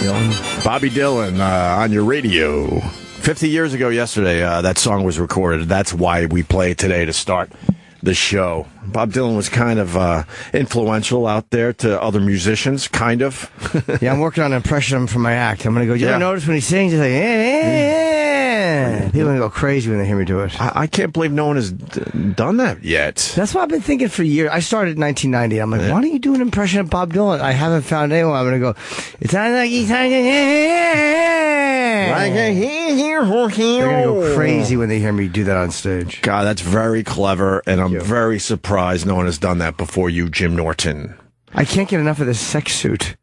Dylan. Bobby Dylan on your radio. 50 years ago yesterday, that song was recorded. That's why we play it today to start the show. Bob Dylan was kind of influential out there to other musicians, kind of. Yeah, I'm working on an impression of him for my act. I'm going to go, you ever notice when he sings, he's like, people are going to go crazy when they hear me do it. I can't believe no one has done that yet. That's what I've been thinking for years. I started in 1990. I'm like, why don't you do an impression of Bob Dylan? I haven't found anyone. I'm going to go, it sounds like he's like, they're going to go crazy when they hear me do that on stage. God, that's very clever, and I'm very surprised no one has done that before you, Jim Norton. I can't get enough of this sex suit.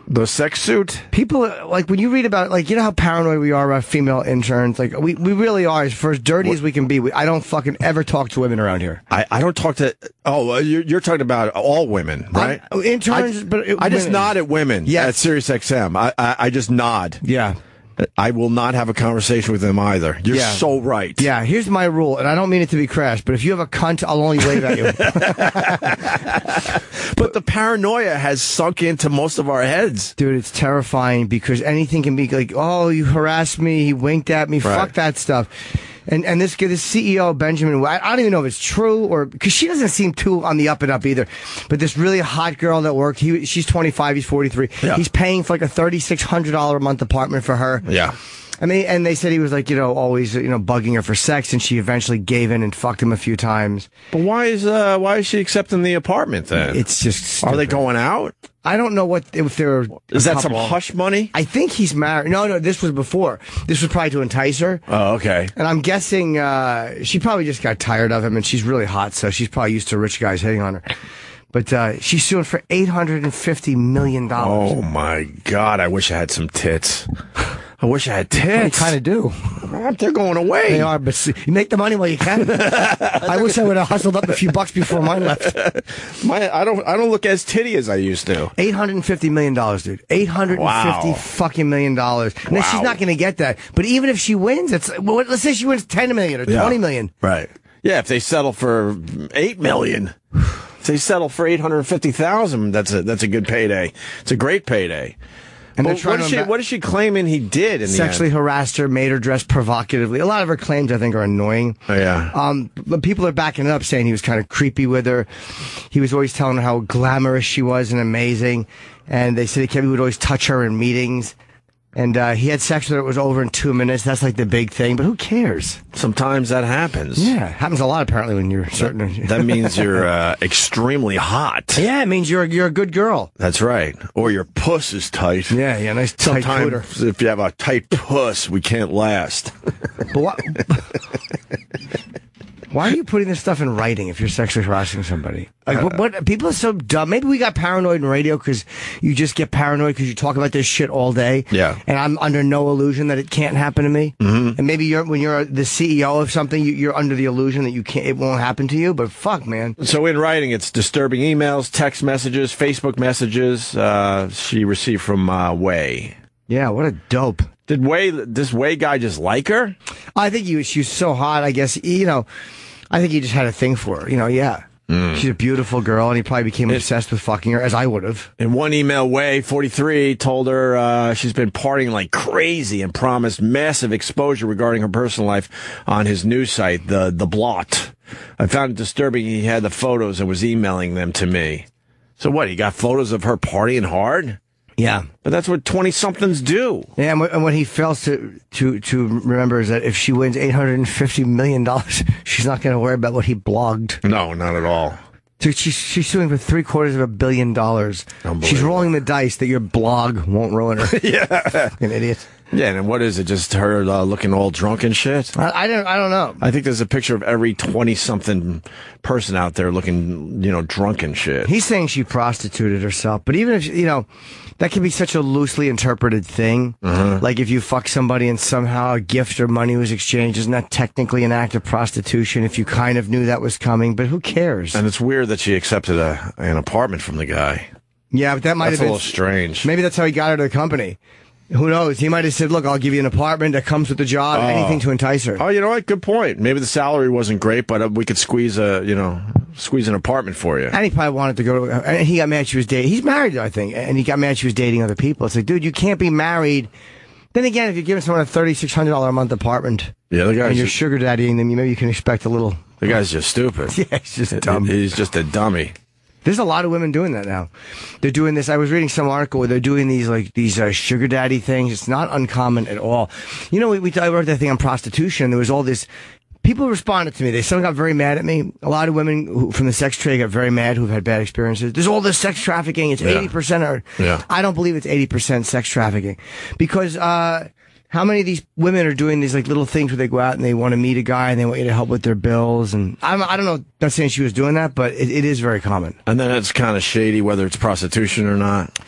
The sex suit? People, like, when you read about, like, you know how paranoid we are about female interns? Like, we really are. For as dirty as we can be, I don't fucking ever talk to women around here. I don't talk to... Oh, you're talking about all women, right? Interns, I just nod at women at Sirius XM. I just nod. Yeah. I will not have a conversation with them either. You're so right. Yeah, here's my rule, and I don't mean it to be crass, but if you have a cunt, I'll only wave at you. But the paranoia has sunk into most of our heads. Dude, it's terrifying because anything can be like, oh, you harassed me, he winked at me, fuck that stuff. And this CEO, Benjamin, I don't even know if it's true or because she doesn't seem too on the up and up either. But this really hot girl that worked, she's 25, he's 43. Yeah. He's paying for like a $3,600 a month apartment for her. Yeah. And they said he was like, always, bugging her for sex, and she eventually gave in and fucked him a few times. But why is she accepting the apartment then? It's just stupid. Are they going out? I don't know if they're... Is that some hush money? I think he's married. No, this was before. This was probably to entice her. Oh, okay. And I'm guessing she probably just got tired of him, and she's really hot, so she's probably used to rich guys hitting on her. But she's suing for $850 million. Oh, my God. I wish I had some tits. I wish I had tits. I kind of do. They're going away. They are, but you make the money while you can. I wish I would have hustled up a few bucks before mine left. I don't look as titty as I used to. $850 million, dude. $850 fucking million. Now she's not going to get that. But even if she wins, let's say she wins $10 million or $20 million. Right. Yeah, if they settle for $8 million. If they settle for $850,000, that's a good payday. It's a great payday. And what is she claiming he did? Sexually harassed her, made her dress provocatively. A lot of her claims, I think, are annoying. Oh, yeah. But people are backing it up, saying he was kind of creepy with her. He was always telling her how glamorous she was and amazing. And they said he would always touch her in meetings. And he had sex with her. It was over in 2 minutes. That's like the big thing. But who cares? Sometimes that happens. Yeah, it happens a lot apparently when you're certain. That means you're extremely hot. Yeah, it means you're a good girl. That's right. Or your puss is tight. Yeah, nice tight cooter. Sometimes if you have a tight puss, we can't last. But why are you putting this stuff in writing if you're sexually harassing somebody? Like, what? People are so dumb. Maybe we got paranoid in radio because you just get paranoid because you talk about this shit all day. Yeah. And I'm under no illusion that it can't happen to me. Mm-hmm. And maybe when you're the CEO of something, you're under the illusion that it won't happen to you. But fuck, man. So in writing, it's disturbing emails, text messages, Facebook messages she received from Way. Yeah, what a dope. Did this Way guy just like her? I think she was so hot, I guess, I think he just had a thing for her, yeah. She's a beautiful girl, and he probably became obsessed with fucking her, as I would have. In one email, Way, 43, told her she's been partying like crazy and promised massive exposure regarding her personal life on his news site, the Blot. I found it disturbing he had the photos and was emailing them to me. So what, he got photos of her partying hard? Yeah. But that's what 20-somethings do. Yeah, and what he fails to remember is that if she wins $850 million, she's not going to worry about what he blogged. No, not at all. So she's suing for $750 million. She's rolling the dice that your blog won't ruin her. Yeah. Fucking idiot. Yeah, and what is it? Just her looking all drunk and shit? I don't know. I think there's a picture of every 20-something person out there looking, drunk and shit. He's saying she prostituted herself, but even if, that can be such a loosely interpreted thing. Mm-hmm. Like if you fuck somebody and somehow a gift or money was exchanged, isn't that technically an act of prostitution if you kind of knew that was coming? But who cares? And it's weird that she accepted an apartment from the guy. Yeah, but that's a little strange. Maybe that's how he got her to the company. Who knows? He might have said, look, I'll give you an apartment that comes with the job, anything to entice her. Oh, you know what? Good point. Maybe the salary wasn't great, but we could squeeze an apartment for you. And he probably wanted to go, and he got mad she was dating. He's married, I think, and he got mad she was dating other people. It's like, dude, you can't be married. Then again, if you're giving someone a $3,600 a month apartment, and you're sugar daddying them, maybe you can expect a little. The guy's just stupid. Yeah, he's just dumb. He's just a dummy. There's a lot of women doing that now. They're doing this. I was reading some article where they're doing these sugar daddy things. It's not uncommon at all. You know, I wrote that thing on prostitution. There was all this. People responded to me. Some got very mad at me. A lot of women from the sex trade got very mad who've had bad experiences. There's all this sex trafficking. It's 80%. I don't believe it's 80% sex trafficking because how many of these women are doing these like little things where they go out and they want to meet a guy and they want you to help with their bills? And I don't know, not saying she was doing that, but it is very common. And then it's kind of shady whether it's prostitution or not.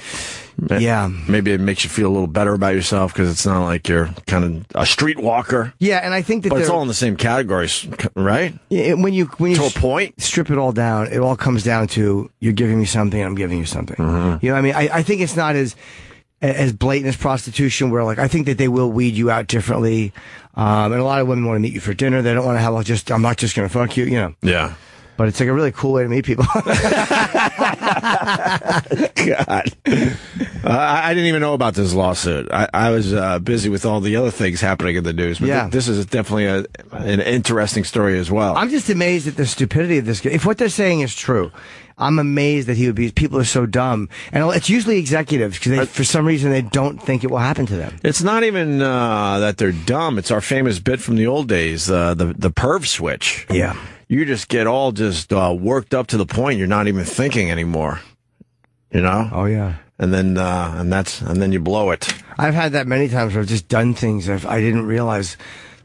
Yeah. Maybe it makes you feel a little better about yourself because it's not like you're kind of a streetwalker. Yeah, and I think that but it's all in the same categories, right? Yeah, when you to a point, strip it all down, it all comes down to you're giving me something, I'm giving you something. Mm-hmm. You know what I mean? I think it's not as blatant as prostitution, where like I think that they will weed you out differently, and a lot of women want to meet you for dinner. They don't want to have I'm not just going to fuck you, you know. Yeah. But it's like a really cool way to meet people. God. I didn't even know about this lawsuit. I was busy with all the other things happening in the news. But this is definitely an interesting story as well. I'm just amazed at the stupidity of this guy. If what they're saying is true, I'm amazed that he would be. People are so dumb. And it's usually executives because for some reason they don't think it will happen to them. It's not even that they're dumb. It's our famous bit from the old days, the perv switch. Yeah. You just get all worked up to the point you're not even thinking anymore. You know? Oh yeah. And then then you blow it. I've had that many times where I've just done things I didn't realize.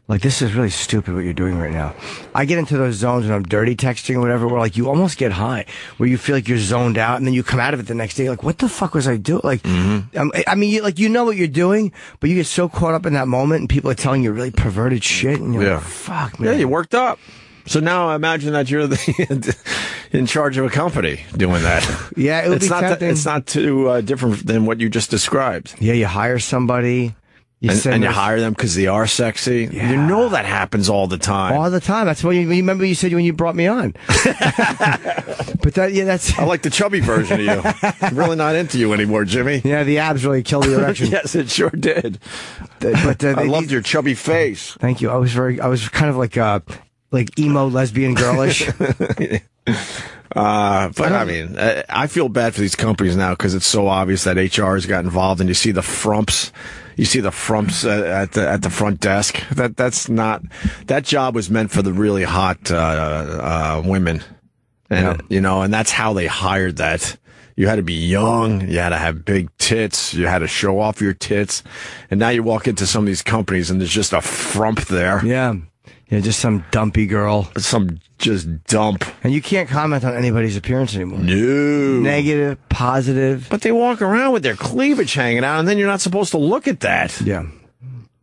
Like, this is really stupid what you're doing right now. I get into those zones when I'm dirty texting or whatever, where like you almost get high, where you feel like you're zoned out, and then you come out of it the next day like, what the fuck was I doing? Like, I mean, you know what you're doing, but you get so caught up in that moment, and people are telling you really perverted shit, and you're like, fuck, man. Yeah, you worked up. So now imagine that you're in charge of a company doing that. Yeah, it would be tempting. It's not too different than what you just described. Yeah, you hire somebody. You hire them because they are sexy. Yeah. You know that happens all the time. All the time. That's what you remember you said when you brought me on. But that's. I like the chubby version of you. I'm really not into you anymore, Jimmy. Yeah, the abs really killed the erection. Yes, it sure did. But I loved your chubby face. Thank you. I was kind of like emo lesbian girlish. But I mean, I feel bad for these companies now because it's so obvious that HR has got involved, and you see the frumps. You see the frumps at the front desk. That job was meant for the really hot women, and and that's how they hired that. You had to be young, you had to have big tits, you had to show off your tits, and now you walk into some of these companies and there's just a frump there. Yeah. Yeah, just some dumpy girl. Some just dump. And you can't comment on anybody's appearance anymore. No. Negative, positive. But they walk around with their cleavage hanging out, and then you're not supposed to look at that. Yeah.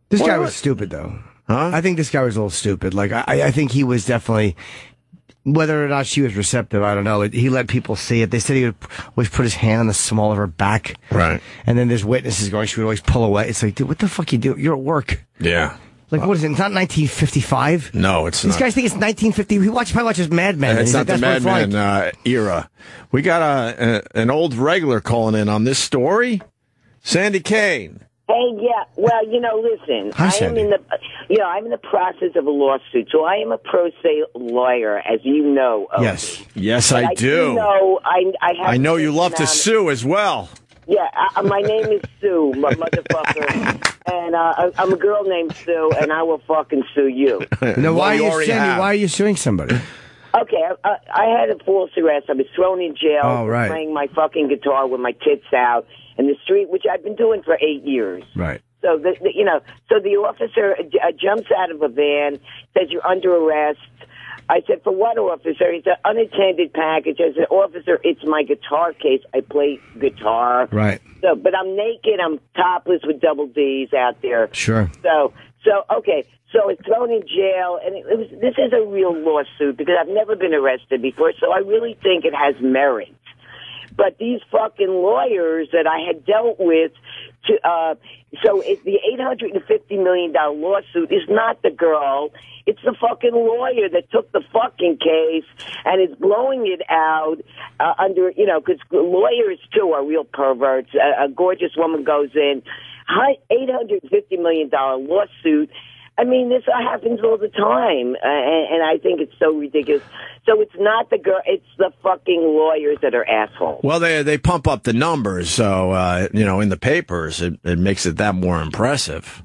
This guy was stupid, though. Huh? I think this guy was a little stupid. Like, I think he was definitely... Whether or not she was receptive, I don't know. He let people see it. They said he would always put his hand on the small of her back. Right. And then there's witnesses going, she would always pull away. It's like, dude, what the fuck you do? You're at work. Yeah. Like, what is it? It's not 1955? No, it's not. These guys think it's 1950. He probably watches Mad Men. It's not the Mad Men era. We got an old regular calling in on this story. Sandy Kane. Hey, yeah. Well, listen. Hi, Sandy. I'm in the process of a lawsuit, so I am a pro se lawyer, as you know. Yes, I do. I know you love to sue as well. Yeah, my name is Sue, my motherfucker, and I'm a girl named Sue, and I will fucking sue you. Now, why are you suing somebody? Okay, I had a false arrest. I was thrown in jail for playing my fucking guitar with my tits out in the street, which I've been doing for 8 years. Right. So so the officer jumps out of a van, says you're under arrest. I said, for what, officer? He said, unattended package. I said, officer, it's my guitar case. I play guitar. Right. So, but I'm naked. I'm topless with double D's out there. Sure. So okay. So it's thrown in jail, and this is a real lawsuit because I've never been arrested before, so I really think it has merit. But these fucking lawyers that I had dealt with, so the $850 million lawsuit is not the girl. It's the fucking lawyer that took the fucking case and is blowing it out under, because lawyers, too, are real perverts. A gorgeous woman goes in, $850 million lawsuit. I mean, this happens all the time, and I think it's so ridiculous. So it's not the girl, it's the fucking lawyers that are assholes. Well, they pump up the numbers, so, in the papers, it makes it that more impressive.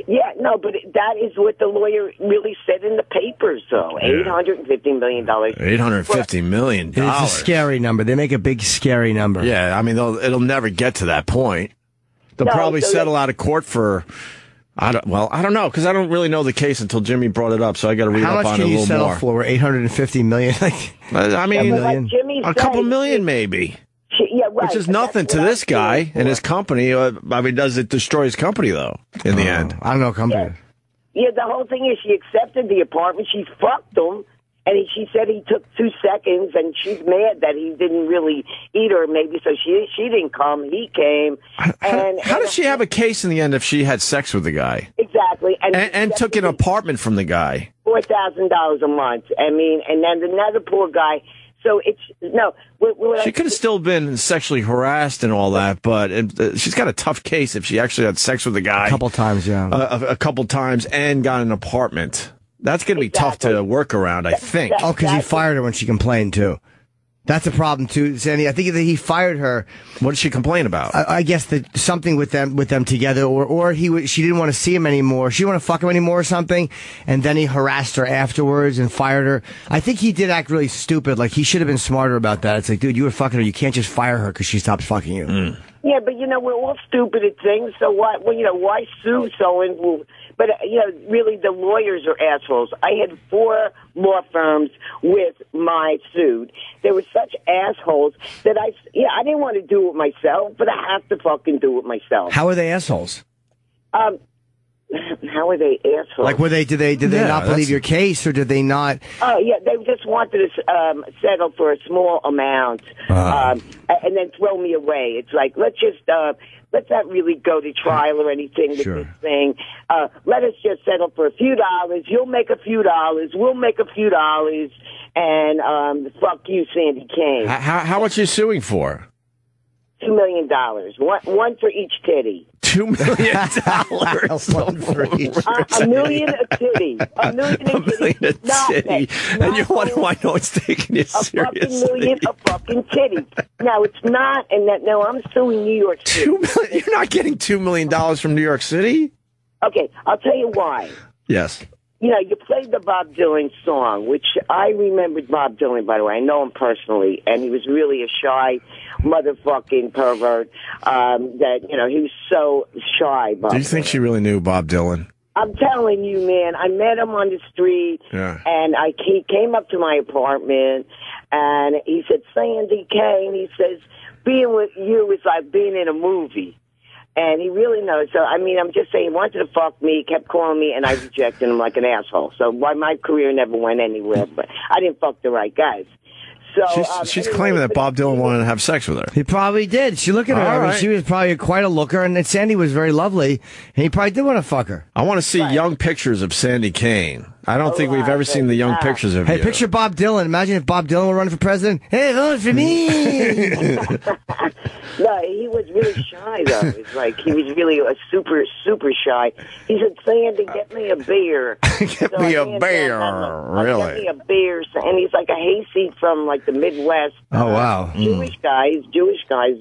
Yeah, no, but that is what the lawyer really said in the papers, though. Yeah. $850 million. $850 million. It's a scary number. They make a big, scary number. Yeah, I mean, it'll never get to that point. They'll probably settle out of court for... I don't know, because I don't really know the case until Jimmy brought it up, so I got to read up on it a little more. How much can you settle for? $850 million? I mean, a couple million maybe. Yeah, right. Which is nothing to this guy and his company. I mean, does it destroy his company, though, in the end? I don't know company. Yeah, the whole thing is she accepted the apartment. She fucked him. And she said he took 2 seconds, and she's mad that he didn't really eat her, maybe, so she didn't come. He came. How did she have a case in the end if she had sex with the guy? Exactly. And took an apartment from the guy? $4,000 a month. I mean, and then another poor guy. So it's, no. She could have still been sexually harassed and all that, but she's got a tough case if she actually had sex with the guy. A couple times, yeah. A couple times and got an apartment. That's going to be tough to work around, I think. Oh, because he fired her when she complained, too. That's a problem, too, Sandy. I think that he fired her. What did she complain about? I guess that something with them together, or she didn't want to see him anymore. She didn't want to fuck him anymore or something, and then he harassed her afterwards and fired her. I think he did act really stupid. Like, he should have been smarter about that. It's like, dude, you were fucking her. You can't just fire her because she stopped fucking you. Mm. Yeah, but, we're all stupid at things, so why, why sue someone? But, really, the lawyers are assholes. I had 4 law firms with my suit. They were such assholes that I didn't want to do it myself, but I have to fucking do it myself. How are they assholes? How are they assholes? Like, did they not believe your case, or did they not? Oh, yeah, they just wanted to settle for a small amount, and then throw me away. It's like, let's not really go to trial or anything with this thing. Let us just settle for a few dollars. You'll make a few dollars. We'll make a few dollars. And fuck you, Sandy Kane. How much are you suing for? $2 million. One for each titty. $2 million. One for each. $1 million a titty. $1 million a titty. And you wonder why no one's taking you seriously. A fucking million a fucking titty. Now, it's not, no, I'm suing New York City. You're not getting $2 million from New York City? Okay, I'll tell you why. Yes. You played the Bob Dylan song, which I remembered Bob Dylan, by the way. I know him personally, and he was really a shy motherfucking pervert, that, he was so shy. Bob Do you think she really knew Bob Dylan? I'm telling you, man, I met him on the street, and he came up to my apartment, and he said, Sandy Kane, he says, being with you is like being in a movie. And he really knows. So, I mean, I'm just saying, he wanted to fuck me, kept calling me, and I rejected him like an asshole. So my career never went anywhere, but I didn't fuck the right guys. So she's claiming that Bob Dylan wanted to have sex with her. He probably did. She look at her. I mean, she was probably quite a looker, and Sandy was very lovely, and he probably did want to fuck her. I want to see young pictures of Sandy Kane. I don't think we've ever seen the young pictures of you. Hey, picture Bob Dylan. Imagine if Bob Dylan were running for president. Hey, vote for me. No, he was really shy, though. It's like he was really a super, super shy. He said, Sandy, get me a beer. Get me a beer. Really? Get me a beer. And he's like a hayseed from, like, the Midwest. Oh, wow. Jewish guy,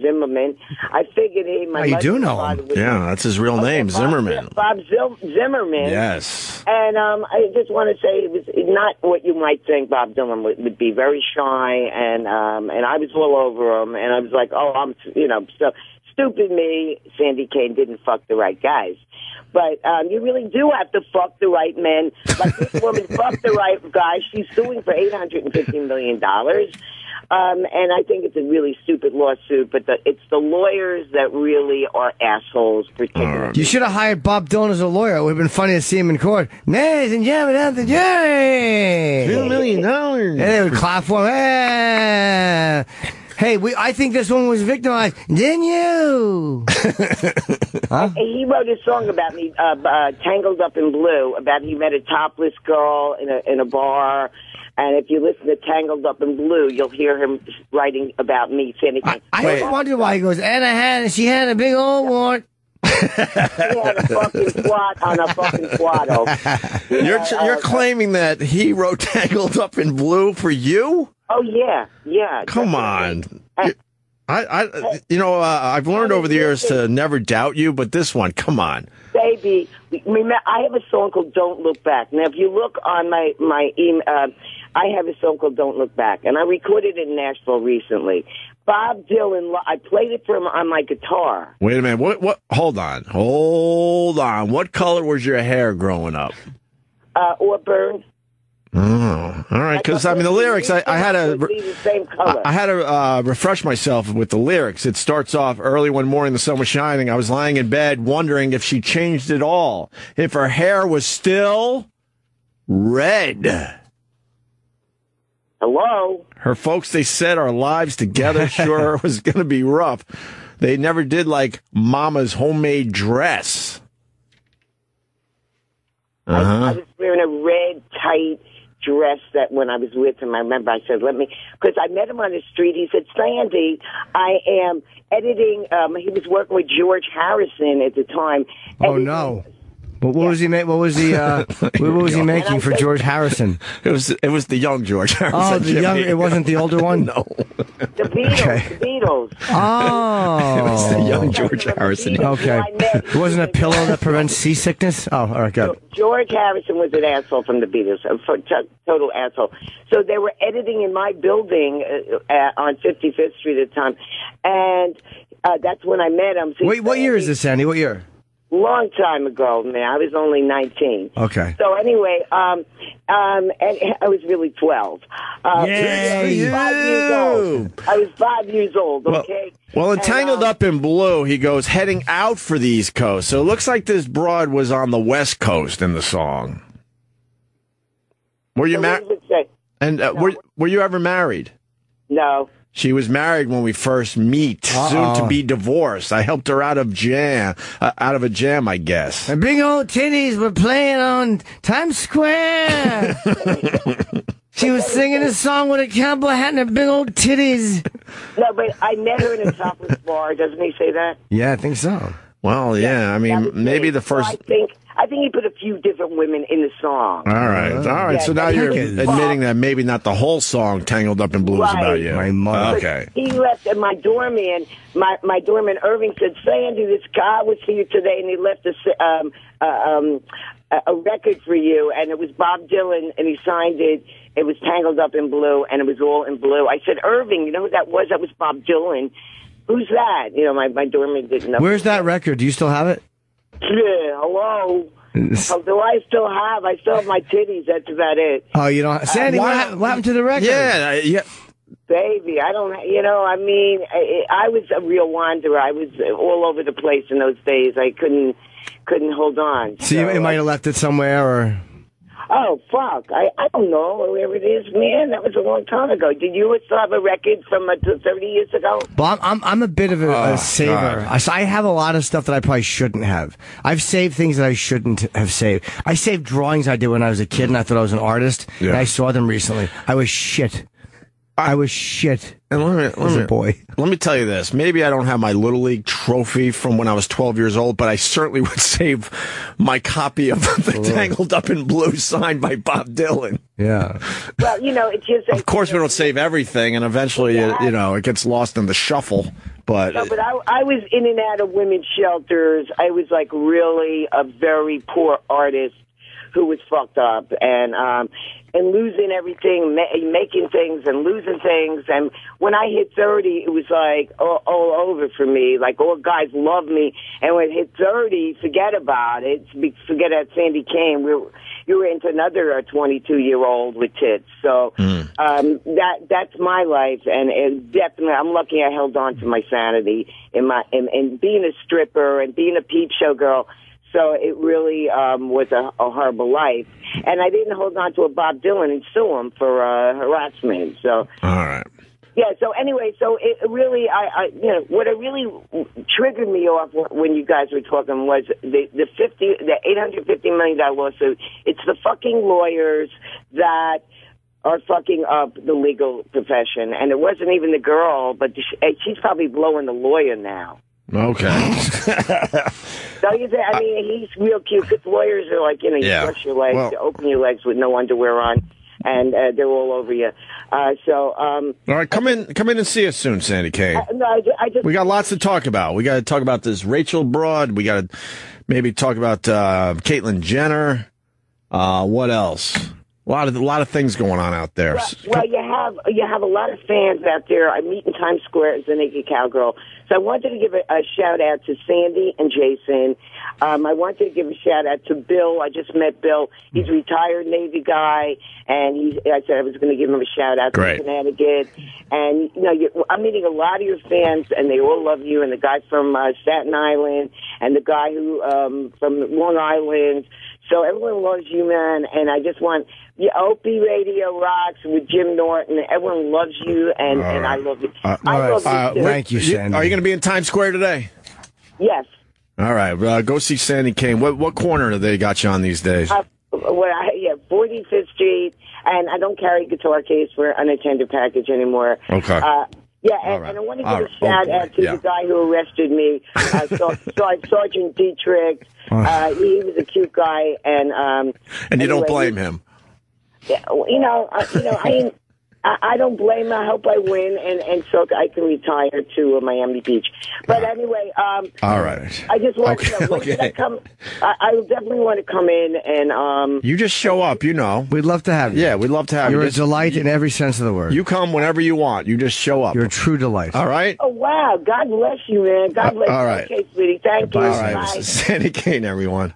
Zimmerman. I figured he might. You do know him. Yeah, that's his real name, Zimmerman. Bob Zimmerman. Yes. And I just want to say it was not what you might think. Bob Dylan would be very shy, and I was all over him, and I was like, oh, so stupid me. Sandy Kane didn't fuck the right guys, but you really do have to fuck the right men. Like this woman fucked the right guy. She's suing for $850 million. And I think it's a really stupid lawsuit, but it's the lawyers that really are assholes, particularly. You should have hired Bob Dylan as a lawyer. It would have been funny to see him in court. Ladies and gentlemen, out the jury. $2 million. And they would clap for him. Hey, I think this one was victimized. Didn't you? Huh? He wrote a song about me, Tangled Up in Blue, about he met a topless girl in a bar. And if you listen to Tangled Up in Blue, you'll hear him writing about me. I always wondered why he goes, she had a big old wart. He had a fucking twat on a fucking twatto. You're claiming that he wrote Tangled Up in Blue for you? Oh, yeah. Come on. I've learned over the years to never doubt you, but this one, come on. Baby, I have a song called Don't Look Back. Now, if you look on my email, I have a song called Don't Look Back, and I recorded it in Nashville recently. Bob Dylan, I played it for him on my guitar. Wait a minute. What? Hold on. What color was your hair growing up? Auburn. Oh, all right. Because the lyrics, I had to refresh myself with the lyrics. It starts off early one morning, the sun was shining. I was lying in bed, wondering if she changed at all, if her hair was still red. Hello. Her folks, they said our lives together sure was going to be rough. They never did like Mama's homemade dress. I was wearing a red, tight dress that when I was with him, I remember I said, because I met him on the street. He said, Sandy, I am editing. He was working with George Harrison at the time. Oh, no. What was he making? What was he making for George Harrison? It was the young George Harrison. Oh, the young. It wasn't the older one. No, the Beatles. Okay. The Beatles. Oh, it was the young George Harrison. Okay, it wasn't a pillow that prevents seasickness. Oh, all right, good. George Harrison was an asshole from the Beatles, a total asshole. So they were editing in my building on 55th Street at the time, and that's when I met him. Wait, what year is this, Sandy? What year? Long time ago, man. I was only 19. Okay. So anyway, and I was really 12. Yay! 5 years old. I was 5 years old. Okay. Well, in Tangled Up in Blue, he goes heading out for the East Coast. So it looks like this broad was on the West Coast in the song. Were you married? And were you ever married? No. She was married when we first meet, soon to be divorced. I helped her out of a jam, I guess. And big old titties were playing on Times Square. She was singing a song with a cowboy hat and her big old titties. No, but I met her in a topless bar. Doesn't he say that? Yeah, I think so. Well, yeah. I mean, maybe the first. So I think he put a few different women in the song. All right. Yeah, so now you're admitting that maybe not the whole song "Tangled Up in Blue" is about you. My mother. Okay. He left, and my doorman, my doorman Irving said, "Sandy, this guy was here today, and he left a record for you, and it was Bob Dylan, and he signed it. It was Tangled Up in Blue, and it was all in blue." I said, "Irving, you know who that was? That was Bob Dylan. Who's that?" You know, my doorman didn't know. Where's that record? Do you still have it? Yeah, hello. Do I still have my titties. That's about it. Oh, you don't. Sandy, what happened to the record? Yeah. Baby, I don't. I mean, I was a real wanderer. I was all over the place in those days. I couldn't hold on. So you might have left it somewhere, or. Oh, fuck. I don't know where it is, man. That was a long time ago. Did you still have a record from 30 years ago? Well, I'm a bit of a saver. I have a lot of stuff that I probably shouldn't have. I've saved things that I shouldn't have saved. I saved drawings I did when I was a kid, and I thought I was an artist, and I saw them recently. I was shit. And let me tell you this. Maybe I don't have my Little League trophy from when I was 12 years old, but I certainly would save my copy of the Tangled Up in Blue signed by Bob Dylan. Yeah. Well, it's just... Of course, we don't save everything, and eventually, it gets lost in the shuffle. But I was in and out of women's shelters. I was, really a very poor artist who was fucked up, and losing everything, making things and losing things. And when I hit 30, it was all over for me. Like, all guys loved me. And when I hit 30, forget about it. Forget that Sandy Kane. You were into another 22-year-old with tits. So that's my life. And definitely, I'm lucky I held on to my sanity in being a stripper and being a peep show girl. So it really was a horrible life. And I didn't hold on to a Bob Dylan and sue him for harassment. So, all right. Yeah, so anyway, so it really, what it really triggered me off when you guys were talking was the $850 million lawsuit. It's the fucking lawyers that are fucking up the legal profession. And it wasn't even the girl, but she's probably blowing the lawyer now. Okay. Don't you think? I mean, he's real cute, because lawyers are like, you brush your legs, you open your legs with no underwear on, and they're all over you. All right, come in and see us soon, Sandy Kane. We got lots to talk about. We got to talk about this Rachel broad. We got to maybe talk about Caitlyn Jenner. What else? A lot of things going on out there. Well, you have a lot of fans out there. I meet in Times Square as the naked cowgirl. So I wanted to give a shout out to Sandy and Jason. I wanted to give a shout out to Bill. I just met Bill. He's a retired Navy guy, and I said I was going to give him a shout out to Connecticut. And I'm meeting a lot of your fans, and they all love you. And the guy from Staten Island, and the guy who from Long Island. So everyone loves you, man. And I just want Opie Radio rocks with Jim Norton. Everyone loves you, and I love you. I love you too. Thank you, Sandy. Are you going to be in Times Square today? Yes. All right. Go see Sandy Kane. What corner do they got you on these days? 45th Street, and I don't carry a guitar case for unattended package anymore. Okay. And I want to give a shout out to the guy who arrested me, Sergeant Dietrich. He was a cute guy, and you don't blame him. Yeah, I don't blame him. I hope I win, and so I can retire to Miami Beach. But anyway, all right. I just want to know, when should I come? I definitely want to come in, and you just show up. We'd love to have you. Yeah, we'd love to have you. You're a delight in every sense of the word. You come whenever you want. You just show up. You're a true delight. All right. Oh wow! God bless you, man. God bless you. All right. Okay, sweetie. Thank you. All right. Bye. Sandy Kane, everyone.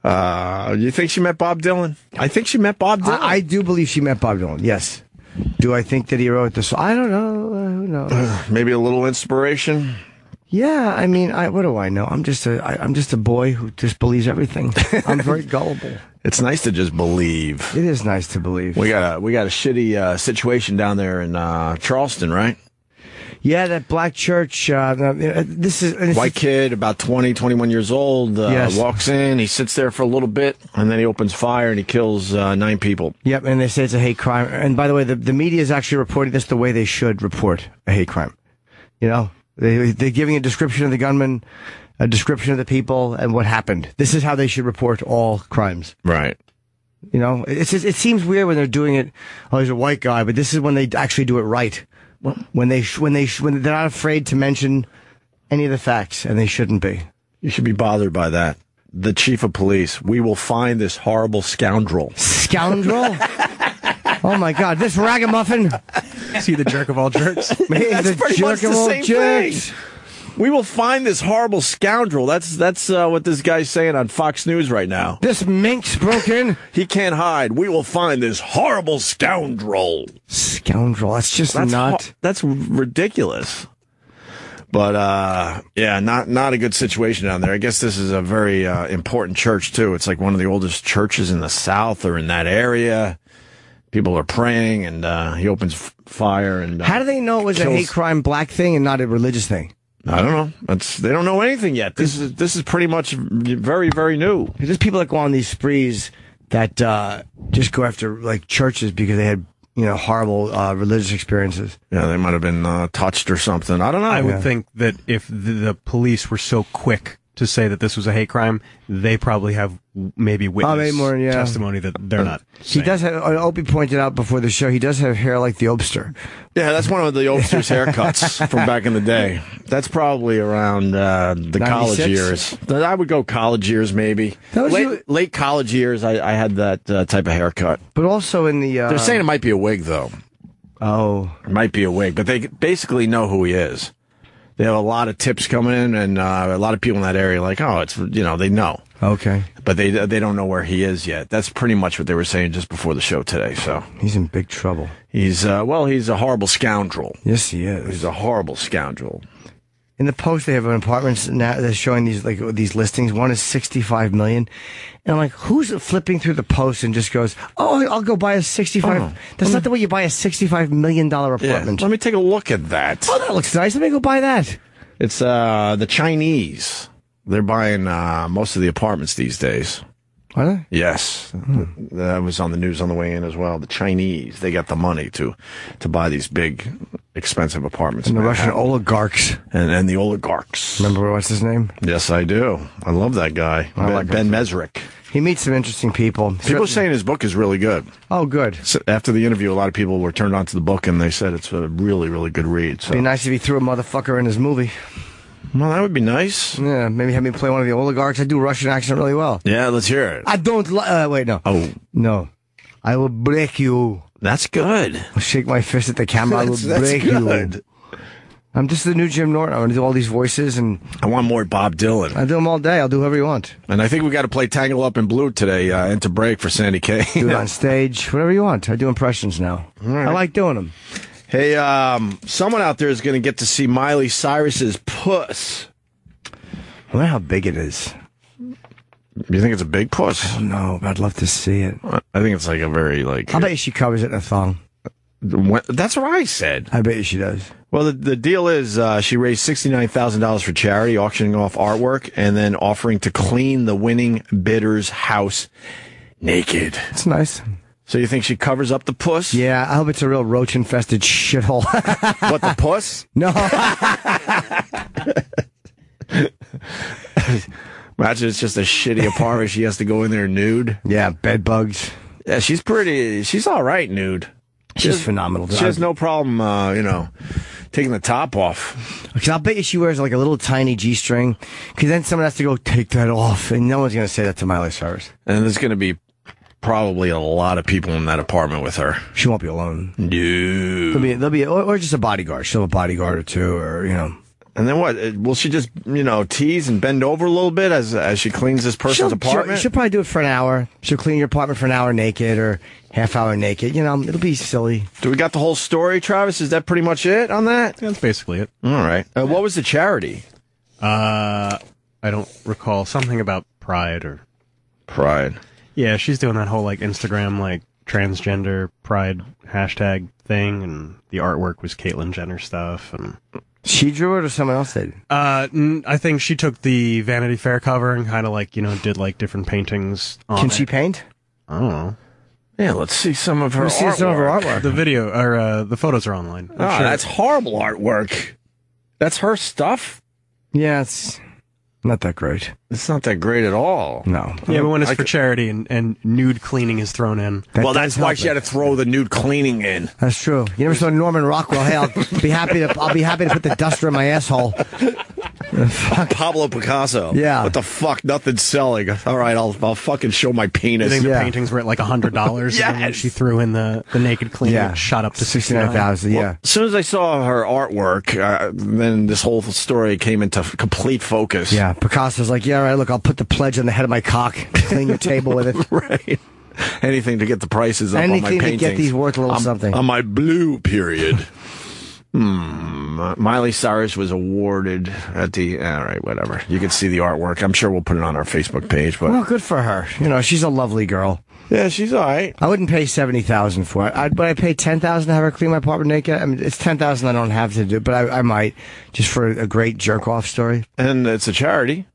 You think she met Bob Dylan? I think she met Bob Dylan. I do believe she met Bob Dylan. Yes. Do I think that he wrote this? I don't know. Who knows? Maybe a little inspiration. Yeah, I mean, what do I know? I'm just a boy who just believes everything. I'm very gullible. It's nice to just believe. It is nice to believe. We got a shitty situation down there in Charleston, right? Yeah, that black church. This is white kid, about 20, 21 years old. Yes. Walks in. He sits there for a little bit, and then he opens fire and he kills 9 people. Yep, and they say it's a hate crime. And by the way, the media is actually reporting this the way they should report a hate crime. They're giving a description of the gunman, a description of the people, and what happened. This is how they should report all crimes. Right. It seems weird when they're doing it. Oh, he's a white guy, but this is when they actually do it right. When they're not afraid to mention any of the facts, and they shouldn't be. You should be bothered by that. The chief of police. We will find this horrible scoundrel. Scoundrel? Oh my God! This ragamuffin. Is he the jerk of all jerks? That's pretty much the same thing. We will find this horrible scoundrel. That's what this guy's saying on Fox News right now. This mink's broken. He can't hide. We will find this horrible scoundrel. Scoundrel. That's ridiculous. But not a good situation down there. I guess this is a very important church too. It's like one of the oldest churches in the South or in that area. People are praying, and he opens fire. And how do they know it was a hate crime black thing and not a religious thing? I don't know. They don't know anything yet. This is pretty much very, very new. There's people that go on these sprees that just go after like churches because they had horrible religious experiences. Yeah, they might have been touched or something. I don't know. I would think that if the police were so quick to say that this was a hate crime, they probably have maybe witness testimony that they're not. He does have, Opie pointed out before the show, he does have hair like the Obster. Yeah, that's one of the Obster's haircuts from back in the day. That's probably around the 96? College years. I would go college years, maybe. Late college years, I had that type of haircut. But also in the... They're saying it might be a wig, though. Oh. It might be a wig, but they basically know who he is. They have a lot of tips coming in, and a lot of people in that area are like, oh, it's, they know. Okay. But they don't know where he is yet. That's pretty much what they were saying just before the show today. So he's in big trouble. He's a horrible scoundrel. Yes, he is. He's a horrible scoundrel. In the Post, they have an apartments now. They're showing these listings. One is $65 million, and I'm like, who's flipping through the Post and just goes, "Oh, I'll go buy a 65." That's not the way you buy a $65 million apartment. Yeah, let me take a look at that. Oh, that looks nice. Let me go buy that. It's the Chinese. They're buying most of the apartments these days. Are they? Yes. That was on the news on the way in as well. The Chinese, they got the money to buy these big, expensive apartments. And the Russian oligarchs. And the oligarchs. Remember what's his name? Yes, I do. I love that guy. Ben Mesrick. He meets some interesting people. People are saying his book is really good. Oh, good. So after the interview, a lot of people were turned on to the book, and they said it's a really, really good read. So. It'd be nice if he threw a motherfucker in his movie. Well, that would be nice. Yeah, maybe have me play one of the oligarchs. I do Russian accent really well. Yeah, let's hear it. I don't wait, no. Oh. No. I will break you. That's good. I'll shake my fist at the camera. I will break you. I'm just the new Jim Norton. I'm going to do all these voices. And I want more Bob Dylan. I'll do them all day. I'll do whoever you want. And I think we got to play Tangle Up in Blue today and to break for Sandy Kane. Do it on stage. Whatever you want. I do impressions now. Right. I like doing them. Hey, someone out there is going to get to see Miley Cyrus's puss. I wonder how big it is. You think it's a big puss? I don't know, but I'd love to see it. I think it's like a very, like... I bet you she covers it in a thong. That's what I said. I bet you she does. Well, the deal is she raised $69,000 for charity, auctioning off artwork, and then offering to clean the winning bidder's house naked. It's nice. So you think she covers up the puss? Yeah, I hope it's a real roach-infested shithole. What, the puss? No. Imagine it's just a shitty apartment. She has to go in there nude. Yeah, bed bugs. Yeah, she's all right nude. She's phenomenal. She has no problem, taking the top off. Because I'll bet you she wears like a little tiny G-string. Because then someone has to go take that off, and no one's going to say that to Miley Cyrus. And there's going to be probably a lot of people in that apartment with her. She won't be alone. No. There'll be or just a bodyguard. She'll have a bodyguard or two, or And then what? Will she just, tease and bend over a little bit as she cleans this person's apartment? She'll probably do it for an hour. She'll clean your apartment for an hour naked or half hour naked. It'll be silly. Do we got the whole story, Travis? Is that pretty much it on that? Yeah, that's basically it. All right. What was the charity? I don't recall. Something about Pride or... Pride. Yeah, she's doing that whole, Instagram, transgender pride hashtag thing, and the artwork was Caitlyn Jenner stuff, and... She drew it or someone else did? I think she took the Vanity Fair cover and kind of did different paintings on Can she paint? I don't know. Yeah, let's see some of her artwork. The video, or the photos are online. Sure. That's horrible artwork. That's her stuff? Yeah, it's not that great. It's not that great at all. No. Yeah, but when it's for charity and nude cleaning is thrown in. That's why she had to throw the nude cleaning in. That's true. You never saw Norman Rockwell. Hey, I'll be happy to put the duster in my asshole. Pablo Picasso. Yeah. What the fuck? Nothing's selling. All right, I'll fucking show my penis. I think the paintings were at $100. Yes. And then she threw in the naked cleaning. It shot up to 69,000. Yeah. Well, as soon as I saw her artwork, then this whole story came into complete focus. Yeah. Picasso's like, yeah, all right, look, I'll put the pledge on the head of my cock, clean your table with it. Right. Anything to get the prices up on my paintings. Anything to get these worth a little something. On my blue period. Miley Cyrus was awarded at the... All right, whatever. You can see the artwork. I'm sure we'll put it on our Facebook page. But well, good for her. She's a lovely girl. Yeah, she's all right. I wouldn't pay $70,000 for it. But I'd pay $10,000 to have her clean my apartment naked. I mean, it's $10,000 I don't have to do, but I might, just for a great jerk-off story. And it's a charity.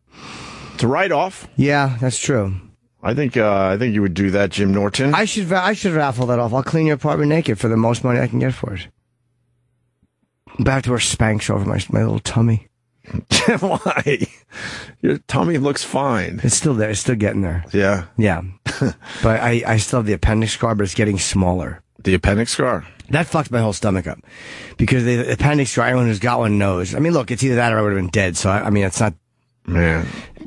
It's a write-off. Yeah, that's true. I think you would do that, Jim Norton. I should raffle that off. I'll clean your apartment naked for the most money I can get for it. But I have to wear Spanx over my little tummy. Why? Your tummy looks fine. It's still there. It's still getting there. Yeah. Yeah. But I still have the appendix scar, but it's getting smaller. The appendix scar? That fucks my whole stomach up. Because the appendix scar, anyone who's got one knows. I mean, look, it's either that or I would have been dead. So, it's not... Man.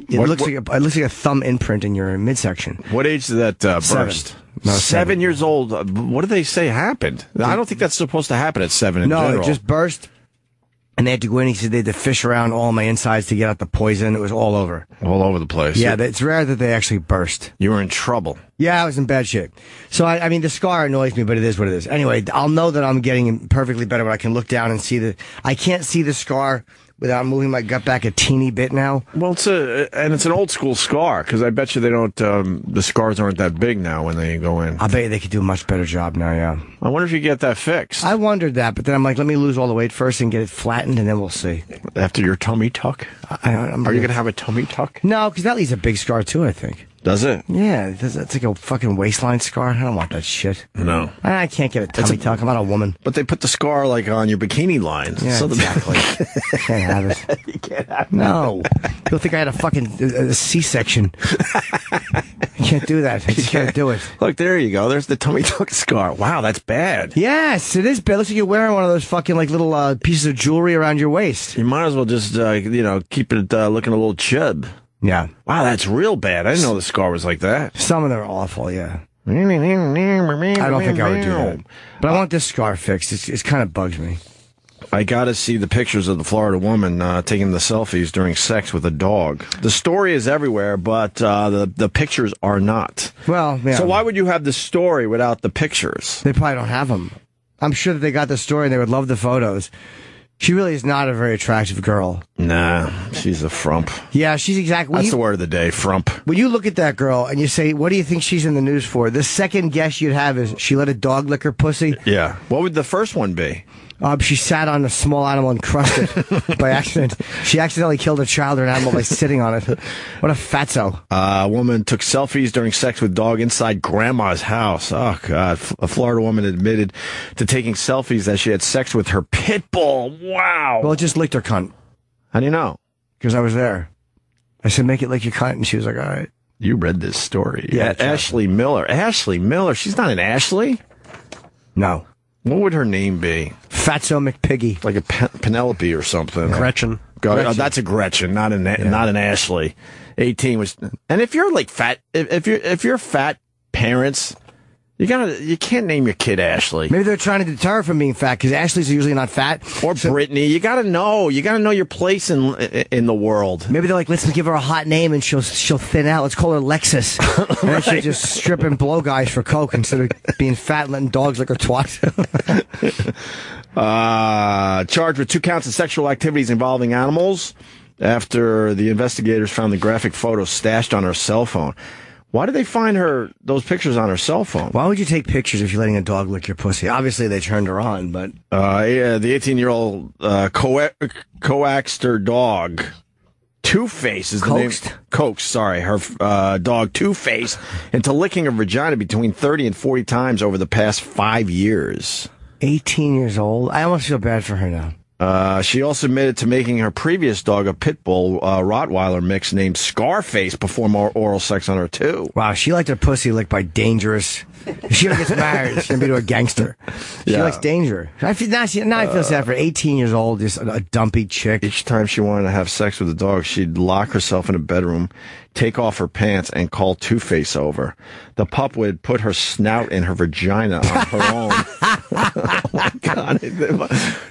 It looks like a thumb imprint in your midsection. What age did that burst? No, 7 years old. What do they say happened? I don't think that's supposed to happen at 7 in general. No, it just burst. And they had to go in. He said they had to fish around all my insides to get out the poison. It was all over. All over the place. Yeah, it's rare that they actually burst. You were in trouble. Yeah, I was in bad shape. So, I mean, the scar annoys me, but it is what it is. Anyway, I'll know that I'm getting perfectly better when I can look down and see I can't see the scar without moving my gut back a teeny bit now. Well, it's an old school scar, because I bet you they don't, the scars aren't that big now when they go in. I bet you they could do a much better job now, yeah. I wonder if you get that fixed. I wondered that, but then I'm like, let me lose all the weight first and get it flattened, and then we'll see. After your tummy tuck? Are you going to have a tummy tuck? No, because that leaves a big scar, too, I think. Does it? Yeah, it's like a fucking waistline scar. I don't want that shit. No. I can't get a tummy tuck. I'm not a woman. But they put the scar, like, on your bikini line. Yeah, so exactly. Can't have it. You can't have it. No. You'll think I had a fucking C-section. I can't do that. I just can't do it. Look, there you go. There's the tummy tuck scar. Wow, that's bad. Yes, it is bad. It looks like you're wearing one of those fucking, like, little pieces of jewelry around your waist. You might as well just, keep it looking a little chub. Yeah. Wow, that's real bad. I didn't know the scar was like that. Some of them are awful, yeah. I don't think I would do that. But I want this scar fixed. It kind of bugs me. I got to see the pictures of the Florida woman taking the selfies during sex with a dog. The story is everywhere, but the pictures are not. Well, yeah. So why would you have the story without the pictures? They probably don't have them. I'm sure that they got the story and they would love the photos. She really is not a very attractive girl. Nah, she's a frump. Yeah, she's exactly... That's the word of the day, frump. When you look at that girl and you say, what do you think she's in the news for? The second guess you'd have is she let a dog lick her pussy. Yeah. What would the first one be? She sat on a small animal and crushed it by accident. She accidentally killed a child or an animal by sitting on it. What a fatso. A woman took selfies during sex with dog inside grandma's house. Oh, God. A Florida woman admitted to taking selfies as she had sex with her pit bull. Wow. Well, it just licked her cunt. How do you know? Because I was there. I said, make it lick your cunt. And she was like, all right. You read this story. Yeah. Ashley Miller. Ashley Miller. She's not an Ashley? No. What would her name be? Fatso McPiggy. Like a Penelope or something. Yeah. Gretchen. Oh, that's a Gretchen, not an Ashley. 18 was, and if you're like fat, if you're fat parents, you can't name your kid Ashley. Maybe they're trying to deter her from being fat because Ashley's are usually not fat. Or Brittany. You gotta know your place in the world. Maybe they're like, let's give her a hot name and she'll thin out. Let's call her Lexus. And then she'll just strip and blow guys for coke instead of being fat and letting dogs lick her twat. Charged with 2 counts of sexual activities involving animals after the investigators found the graphic photos stashed on her cell phone. Why did they find those pictures on her cell phone? Why would you take pictures if you're letting a dog lick your pussy? Obviously, they turned her on, but... the 18-year-old coaxed her dog. Two-Face is the name. Coaxed, sorry. Her dog, Two-Face, into licking her vagina between 30 and 40 times over the past 5 years. 18 years old? I almost feel bad for her now. She also admitted to making her previous dog, a pit bull Rottweiler mix named Scarface, perform oral sex on her, too. Wow, she liked her pussy licked by dangerous. If she ever gets married, she's going to be to a gangster. She likes danger. Now I feel sad for 18 years old, just a dumpy chick. Each time she wanted to have sex with the dog, she'd lock herself in a bedroom, take off her pants, and call Two-Face over. The pup would put her snout in her vagina on her own. Oh, my God.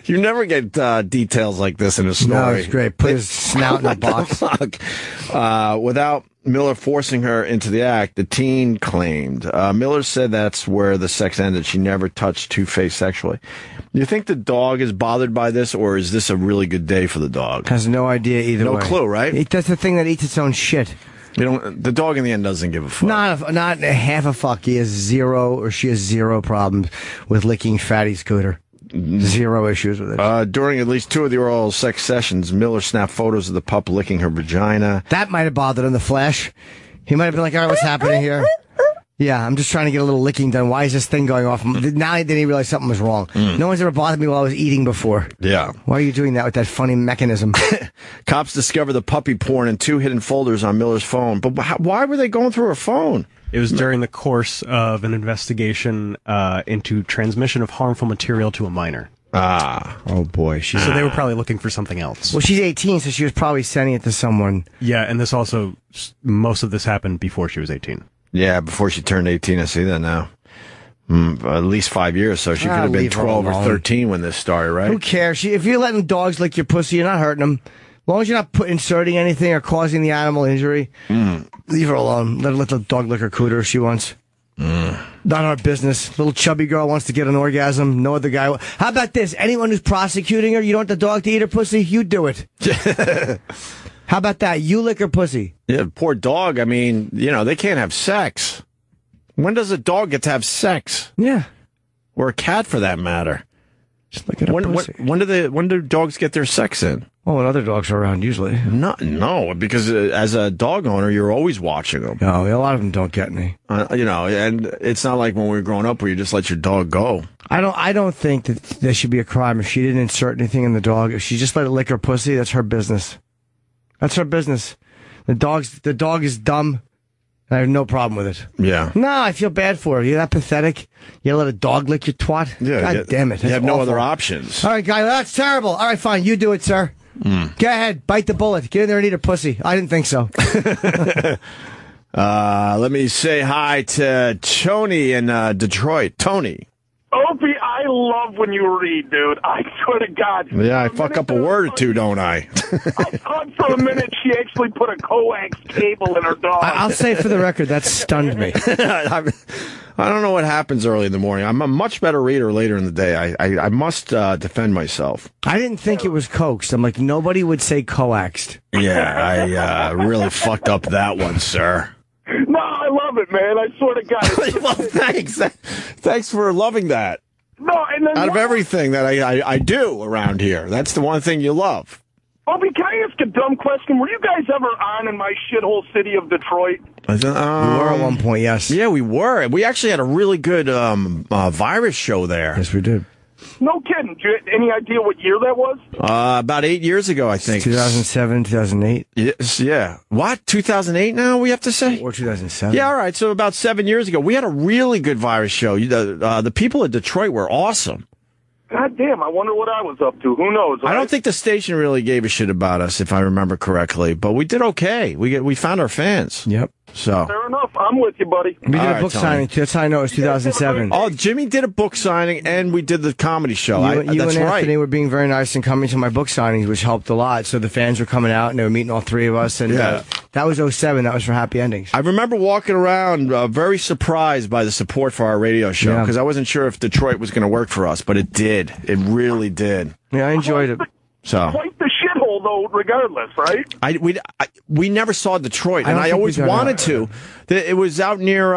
You never get details like this in a story. No, it's great. Put his snout in a box. Without Miller forcing her into the act, the teen claimed. Miller said that's where the sex ended. She never touched Two-Face sexually. You think the dog is bothered by this, or is this a really good day for the dog? Has no idea either way. No clue, right? That's the thing that eats its own shit. The dog in the end doesn't give a fuck. Not half a fuck. He has zero, or she has zero problems with licking Fatty Scooter. Zero issues with it. During at least 2 of the oral sex sessions, Miller snapped photos of the pup licking her vagina. That might have bothered him, the flash. He might have been like, all right, what's happening here? Yeah, I'm just trying to get a little licking done. Why is this thing going off? Now then he realized something was wrong. No one's ever bothered me while I was eating before. Yeah. Why are you doing that with that funny mechanism? Cops discovered the puppy porn in 2 hidden folders on Miller's phone. But why were they going through her phone? It was during the course of an investigation into transmission of harmful material to a minor. Oh boy. So they were probably looking for something else. Well, she's 18, so she was probably sending it to someone. Yeah, and most of this happened before she was 18. Yeah, before she turned 18. I see that now. At least 5 years, so she could have been 12 or 13 when this started, right? Who cares? If you're letting dogs lick your pussy, you're not hurting them. As long as you're not inserting anything or causing the animal injury, leave her alone. Let the dog lick her cooter if she wants. Not our business. Little chubby girl wants to get an orgasm. No other guy. How about this? Anyone who's prosecuting her, you don't want the dog to eat her pussy? You do it. How about that? You lick her pussy. Yeah, poor dog. I mean, they can't have sex. When does a dog get to have sex? Yeah. Or a cat, for that matter. Just look at her pussy. When do dogs get their sex in? Oh, when other dogs are around, usually. No, because as a dog owner, you're always watching them. No, a lot of them don't get any. And it's not like when we were growing up where you just let your dog go. I don't think that there should be a crime if she didn't insert anything in the dog. If she just let it lick her pussy, that's her business. That's her business. The dog is dumb. I have no problem with it. Yeah. No, I feel bad for her. You're that pathetic. You let a dog lick your twat? Yeah. God damn it. You have no awful. other options. All right, guy, that's terrible. All right, fine. You do it, sir. Go ahead. Bite the bullet. Get in there and eat her pussy. I didn't think so. Let me say hi to Tony in Detroit. Tony. Opie, I love when you read, dude. I swear to God. Yeah, I fuck up a word or two, don't I? I thought for a minute she actually put a coax cable in her dog. I'll say for the record, that stunned me. I don't know what happens early in the morning. I'm a much better reader later in the day. I must defend myself. I didn't think it was coaxed. I'm like, nobody would say coaxed. Yeah, I really fucked up that one, sir. No, I love it, man. I swear to God. Well, thanks. Thanks for loving that. No, and then out of everything that I do around here, that's the one thing you love. Opie, can I ask a dumb question? Were you guys ever on in my shithole city of Detroit? We were at one point, yes. Yeah, we were. We actually had a really good virus show there. Yes, we did. No kidding. Do you have any idea what year that was? About 8 years ago, I think. 2007, 2008. Yes, yeah. What? 2008 now, we have to say? Or 2007. Yeah, all right. So about 7 years ago, we had a really good virus show. The people of Detroit were awesome. God damn, I wonder what I was up to. Who knows? Right? I don't think the station really gave a shit about us, if I remember correctly, but we did okay. We found our fans. Yep. So fair enough. I'm with you, buddy. We did a book signing. That's how I know it was 2007. Oh, Jimmy did a book signing, and we did the comedy show. You that's and right. Anthony were being very nice and coming to my book signings, which helped a lot. So the fans were coming out, and they were meeting all three of us. And that was 07. That was for Happy Endings. I remember walking around very surprised by the support for our radio show, because I wasn't sure if Detroit was going to work for us, but it did. It really did. Yeah, I enjoyed it. So quite the shithole, though, regardless, right? We never saw Detroit, and I always wanted to. It was out near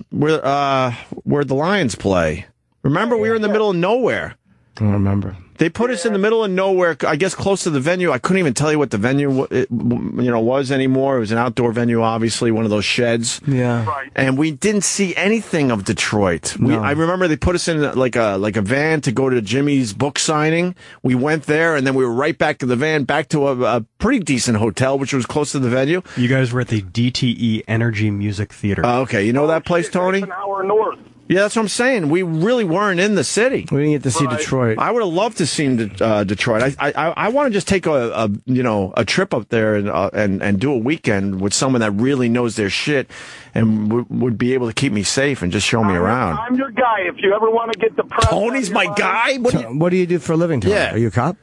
where the Lions play. Remember, we were in the middle of nowhere. I don't remember. They put us in the middle of nowhere, I guess close to the venue. I couldn't even tell you what the venue was anymore. It was an outdoor venue, obviously, one of those sheds. Yeah. Right. And we didn't see anything of Detroit. I remember they put us in like a van to go to Jimmy's book signing. We went there, and then we were right back to the van, back to a pretty decent hotel, which was close to the venue. You guys were at the DTE Energy Music Theater. Okay, you know that place, Tony? That's an hour north. Yeah, that's what I'm saying. We really weren't in the city. We didn't get to see Detroit. I would have loved to see Detroit. I want to just take a trip up there and do a weekend with someone that really knows their shit and would be able to keep me safe and just show me around. I'm your guy. If you ever want to get depressed, Tony's my guy. What do you do for a living, Tony? Yeah. Are you a cop?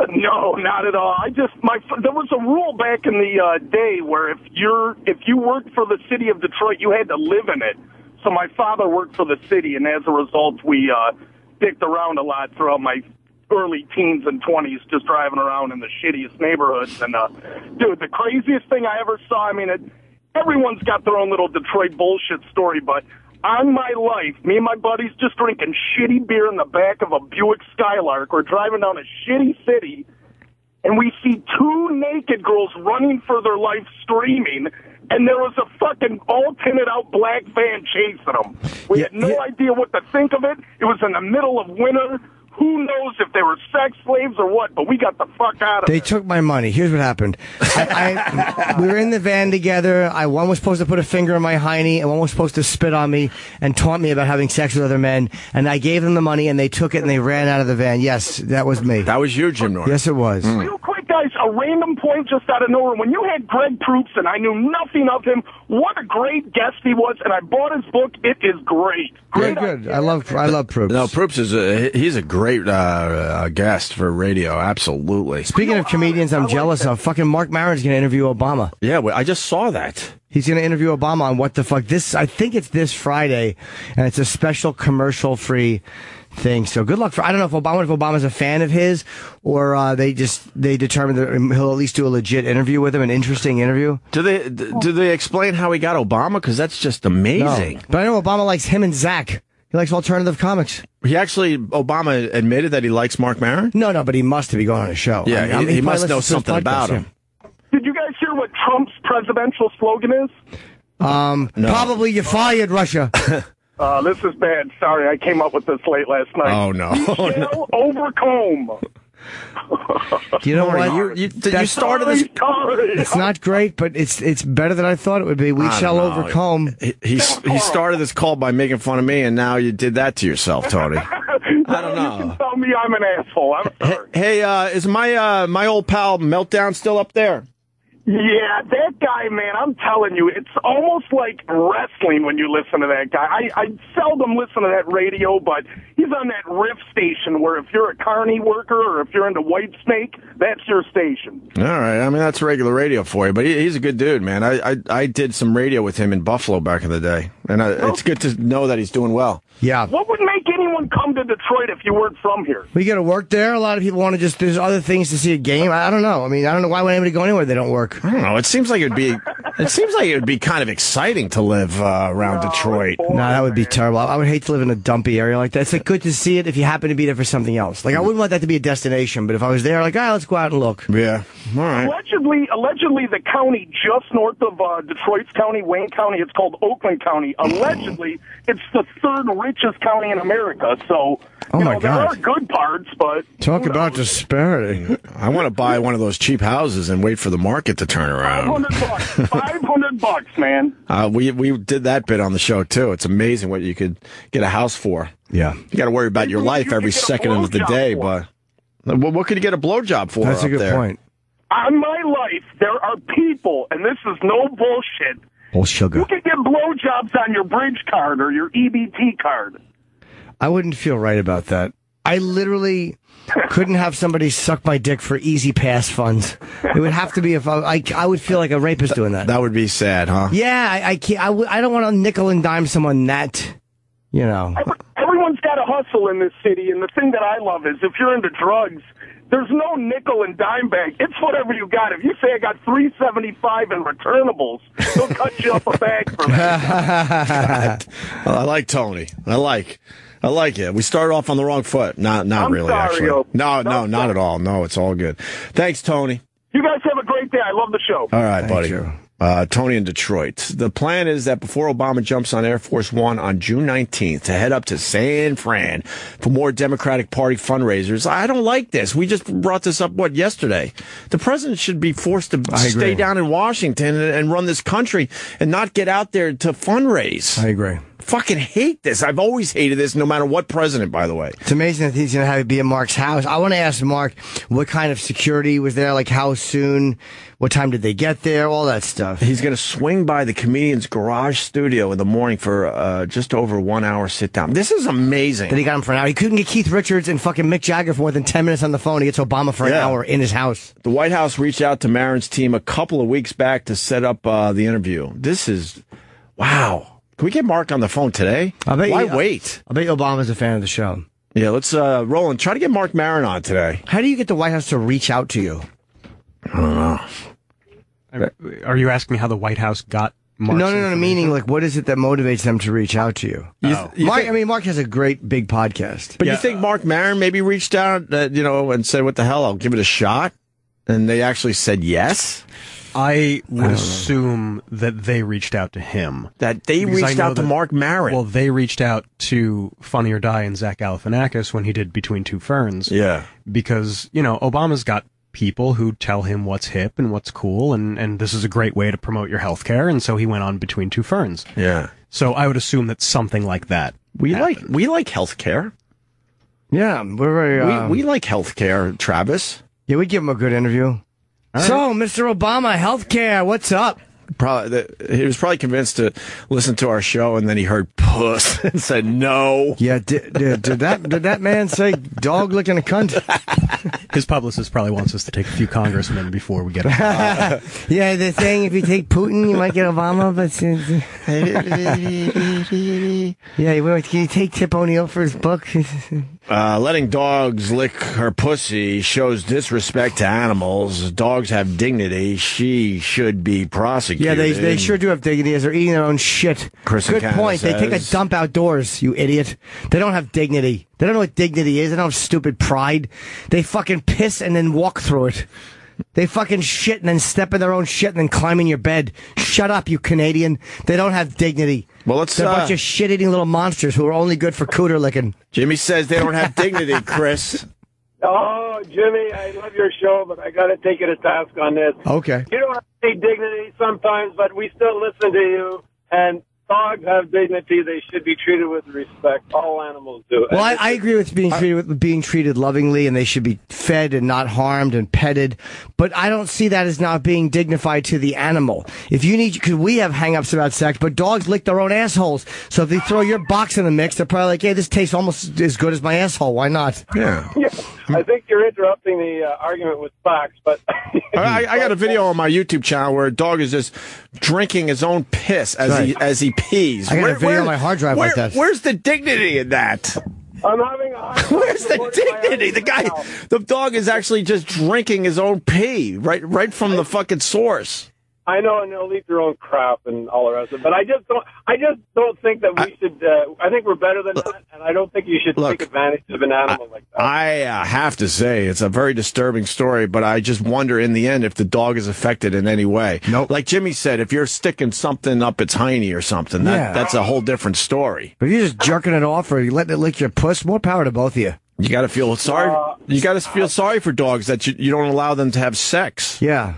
No, not at all. There was a rule back in the day where if you worked for the city of Detroit, you had to live in it. So my father worked for the city, and as a result, we dicked around a lot throughout my early teens and 20s, just driving around in the shittiest neighborhoods. And, dude, the craziest thing I ever saw, everyone's got their own little Detroit bullshit story, but on my life, me and my buddies just drinking shitty beer in the back of a Buick Skylark. We're driving down a shitty city, and we see two naked girls running for their life screaming, and there was a fucking all-tinted-out black van chasing them. We had no idea what to think of it. It was in the middle of winter. Who knows if they were sex slaves or what, but we got the fuck out of it. They took my money. Here's what happened. We were in the van together. One was supposed to put a finger in my hiney, and one was supposed to spit on me and taunt me about having sex with other men. And I gave them the money, and they took it, and they ran out of the van. Yes, that was me. That was you, Jim Norton. Yes, it was. Real quick, guys, a random point just out of nowhere. When you had Greg Proops, and I knew nothing of him, what a great guest he was, and I bought his book. It is great. Very good. I love Proops. No, Proops he's a great guest for radio. Absolutely. Speaking of comedians I'm jealous of, fucking Marc Maron's going to interview Obama. Yeah, I just saw that. He's going to interview Obama on What the Fuck. I think it's this Friday, and it's a special commercial-free thing. So good luck I don't know if Obama's a fan of his, or they determined that he'll at least do a legit interview with him, an interesting interview. Do they explain how he got Obama? Because that's just amazing. No. But I know Obama likes him and Zach. He likes alternative comics. Obama admitted that he likes Marc Maron? No, but he must be going on a show. Yeah, he must know something about him. Did you guys hear what Trump's presidential slogan is? No. Probably you're fired, Russia. This is bad. Sorry, I came up with this late last night. Oh, no. You shall overcome. You know what? You started this. It's not great, but it's better than I thought it would be. We shall overcome. He started this call by making fun of me, and now you did that to yourself, Tony. I don't know. You can tell me I'm an asshole. I'm sorry. Hey, is my old pal Meltdown still up there? Yeah, that guy, man, I'm telling you, it's almost like wrestling when you listen to that guy. I seldom listen to that radio, but he's on that riff station where if you're a carny worker or if you're into Whitesnake, that's your station. All right. I mean, that's regular radio for you, but he's a good dude, man. I did some radio with him in Buffalo back in the day, and it's good to know that he's doing well. Yeah. What would make anyone come to Detroit if you weren't from here? We got to work there. A lot of people want to there's other things to see a game. I don't know. I mean, I don't know why would anybody go anywhere they don't work. I don't know. It seems like it would be kind of exciting to live around Detroit. No, that would be terrible. I would hate to live in a dumpy area like that. It's like good to see it if you happen to be there for something else. Like I wouldn't want that to be a destination, but if I was there, like, let's go out and look. Yeah. All right. Allegedly, the county just north of Detroit's county, Wayne County, it's called Oakland County. Allegedly, it's the third richest county in America. So, there are good parts, but talk about disparity. I want to buy one of those cheap houses and wait for the market to turn around. $500, man. We did that bit on the show too. It's amazing what you could get a house for. Yeah, you got to worry about your life every second of the day. But what could you get a blowjob for? That's a good point. On my life, there are people, and this is no bullshit. Oh, sugar. You can get blowjobs on your bridge card or your EBT card. I wouldn't feel right about that. I literally couldn't have somebody suck my dick for Easy Pass funds. It would have to be if I would feel like a rapist doing that. That would be sad, huh? Yeah, I can't. I don't want to nickel and dime someone that, Everyone's got a hustle in this city, and the thing that I love is if you're into drugs, there's no nickel and dime bag. It's whatever you got. If you say I got $3.75 in returnables, they'll cut you up a bag for that. I like Tony. I like it. We started off on the wrong foot. Not really, sorry, actually. No, not at all. No, it's all good. Thanks, Tony. You guys have a great day. I love the show. All right, buddy. Tony in Detroit. The plan is that before Obama jumps on Air Force One on June 19th to head up to San Fran for more Democratic Party fundraisers. I don't like this. We just brought this up, yesterday? The president should be forced to stay down in Washington and run this country and not get out there to fundraise. I agree. Fucking hate this. I've always hated this, no matter what president, by the way. It's amazing that he's going to have it be at Mark's house. I want to ask Mark what kind of security was there, like how soon, what time did they get there, all that stuff. He's going to swing by the comedian's garage studio in the morning for just over 1 hour sit down. This is amazing. That he got him for an hour. He couldn't get Keith Richards and fucking Mick Jagger for more than 10 minutes on the phone. He gets Obama for an hour in his house. The White House reached out to Maron's team a couple of weeks back to set up the interview. This is, wow. Can we get Mark on the phone today? Why wait? I bet Obama's a fan of the show. Yeah, let's roll and try to get Marc Maron on today. How do you get the White House to reach out to you? I don't know. Are you asking me how the White House got Mark's No. Meaning, like, what is it that motivates them to reach out to you? Mark has a great big podcast. But you think Marc Maron maybe reached out, and said, "What the hell? I'll give it a shot," and they actually said yes. I would assume that they reached out to him. That they reached out to Marc Maron. Well, they reached out to Funny or Die and Zach Galifianakis when he did Between Two Ferns. Yeah. Because, Obama's got people who tell him what's hip and what's cool, and this is a great way to promote your health care, and so he went on Between Two Ferns. Yeah. So I would assume that something like that happened. We like health care. Yeah, we're very... we like health care, Travis. Yeah, we'd give him a good interview. So, Mr. Obama, healthcare, what's up? He was probably convinced to listen to our show, and then he heard puss and said no. Yeah, did that man say dog licking a cunt? His publicist probably wants us to take a few congressmen before we get him. Yeah, they're saying if you take Putin, you might get Obama, but... yeah, can you take Tip O'Neill for his book? Letting dogs lick her pussy shows disrespect to animals. Dogs have dignity. She should be prosecuted. Yeah, they sure do have dignity as they're eating their own shit. Good point. They take a dump outdoors, you idiot. They don't have dignity. They don't know what dignity is. They don't have stupid pride. They fucking piss and then walk through it. They fucking shit and then step in their own shit and then climb in your bed. Shut up, you Canadian. They don't have dignity. Well, they're a bunch of shit-eating little monsters who are only good for cooter licking. Jimmy says they don't have dignity, Chris. Oh, Jimmy, I love your show, but I got to take you to task on this. Okay. You don't have any dignity sometimes, but we still listen to you. And dogs have dignity. They should be treated with respect. All animals do. Well, I agree with being treated lovingly, and they should be fed and not harmed and petted. But I don't see that as not being dignified to the animal. If you need, because we have hang-ups about sex, but dogs lick their own assholes. So if they throw your box in the mix, they're probably like, "Hey, this tastes almost as good as my asshole. Why not?" Yeah. I think you're interrupting the argument with facts, but I got a video on my YouTube channel where a dog is just drinking his own piss as he pees. I got a video on my hard drive like that. Where's the dignity in that? I'm having a hard time. Where's the dignity? The dog is actually just drinking his own pee right from the fucking source. I know, and they'll eat their own crap and all the rest of it. But I just don't think that we should. I think we're better than that, and I don't think you should take advantage of an animal like that. I have to say it's a very disturbing story, but I just wonder in the end if the dog is affected in any way. Nope. Like Jimmy said, if you're sticking something up its hiney or something, that's a whole different story. But if you're just jerking it off or you letting it lick your puss, more power to both of you. You got to feel sorry. You got to feel sorry for dogs that you don't allow them to have sex. Yeah.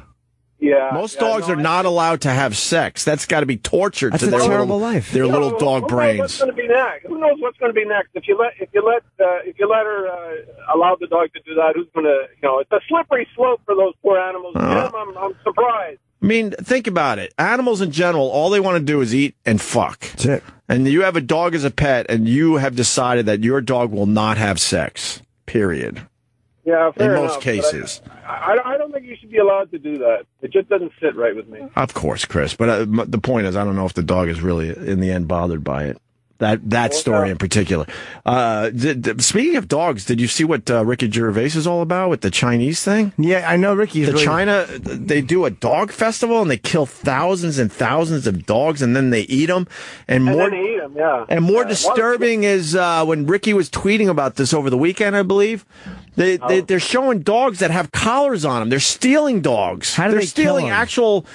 Yeah, most dogs are not allowed to have sex. That's got to be torture to their terrible life. Their little dog brains. What's going to be next? Who knows what's going to be next? If you let her allow the dog to do that, who's going to? It's a slippery slope for those poor animals. I'm surprised. I mean, think about it. Animals in general, all they want to do is eat and fuck. That's it. And you have a dog as a pet, and you have decided that your dog will not have sex. Period. Yeah, fair in most enough, cases. I don't think you should be allowed to do that. It just doesn't sit right with me. Of course, Chris. But the point is, I don't know if the dog is really, in the end, bothered by it. That story in particular. Speaking of dogs, did you see what Ricky Gervais is all about with the Chinese thing? Yeah, I know Ricky. China, they do a dog festival and they kill thousands and thousands of dogs and then they eat them. And more disturbing is when Ricky was tweeting about this over the weekend, I believe. They're showing dogs that have collars on them. They're stealing dogs. How do they're they stealing kill them? actual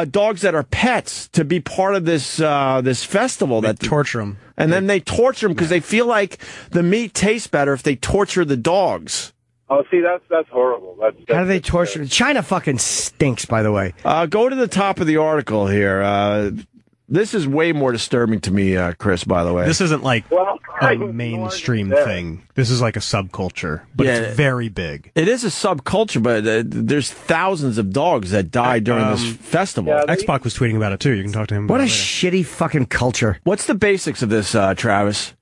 dogs that are pets to be part of this this festival. They torture them. And then they torture them because they feel like the meat tastes better if they torture the dogs. Oh, see, that's horrible. How do they torture? China fucking stinks, by the way. Go to the top of the article here. This is way more disturbing to me, Chris, by the way. This isn't like a mainstream thing. This is like a subculture, but it's very big. It is a subculture, but there's thousands of dogs that die during this festival. Yeah, X-Pac was tweeting about it, too. You can talk to him about What a it later. shitty fucking culture. What's the basics of this, Travis?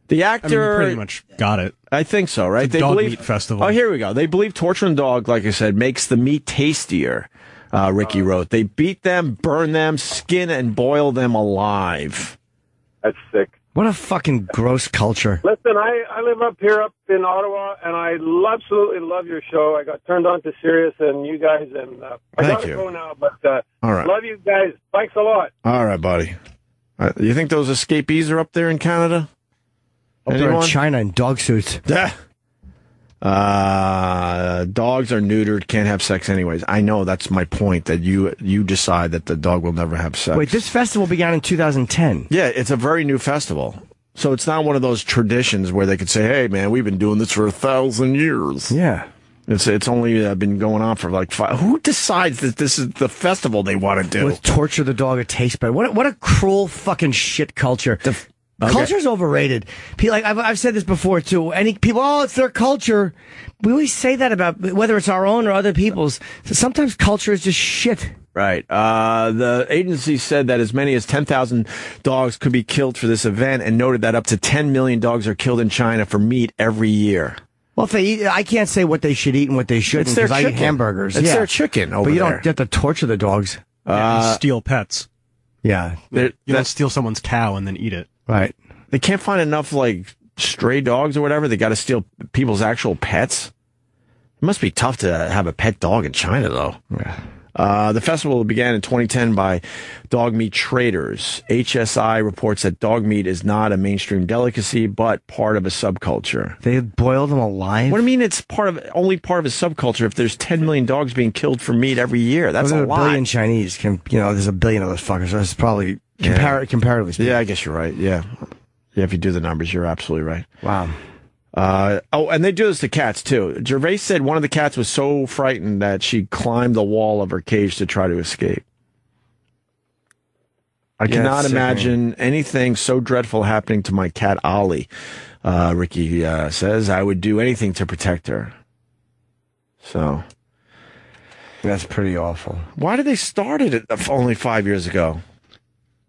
The actor... you pretty much got it. I think so, right? It's a dog meat festival. Oh, here we go. They believe torturing a dog, like I said, makes the meat tastier. Ricky wrote. They beat them, burn them, skin and boil them alive. That's sick. What a fucking gross culture. Listen, I live up in Ottawa, and I absolutely love your show. I got turned on to Sirius and you guys, and I got to go now, but all right. Love you guys. Thanks a lot. All right, buddy. You think those escapees are up there in Canada? Up there in China in dog suits. Yeah. Dogs are neutered, can't have sex anyways. I know, that's my point, that you decide that the dog will never have sex. Wait, this festival began in 2010. Yeah, it's a very new festival. So it's not one of those traditions where they could say, hey, man, we've been doing this for 1,000 years. Yeah. It's only been going on for like 5. Who decides that this is the festival they want to do? Let's torture the dog, it tastes better. What a cruel fucking shit culture. Culture's overrated. Like I've said this before too. It's their culture. We always say that about whether it's our own or other people's. Sometimes culture is just shit. Right. The agency said that as many as 10,000 dogs could be killed for this event and noted that up to 10 million dogs are killed in China for meat every year. Well, if they eat, I can't say what they should eat and what they shouldn't because I eat hamburgers. It's their chicken over there. But you there. don't get to torture the dogs. You steal pets. Yeah. You don't steal someone's cow and then eat it. Right. They can't find enough, like, stray dogs or whatever. They got to steal people's actual pets. It must be tough to have a pet dog in China, though. Yeah. The festival began in 2010 by dog meat traders. HSI reports that dog meat is not a mainstream delicacy, but part of a subculture. They boil them alive? What do you mean it's only part of a subculture if there's 10 million dogs being killed for meat every year? That's a lot. A billion Chinese. There's a billion of those fuckers. So it's probably comparatively speaking. Yeah, I guess you're right. Yeah. Yeah, if you do the numbers, you're absolutely right. Wow. And they do this to cats, too. Gervais said one of the cats was so frightened that she climbed the wall of her cage to try to escape. I cannot imagine anything so dreadful happening to my cat, Ollie. Ricky says, I would do anything to protect her. So. That's pretty awful. Why did they start it only 5 years ago?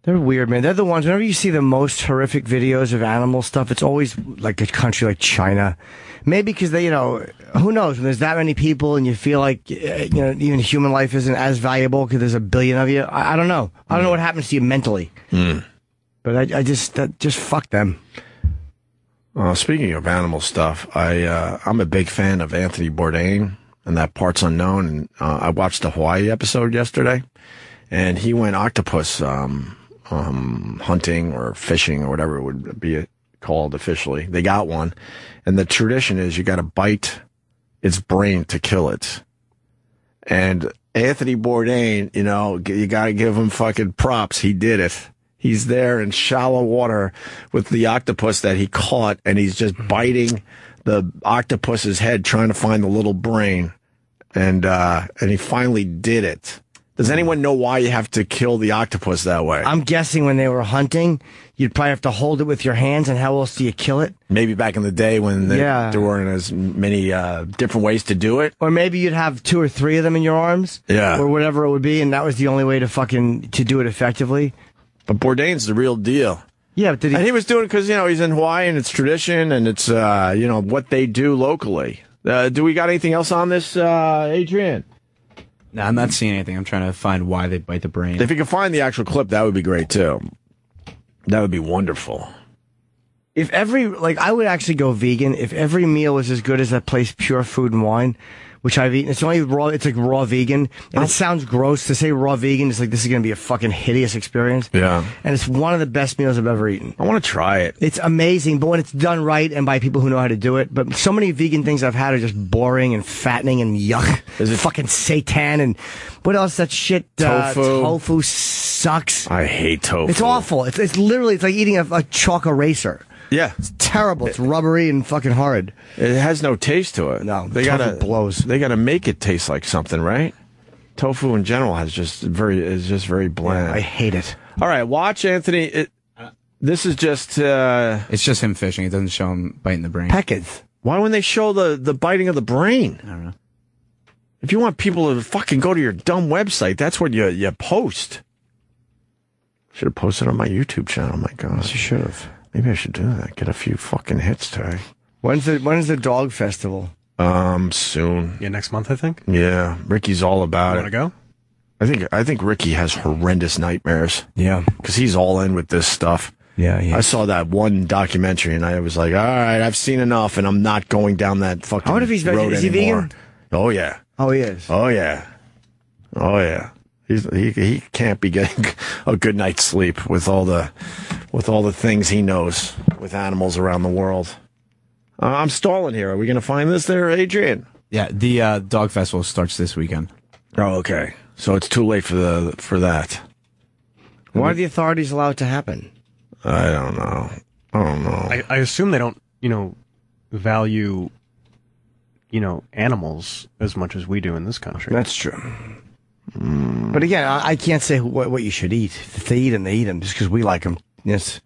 They're weird, man. They're the ones, whenever you see the most horrific videos of animal stuff, it's always like a country like China. Maybe because they, who knows, when there's that many people and you feel like, even human life isn't as valuable because there's a billion of you. I don't know. I don't know what happens to you mentally. But I just fuck them. Speaking of animal stuff, I'm a big fan of Anthony Bourdain and that Parts Unknown. And I watched the Hawaii episode yesterday, and he went octopus hunting or fishing or whatever it would be called officially. They got one, and the tradition is you got to bite its brain to kill it. And Anthony Bourdain, you got to give him fucking props. He did it. He's there in shallow water with the octopus that he caught, and he's just biting the octopus's head, trying to find the little brain. And he finally did it. Does anyone know why you have to kill the octopus that way? I'm guessing when they were hunting, you'd probably have to hold it with your hands, and how else do you kill it? Maybe back in the day when there weren't as many different ways to do it. Or maybe you'd have 2 or 3 of them in your arms. Yeah. Or whatever it would be, and that was the only way to do it effectively. But Bourdain's the real deal. Yeah, but and he was doing it because, he's in Hawaii, and it's tradition, and it's, what they do locally. Do we got anything else on this, Adrian? No, I'm not seeing anything. I'm trying to find why they bite the brain. If you can find the actual clip, that would be great, too. That would be wonderful. If I would actually go vegan if every meal was as good as that place Pure Food and Wine, which I've eaten. It's only raw. It's like raw vegan. And it sounds gross to say raw vegan. It's like, this is going to be a fucking hideous experience. Yeah. And it's one of the best meals I've ever eaten. I want to try it. It's amazing, but when it's done right and by people who know how to do it. But so many vegan things I've had are just boring and fattening and yuck. Is it fucking seitan and what else? That shit. Tofu. Tofu sucks. I hate tofu. It's awful. It's literally, it's like eating a chalk eraser. Yeah. It's terrible. It's rubbery and fucking hard. It has no taste to it. No, tofu blows. They gotta make it taste like something, right? Tofu in general is just very bland. Yeah, I hate it. All right, watch Anthony. This is just it's just him fishing. It doesn't show him biting the brain. Peckers. Why wouldn't they show the biting of the brain? I don't know. If you want people to fucking go to your dumb website, that's what you post. Should have posted on my YouTube channel. My God, you should have. Maybe I should do that. Get a few fucking hits today. When is the dog festival? Soon. Yeah, next month, I think. Yeah, Ricky's all about it. Want to go? I think Ricky has horrendous nightmares. Yeah, because he's all in with this stuff. Yeah, I saw that one documentary and I was like, all right, I've seen enough, and I'm not going down that fucking. I wonder if he's road is he anymore. vegan? Oh yeah. Oh, he is. Oh yeah. Oh yeah. He can't be getting a good night's sleep with all the things he knows with animals around the world. I'm stalling here. Are we going to find this there, Adrian? Yeah, the dog festival starts this weekend. Oh, okay. So it's too late for that. Why are the authorities allowed to happen? I don't know. I assume they don't, value, animals as much as we do in this country. That's true. But again, I can't say what you should eat. If they eat them, they eat them. Just because we like them. Yes,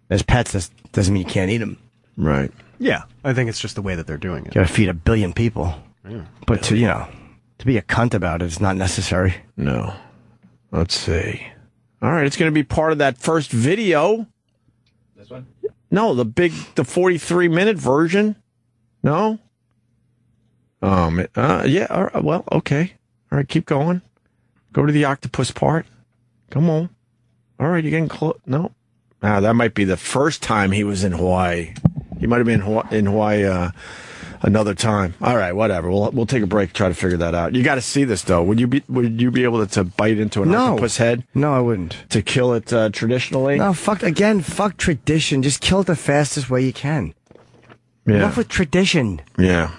as pets, that doesn't mean you can't eat them. Right. Yeah, I think it's just the way that they're doing it. You got to feed 1 billion people. Yeah, but to be a cunt about it is not necessary. No. Let's see. All right, it's going to be part of that first video. This one? No, the 43-minute version. No? Yeah, all right, well, okay. All right, keep going. Go to the octopus part. Come on. All right, you're getting close. No. That might be the first time he was in Hawaii. He might have been in Hawaii another time. All right, whatever. We'll take a break, try to figure that out. You got to see this though. Would you be able to bite into an octopus head? No, I wouldn't. To kill it traditionally? No, fuck tradition. Just kill it the fastest way you can. Yeah. Enough with tradition. Yeah.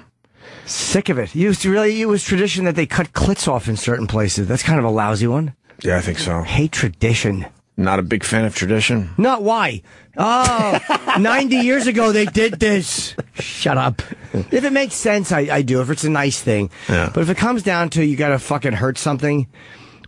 Sick of it. It was tradition that they cut clits off in certain places. That's kind of a lousy one. Yeah, I think so. Hate tradition. Not a big fan of tradition. Not why? Oh, 90 years ago they did this. Shut up. If it makes sense, I do. If it's a nice thing. Yeah. But if it comes down to you got to fucking hurt something,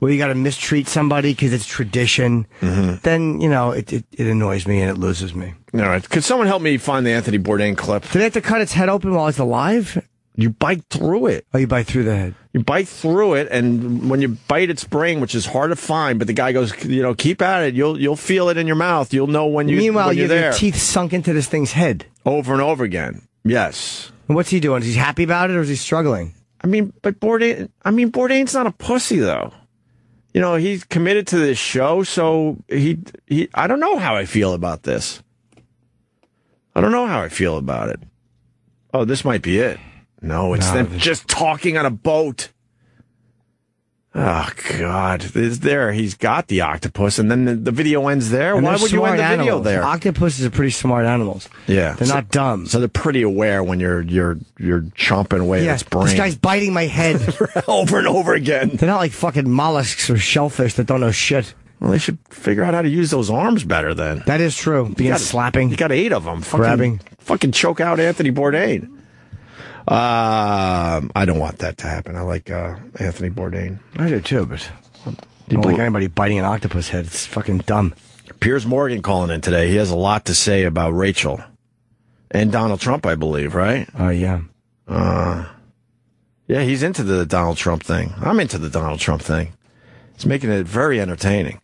or you got to mistreat somebody because it's tradition, then, it annoys me and it loses me. All right. Could someone help me find the Anthony Bourdain clip? Do they have to cut its head open while it's alive? You bite through it. Oh, you bite through the head. You bite through it, and when you bite its brain, which is hard to find, but the guy goes, keep at it. You'll feel it in your mouth. You'll know when you're Meanwhile, when you're there. Your teeth sunk into this thing's head. Over and over again. Yes. And what's he doing? Is he happy about it, or is he struggling? But Bourdain's not a pussy, though. He's committed to this show, so he I don't know how I feel about this. I don't know how I feel about it. Oh, this might be it. No, it's them just talking on a boat. Oh, God. He's got the octopus, and then the video ends there. And why would you end the video there? Octopuses are pretty smart animals. Yeah. They're not dumb. So they're pretty aware when you're chomping away at its brain. This guy's biting my head. Over and over again. They're not like fucking mollusks or shellfish that don't know shit. Well, they should figure out how to use those arms better then. That is true. Slapping. You got 8 of them. Grabbing. Fucking choke out Anthony Bourdain. I don't want that to happen. I like Anthony Bourdain. I do too, but I don't like anybody biting an octopus head. It's fucking dumb. Piers Morgan calling in today. He has a lot to say about Rachel and Donald Trump, I believe, right? Oh, yeah. Yeah, he's into the Donald Trump thing. I'm into the Donald Trump thing. It's making it very entertaining.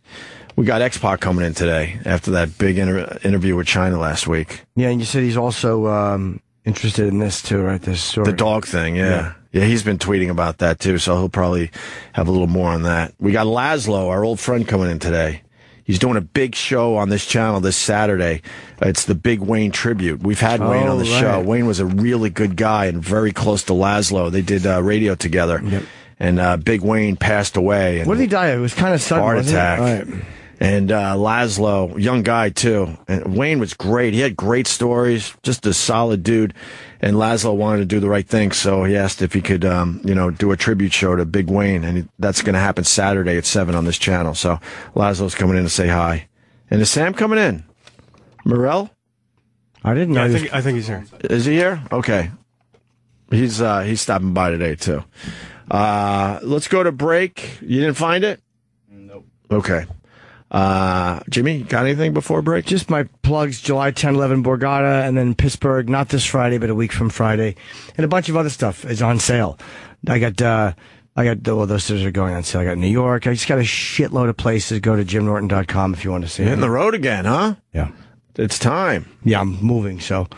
We got X-Pac coming in today after that big interview with China last week. Yeah, and you said he's also interested in this too, right? This story. The dog thing, yeah. Yeah, he's been tweeting about that too, so he'll probably have a little more on that. We got Lazlow, our old friend, coming in today. He's doing a big show on this channel this Saturday. It's the Big Wayne tribute. We've had Wayne on the show. Wayne was a really good guy and very close to Lazlow. They did radio together. Yep. And Big Wayne passed away. And what did he die of? It was kind of sudden, heart attack. All right. And Lazlow, young guy too. And Wayne was great. He had great stories, just a solid dude. And Lazlow wanted to do the right thing, so he asked if he could, do a tribute show to Big Wayne. And that's going to happen Saturday at 7 on this channel. So Lazlow's coming in to say hi. And is Sam coming in? Morril? I didn't know. I think he's here. Is he here? Okay. He's stopping by today too. Let's go to break. You didn't find it? Nope. Okay. Jimmy, got anything before break? Just my plugs, July 10, 11, Borgata, and then Pittsburgh, not this Friday, but a week from Friday. And a bunch of other stuff is on sale. I got those are going on sale. I got New York. I just got a shitload of places. Go to jimnorton.com if you want to see it. Hitting the road again, huh? Yeah. It's time. Yeah, I'm moving, so,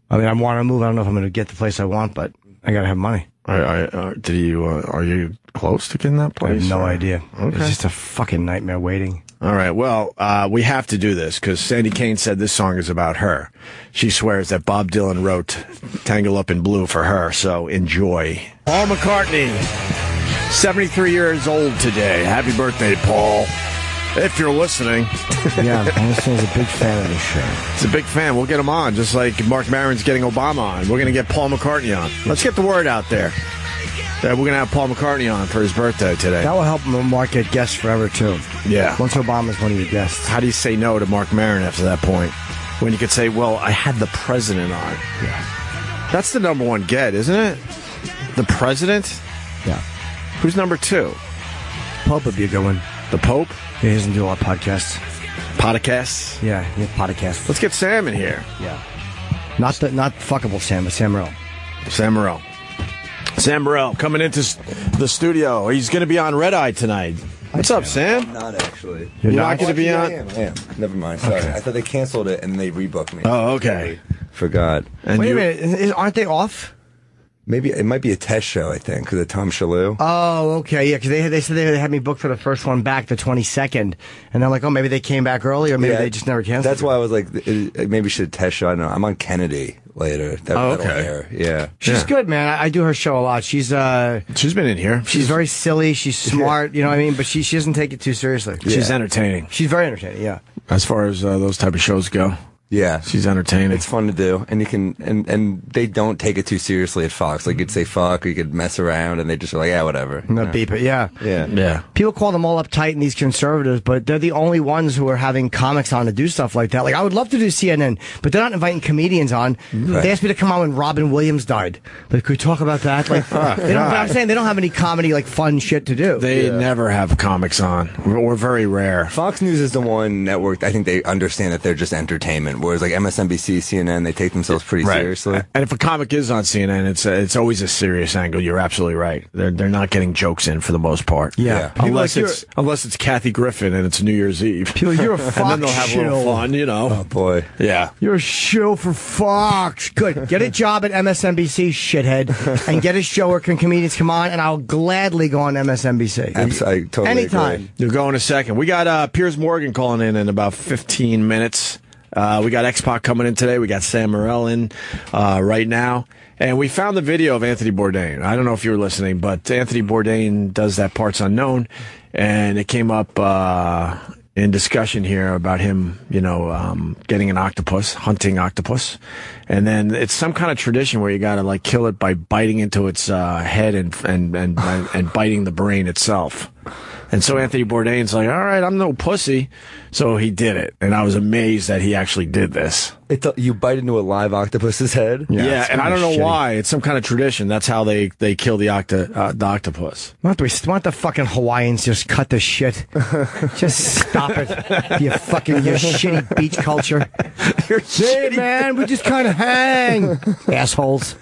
I want to move. I don't know if I'm going to get the place I want, but I got to have money. Are you close to getting that place? I have no idea. Okay. It's just a fucking nightmare waiting. All right, well, we have to do this because Sandy Kane said this song is about her. She swears that Bob Dylan wrote Tangle Up in Blue for her, so enjoy. Paul McCartney, 73 years old today. Happy birthday, Paul. If you're listening. Yeah, Paul's a big fan of the show. He's a big fan. We'll get him on, just like Marc Maron's getting Obama on. We're going to get Paul McCartney on. Let's get the word out there that we're going to have Paul McCartney on for his birthday today. That will help Mark get guests forever, too. Yeah. Once Obama's one of your guests. How do you say no to Marc Maron after that point? When you could say, well, I had the president on. Yeah. That's the number one get, isn't it? The president? Yeah. Who's number 2? Pope would be a good one. The Pope? Yeah, he doesn't do a lot of podcasts. Podcasts? Yeah, podcasts. Let's get Sam in here. Yeah. Not fuckable Sam, but Sam Morril. Sam Morril coming into the studio. He's going to be on Red Eye tonight. What's up, Sam? I'm not actually. You're not going to be on? I am. Never mind. Sorry. Okay. I thought they canceled it and they rebooked me. Oh, okay. Forgot. And wait a minute. Aren't they off? Maybe it might be a test show, I think, because of Tom Shalhoub. Oh, okay, yeah, because they said they had me booked for the first one back, the 22nd, and they're like, oh, maybe they came back early, or maybe they just never canceled. That's why I was like, maybe should test show. I don't know. I'm on Kennedy later. That'll air. Yeah, she's good, man. I do her show a lot. She's been in here. She's very silly. She's smart. You know what I mean? But she doesn't take it too seriously. She's entertaining. She's very entertaining. Yeah. As far as those type of shows go. Yeah, she's entertaining. It's fun to do, and you can and they don't take it too seriously at Fox. Like you'd say fuck, or you could mess around, and they just are like, yeah, whatever. No, beep it. Yeah. People call them all uptight and these conservatives, but they're the only ones who are having comics on to do stuff like that. Like I would love to do CNN, but they're not inviting comedians on. Right. They asked me to come on when Robin Williams died. Like, could we talk about that? Like, they don't. But I'm saying they don't have any comedy like fun shit to do. They never have comics on. We're very rare. Fox News is the one network I think they understand that they're just entertainment. Whereas like MSNBC, CNN, they take themselves pretty seriously. And if a comic is on CNN, it's always a serious angle. You're absolutely right. They're not getting jokes in for the most part. Yeah. Unless it's Kathy Griffin and it's New Year's Eve. People, you're a Fox and then they'll have a little fun, you know. Oh boy. Yeah. You're a shill for Fox. Good. Get a job at MSNBC, shithead, and get a show where comedians come on, and I'll gladly go on MSNBC. I totally anytime. agree. You'll go in a second. We got Piers Morgan calling in about 15 minutes. We got X-Pac coming in today. We got Sam Morril in right now. And we found the video of Anthony Bourdain. I don't know if you were listening, but Anthony Bourdain does that Parts Unknown. And it came up in discussion here about him, getting an octopus, hunting octopus. And then it's some kind of tradition where you got to like kill it by biting into its head and biting the brain itself. And so Anthony Bourdain's like, all right, I'm no pussy. So he did it. And I was amazed that he actually did this. You bite into a live octopus's head? Yeah, and I don't know why. It's some kind of tradition. That's how they kill the octopus. Why don't the fucking Hawaiians just cut the shit? Just stop it. You shitty beach culture. Hey, man, we just kind of hang. Assholes.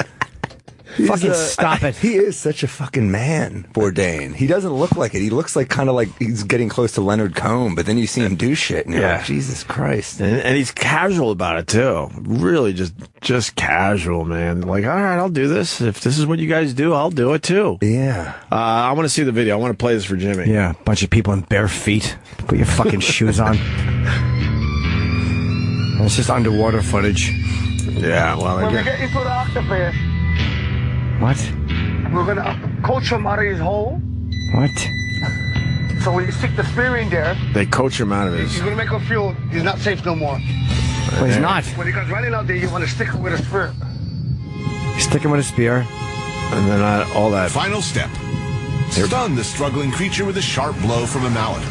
Fucking stop it. He is such a fucking man, Bourdain. He doesn't look like it. He looks like kind of like he's getting close to Leonard Cohen, but then you see him do shit, and you're like, Jesus Christ. And he's casual about it, too. Really just casual, man. Like, all right, I'll do this. If this is what you guys do, I'll do it, too. Yeah. I want to see the video. I want to play this for Jimmy. Yeah, bunch of people in bare feet. Put your fucking shoes on. And it's just underwater footage. Yeah, well, when we get into the octopus, what? We're gonna coach him out of his hole. What? So when you stick the spear in there, they coach him out of his. You're gonna make him feel he's not safe no more. Well, he's not. When he comes running out there, you want to stick him with a spear. Stick him with a spear. And then all that. Final step. Stun the struggling creature with a sharp blow from a mallet.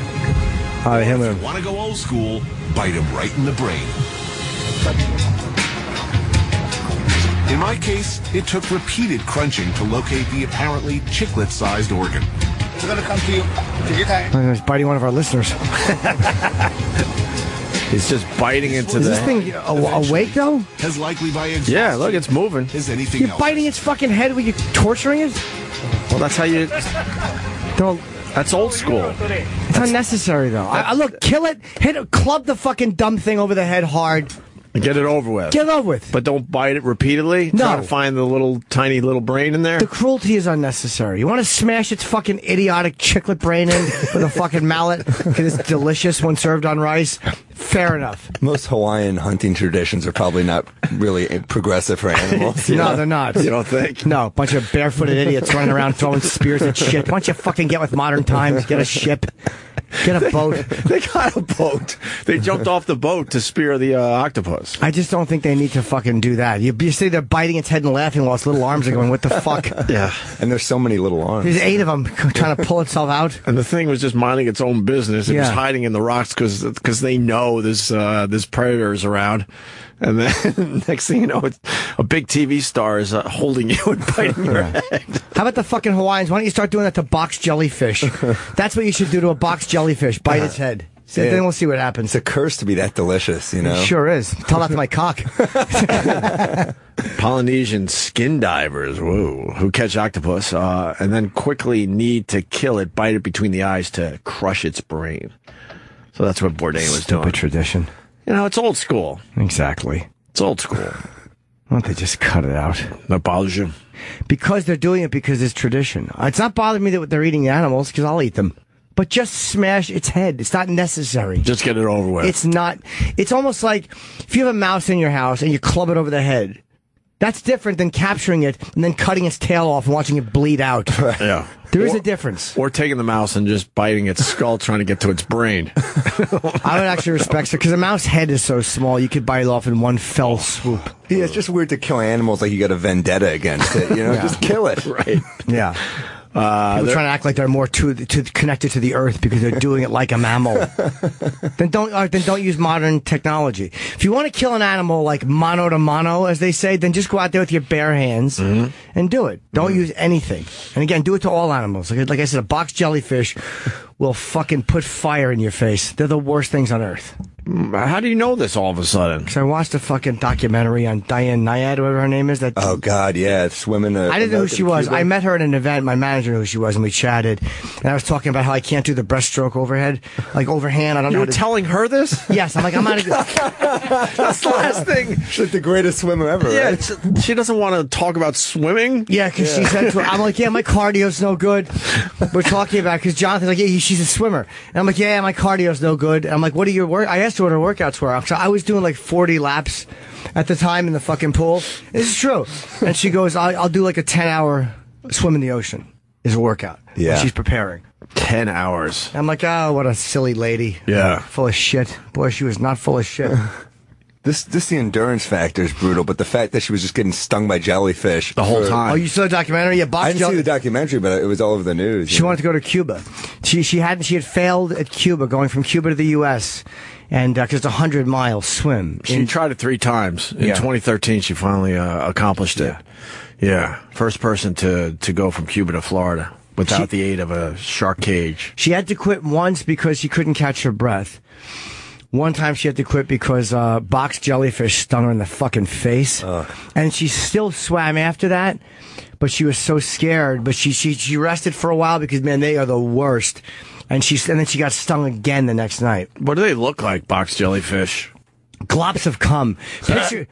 If you want to go old school, bite him right in the brain. In my case, it took repeated crunching to locate the apparently chiclet-sized organ. We're going to come to you. Take your time. He's biting one of our listeners. He's just biting into Is this thing awake, though? As likely by exhaustion. Yeah, look, it's moving. Is anything You're else? biting its fucking head when you're torturing it? Well, that's how you... That's old school. It's unnecessary, though. Look, kill it, hit it, club the fucking dumb thing over the head hard. Get it over with. Get it over with. But don't bite it repeatedly? No. Try to find the tiny little brain in there? The cruelty is unnecessary. You want to smash its fucking idiotic chiclet brain in with a fucking mallet because it's delicious when served on rice? Fair enough. Most Hawaiian hunting traditions are probably not really progressive for animals. No, they're not. You don't think? No, bunch of barefooted idiots running around throwing spears at shit. Why don't you fucking get with modern times? Get a ship. Get a boat. They got a boat. They jumped off the boat to spear the octopus. I just don't think they need to fucking do that. You see they're biting its head and laughing while its little arms are going, what the fuck? Yeah. And there's so many little arms. There's 8 of them trying to pull itself out. And the thing was just minding its own business. It was hiding in the rocks because they know this predator is around. And then next thing you know, it's a big TV star is holding you and biting your head. How about the fucking Hawaiians? Why don't you start doing that to box jellyfish? That's what you should do to a box jellyfish. Bite its head. So then we'll see what happens. It's a curse to be that delicious, you know? It sure is. Tell that to my cock. Polynesian skin divers, who catch octopus and then quickly need to kill it, bite it between the eyes to crush its brain. So that's what Bourdain was doing. Stupid tradition. You know, it's old school. Exactly. It's old school. Why don't they just cut it out? That bothers you? Because they're doing it because it's tradition. It's not bothering me that they're eating the animals, because I'll eat them. But just smash its head. It's not necessary. Just get it over with. It's not. It's almost like if you have a mouse in your house and you club it over the head. That's different than capturing it and then cutting its tail off and watching it bleed out. Yeah. There is a difference. Or taking the mouse and just biting its skull, trying to get to its brain. I would actually respect it, because a mouse head is so small, you could bite it off in one fell swoop. Yeah, it's just weird to kill animals like you got a vendetta against it. You know, just kill it. Right. Yeah. People trying to act like they're more connected to the earth because they're doing it like a mammal. Then don't use modern technology. If you want to kill an animal like mano to mano, as they say, then just go out there with your bare hands and do it. Don't use anything. And again, do it to all animals. Like I said, a box jellyfish will fucking put fire in your face. They're the worst things on earth. How do you know this all of a sudden? Because I watched a fucking documentary on Diane Nyad, whatever her name is. Oh, God, yeah. Swimming. I didn't know who she was. I met her at an event. My manager knew who she was, and we chatted. And I was talking about how I can't do the breaststroke overhead, like overhand. I don't know. You were telling her this? Yes. I'm like, I'm out of That's the last thing. She's like the greatest swimmer ever, yeah, right? She doesn't want to talk about swimming? Yeah, because she said to her, I'm like, yeah, my cardio's no good. We're talking about, because Jonathan's like, yeah, she's a swimmer. And I'm like, yeah, my cardio's no good. And I'm like, what are your I asked her what her workouts were. So I was doing like 40 laps at the time in the fucking pool. This is true. And she goes, I'll do like a 10-hour swim in the ocean is a workout. Yeah. She's preparing. 10 hours. I'm like, oh, what a silly lady. Yeah. Full of shit. Boy, she was not full of shit. The endurance factor is brutal, but the fact that she was just getting stung by jellyfish the whole time. Oh, you saw the documentary? Yeah, I didn't see the documentary, but it was all over the news. She wanted to go to Cuba. She had failed at Cuba, going from Cuba to the U.S., and because it's a 100-mile swim. She tried it 3 times. In 2013, she finally accomplished it. Yeah. First person to go from Cuba to Florida without the aid of a shark cage. She had to quit once because she couldn't catch her breath. One time she had to quit because box jellyfish stung her in the fucking face. And she still swam after that, but she was so scared. But she rested for a while because, man, they are the worst. And then she got stung again the next night. What do they look like, box jellyfish? Glops of cum.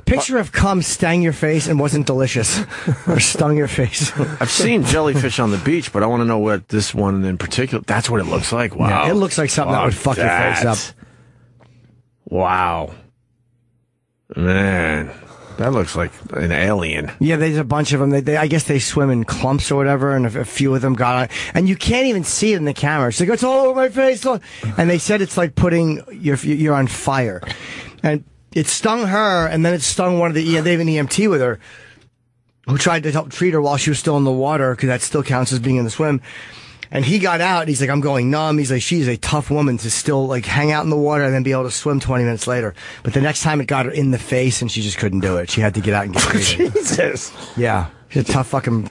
Picture of cum stung your face and wasn't delicious. Or stung your face. I've seen jellyfish on the beach, but I want to know what this one in particular, that's what it looks like. Wow. Yeah, it looks like something that would fuck your face up. Wow. Man, that looks like an alien. Yeah, there's a bunch of them. I guess they swim in clumps or whatever, and a few of them got on. And you can't even see it in the camera. It's like, it's all over my face. And they said it's like putting, you're on fire. And it stung her, and then it stung one of they have an EMT with her, who tried to help treat her while she was still in the water, because that still counts as being in the swim. And he got out, and he's like, I'm going numb. He's like, she's a tough woman to still, like, hang out in the water and then be able to swim 20 minutes later. But the next time it got her in the face, and she just couldn't do it. She had to get out and get treated. Jesus. Yeah. She's a tough fucking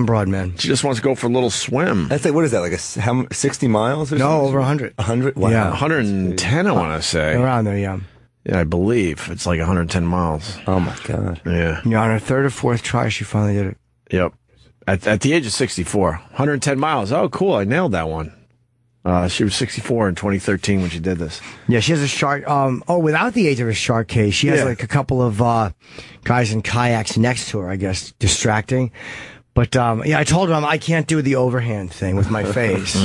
broad, man. She just wants to go for a little swim. That's like, what is that, like 60 miles or something? No, over 100. 100? Wow. Yeah. 110, I want to say. Around there, yeah. Yeah, I believe. It's like 110 miles. Oh, my God. Yeah. Yeah, on her 3rd or 4th try, she finally did it. Yep. At the age of 64, 110 miles. Oh, cool. I nailed that one. She was 64 in 2013 when she did this. Yeah, she has a shark. Without the age of a shark case, she has like a couple of guys in kayaks next to her, I guess, distracting. But I told her I can't do the overhand thing with my face.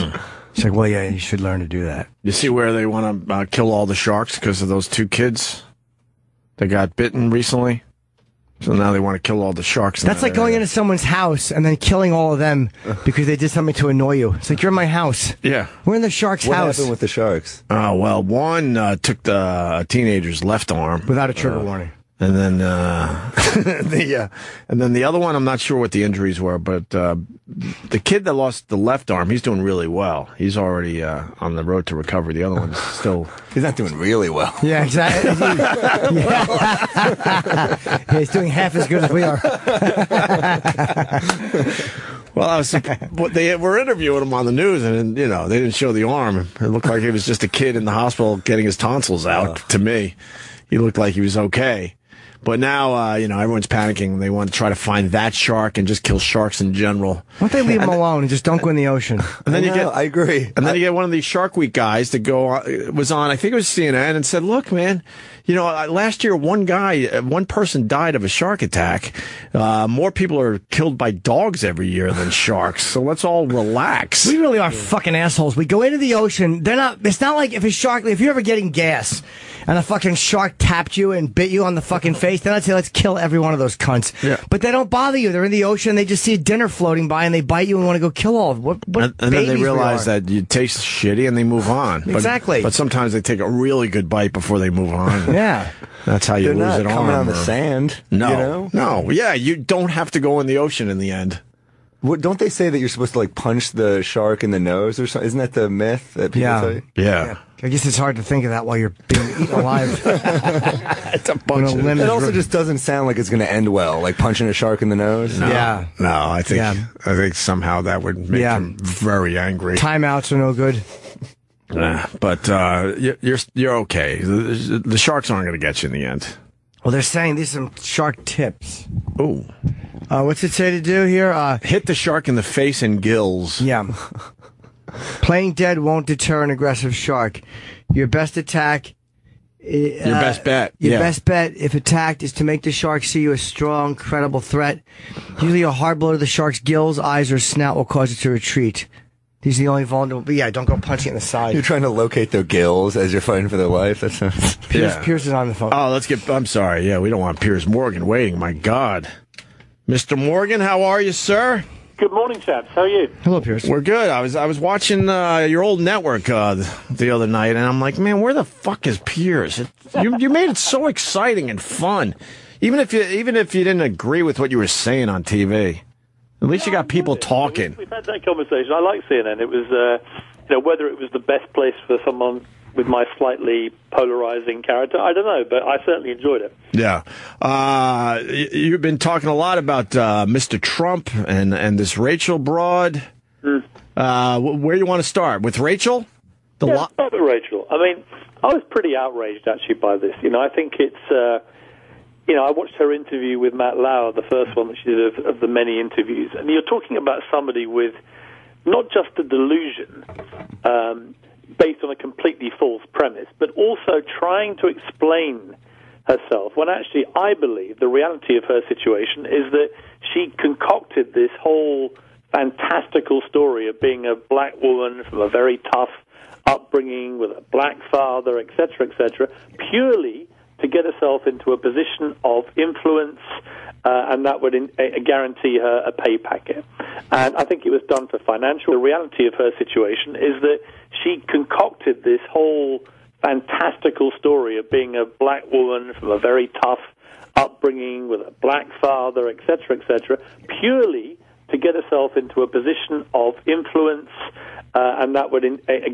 She's like, well, yeah, you should learn to do that. You see where they want to kill all the sharks because of those 2 kids that got bitten recently? So now they want to kill all the sharks. That's like going into someone's house and then killing all of them because they did something to annoy you. It's like, you're in my house. Yeah. We're in the shark's house. What happened with the sharks? Well, one took the teenager's left arm. Without a trigger warning. And then the other one, I'm not sure what the injuries were, but the kid that lost the left arm, he's doing really well. He's already on the road to recovery. The other one's still... He's not doing really well. Yeah, exactly. Yeah, he's doing half as good as we are. Well, they were interviewing him on the news, and they didn't show the arm. It looked like he was just a kid in the hospital getting his tonsils out. To me, he looked like he was okay. But now, everyone's panicking. They want to try to find that shark and just kill sharks in general. Why don't they leave them alone and just don't go in the ocean? And then I agree. And then you get one of these Shark Week guys that was on, I think it was CNN, and said, look, man, last year one person died of a shark attack. More people are killed by dogs every year than sharks. So let's all relax. We really are fucking assholes. We go into the ocean. It's not like if you're ever getting gas and a fucking shark tapped you and bit you on the fucking face, then I'd say let's kill every one of those cunts. Yeah. But they don't bother you. They're in the ocean. They just see a dinner floating by and they bite you and want to go kill all of them. And then they realize that you taste shitty and they move on. Exactly. But sometimes they take a really good bite before they move on. Yeah. That's how you lose it on. Coming on the sand. No. No. Yeah, you don't have to go in the ocean in the end. Don't they say that you're supposed to punch the shark in the nose or something? Isn't that the myth that people say? Yeah. I guess it's hard to think of that while you're being eaten alive. It's a bunch of it also just doesn't sound like it's going to end well, like punching a shark in the nose. No. Yeah. No, I think somehow that would make him very angry. Timeouts are no good. But you're okay. The sharks aren't going to get you in the end. Well, they're saying these are some shark tips. Oh. What's it say to do here? Hit the shark in the face and gills. Yeah. Playing dead won't deter an aggressive shark. Your best attack... your best bet. Your best bet, if attacked, is to make the shark see you a strong, credible threat. Usually a hard blow to the shark's gills, eyes, or snout will cause it to retreat. These are the only vulnerable... But yeah, don't go punching it in the side. You're trying to locate their gills as you're fighting for their life. That sounds... Piers is on the phone. Oh, I'm sorry. Yeah, we don't want Piers Morgan waiting. My God. Mr. Morgan, how are you, sir? Good morning, chaps. How are you? Hello, Piers. We're good. I was watching your old network the other night, and I'm like, man, where the fuck is Piers? You made it so exciting and fun, even if you didn't agree with what you were saying on TV. At least you got people talking. We've had that conversation. I like CNN. It was, whether it was the best place for someone with my slightly polarizing character, I don't know, but I certainly enjoyed it. Yeah. You've been talking a lot about Mr. Trump and this Rachel broad. Where do you want to start? With Rachel? Start with Rachel. I mean, I was pretty outraged, actually, by this. I think it's... I watched her interview with Matt Lauer, the first one that she did of the many interviews, and you're talking about somebody with not just a delusion based on a completely false premise, but also trying to explain herself when actually I believe the reality of her situation is that she concocted this whole fantastical story of being a black woman from a very tough upbringing with a black father, etc., purely to get herself into a position of influence, and that would guarantee her a pay packet. And I think it was done for financial. The reality of her situation is that she concocted this whole fantastical story of being a black woman from a very tough upbringing with a black father, etc., purely to get herself into a position of influence, and that would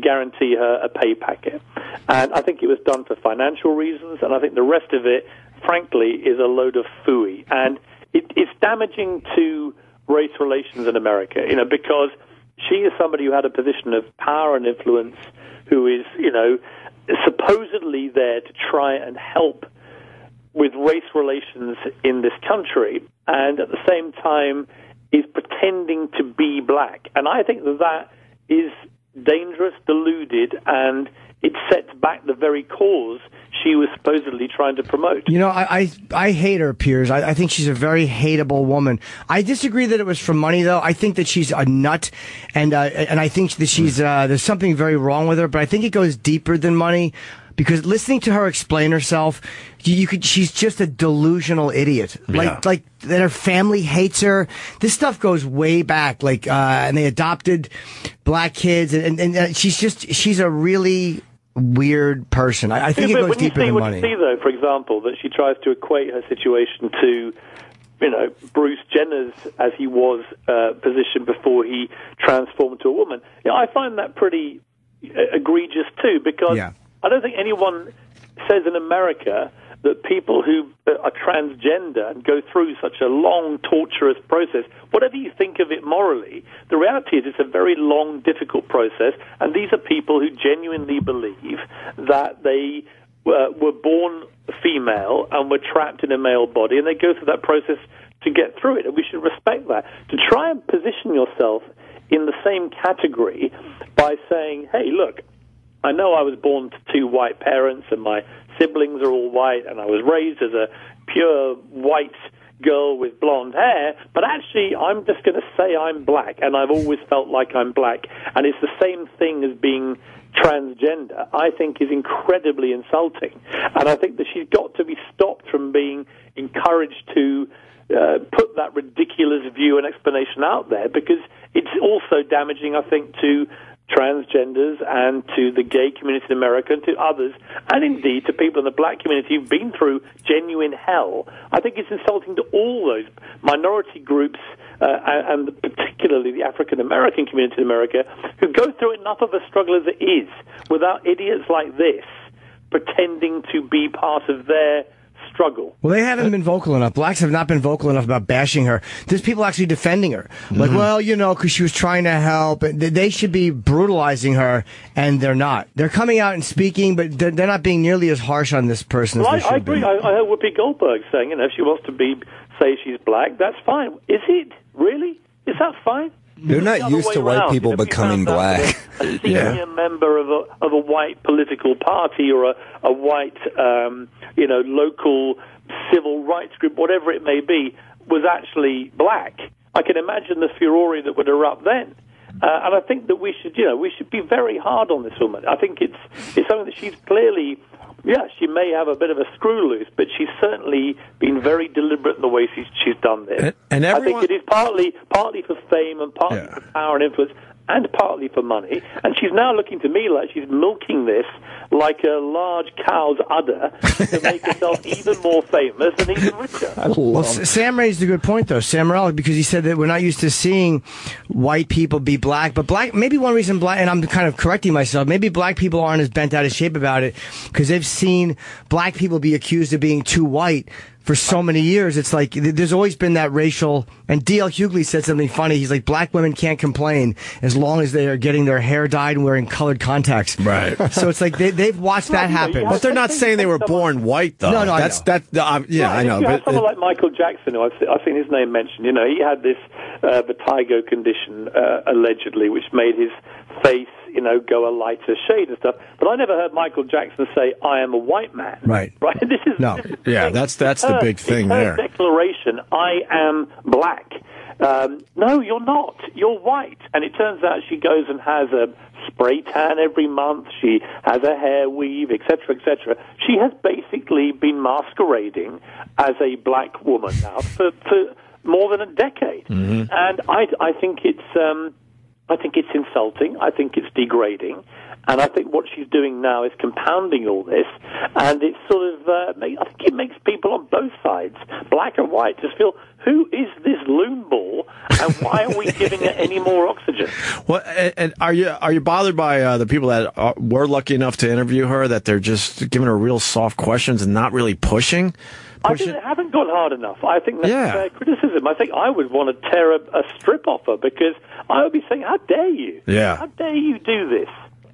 guarantee her a pay packet. And I think it was done for financial reasons, and I think the rest of it, frankly, is a load of phooey. And it's damaging to race relations in America, because she is somebody who had a position of power and influence, who is, supposedly there to try and help with race relations in this country, and at the same time is pretending to be black. And I think that is dangerous, deluded, and it sets back the very cause she was supposedly trying to promote. I hate her, Piers. I think she's a very hateable woman. I disagree that it was for money, though. I think that she's a nut, and I think that she's there's something very wrong with her. But I think it goes deeper than money, because listening to her explain herself, she's just a delusional idiot. Yeah. Like that her family hates her. This stuff goes way back. And they adopted black kids, and she's a really weird person. I think it goes deeper than money. When you see, though, for example, that she tries to equate her situation to, Bruce Jenner's, as he was positioned before he transformed to a woman, I find that pretty egregious too, because I don't think anyone says in America that people who are transgender and go through such a long, torturous process, whatever you think of it morally, the reality is it's a very long, difficult process, and these are people who genuinely believe that they were born female and were trapped in a male body, and they go through that process to get through it, and we should respect that. To try and position yourself in the same category by saying, hey, look, I know I was born to two white parents and my siblings are all white and I was raised as a pure white girl with blonde hair, but actually I'm just going to say I'm black and I've always felt like I'm black, and it's the same thing as being transgender, I think is incredibly insulting. And I think that she's got to be stopped from being encouraged to put that ridiculous view and explanation out there, because it's also damaging, I think, to transgenders and to the gay community in America and to others, and indeed to people in the black community who've been through genuine hell. I think it's insulting to all those minority groups and particularly the African American community in America who go through enough of a struggle as it is without idiots like this pretending to be part of their struggle. Well, they haven't been vocal enough. Blacks have not been vocal enough about bashing her. There's people actually defending her. Like, well, you know, because she was trying to help. They should be brutalizing her, and they're not. They're coming out and speaking, but they're not being nearly as harsh on this person as they should I agree. be. I heard Whoopi Goldberg saying, you know, if she wants to say she's black, that's fine. Is it? Really? Is that fine? They're not used to white people becoming black. A senior member of a white political party or a white, local civil rights group, whatever it may be, was actually black. I can imagine the furore that would erupt then. And I think that we should be very hard on this woman. I think it's something that she's clearly, she may have a bit of a screw loose, but she's certainly been very deliberate in the way she's done this. And I think it is partly for fame and partly for power and influence and partly for money. And she's now looking to me like she's milking this like a large cow's udder to make herself even more famous and even richer. Well, Sam raised a good point, though, Sam Morril, because he said that we're not used to seeing white people be black. But maybe one reason and I'm kind of correcting myself, maybe black people aren't as bent out of shape about it because they've seen black people be accused of being too white for so many years. It's like there's always been that racial, and D.L. Hughley said something funny. He's like, black women can't complain as long as they are getting their hair dyed and wearing colored contacts. Right. So it's like they've watched that happen. But they're not saying they were born white, though. No, I know. You have someone like Michael Jackson, who I've seen his name mentioned. You know, he had this vertigo condition, allegedly, which made his face, go a lighter shade and stuff. But I never heard Michael Jackson say, "I am a white man." Right. Right. This is that's the big thing there. Declaration: I am black. No, you're not. You're white. And it turns out she goes and has a spray tan every month. She has a hair weave, etc., etc. She has basically been masquerading as a black woman now for more than a decade. Mm-hmm. And I think it's insulting. I think it's degrading. And I think what she's doing now is compounding all this. And it's sort of, I think it makes people on both sides, black and white, just feel, who is this loon ball, and why are we giving it any more oxygen? Well, and are you bothered by the people that were lucky enough to interview her, that they're just giving her real soft questions and not really pushing? I think they haven't gone hard enough. I think that's fair criticism. I think I would want to tear a strip off her, because I would be saying, how dare you? Yeah. How dare you do this?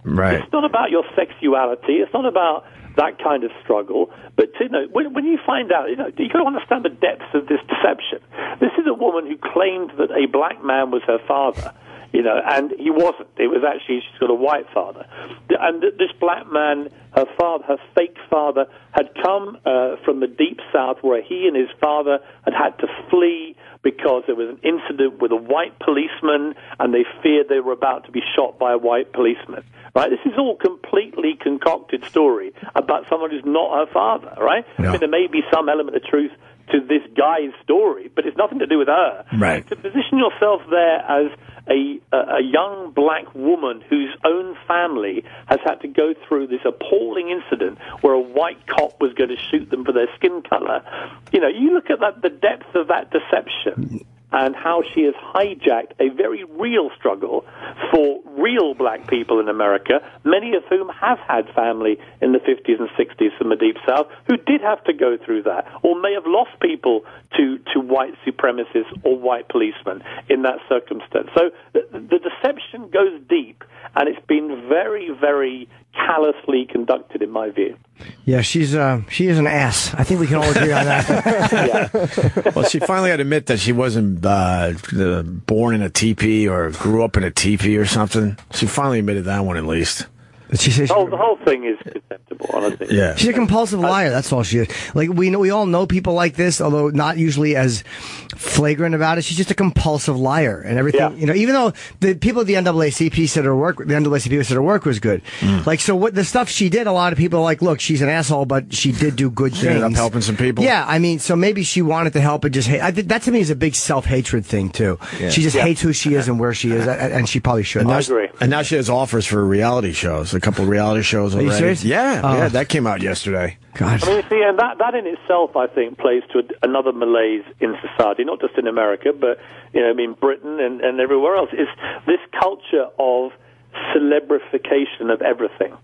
Right. It's not about your sexuality. It's not about that kind of struggle. But, when you find out, you've got to understand the depths of this deception. This is a woman who claimed that a black man was her father, and he wasn't. It was actually, she's got a white father. And this black man, her fake father, had come from the deep south, where he and his father had to flee because there was an incident with a white policeman, and they feared they were about to be shot by a white policeman. Right? This is all completely concocted story about someone who's not her father, right? Yeah. I mean, there may be some element of truth to this guy's story, but it's nothing to do with her. Right. To position yourself there as a young black woman whose own family has had to go through this appalling incident where a white cop was going to shoot them for their skin color. You look at the depth of that deception, and how she has hijacked a very real struggle for real black people in America, many of whom have had family in the 50s and 60s from the Deep South, who did have to go through that, or may have lost people to white supremacists or white policemen in that circumstance. So the deception goes deep, and it's been very, very callously conducted, in my view. Yeah, she is an ass. I think we can all agree on that. Well, she finally had to admit that she wasn't born in a teepee or grew up in a teepee or something. She finally admitted that one, at least. She says the whole thing is contemptible, honestly. Yeah. She's a compulsive liar. That's all she is. Like, we all know people like this, although not usually as flagrant about it. She's just a compulsive liar and everything. Yeah. You know, even though the people at the NAACP said her work was good. Like, so what the stuff she did, a lot of people are like, look, she's an asshole, but she did do good things. Ended up helping some people. Yeah, I mean, so maybe she wanted to help and just hate. That to me is a big self-hatred thing too. Yeah. She just hates who she is and where she is, and she probably should. I agree. And now she has offers for reality shows. A couple of reality shows already. Are you serious? Yeah, that came out yesterday. God. I mean, see, and that in itself, I think, plays to another malaise in society, not just in America, but, in Britain and everywhere else, is this culture of celebrification of everything.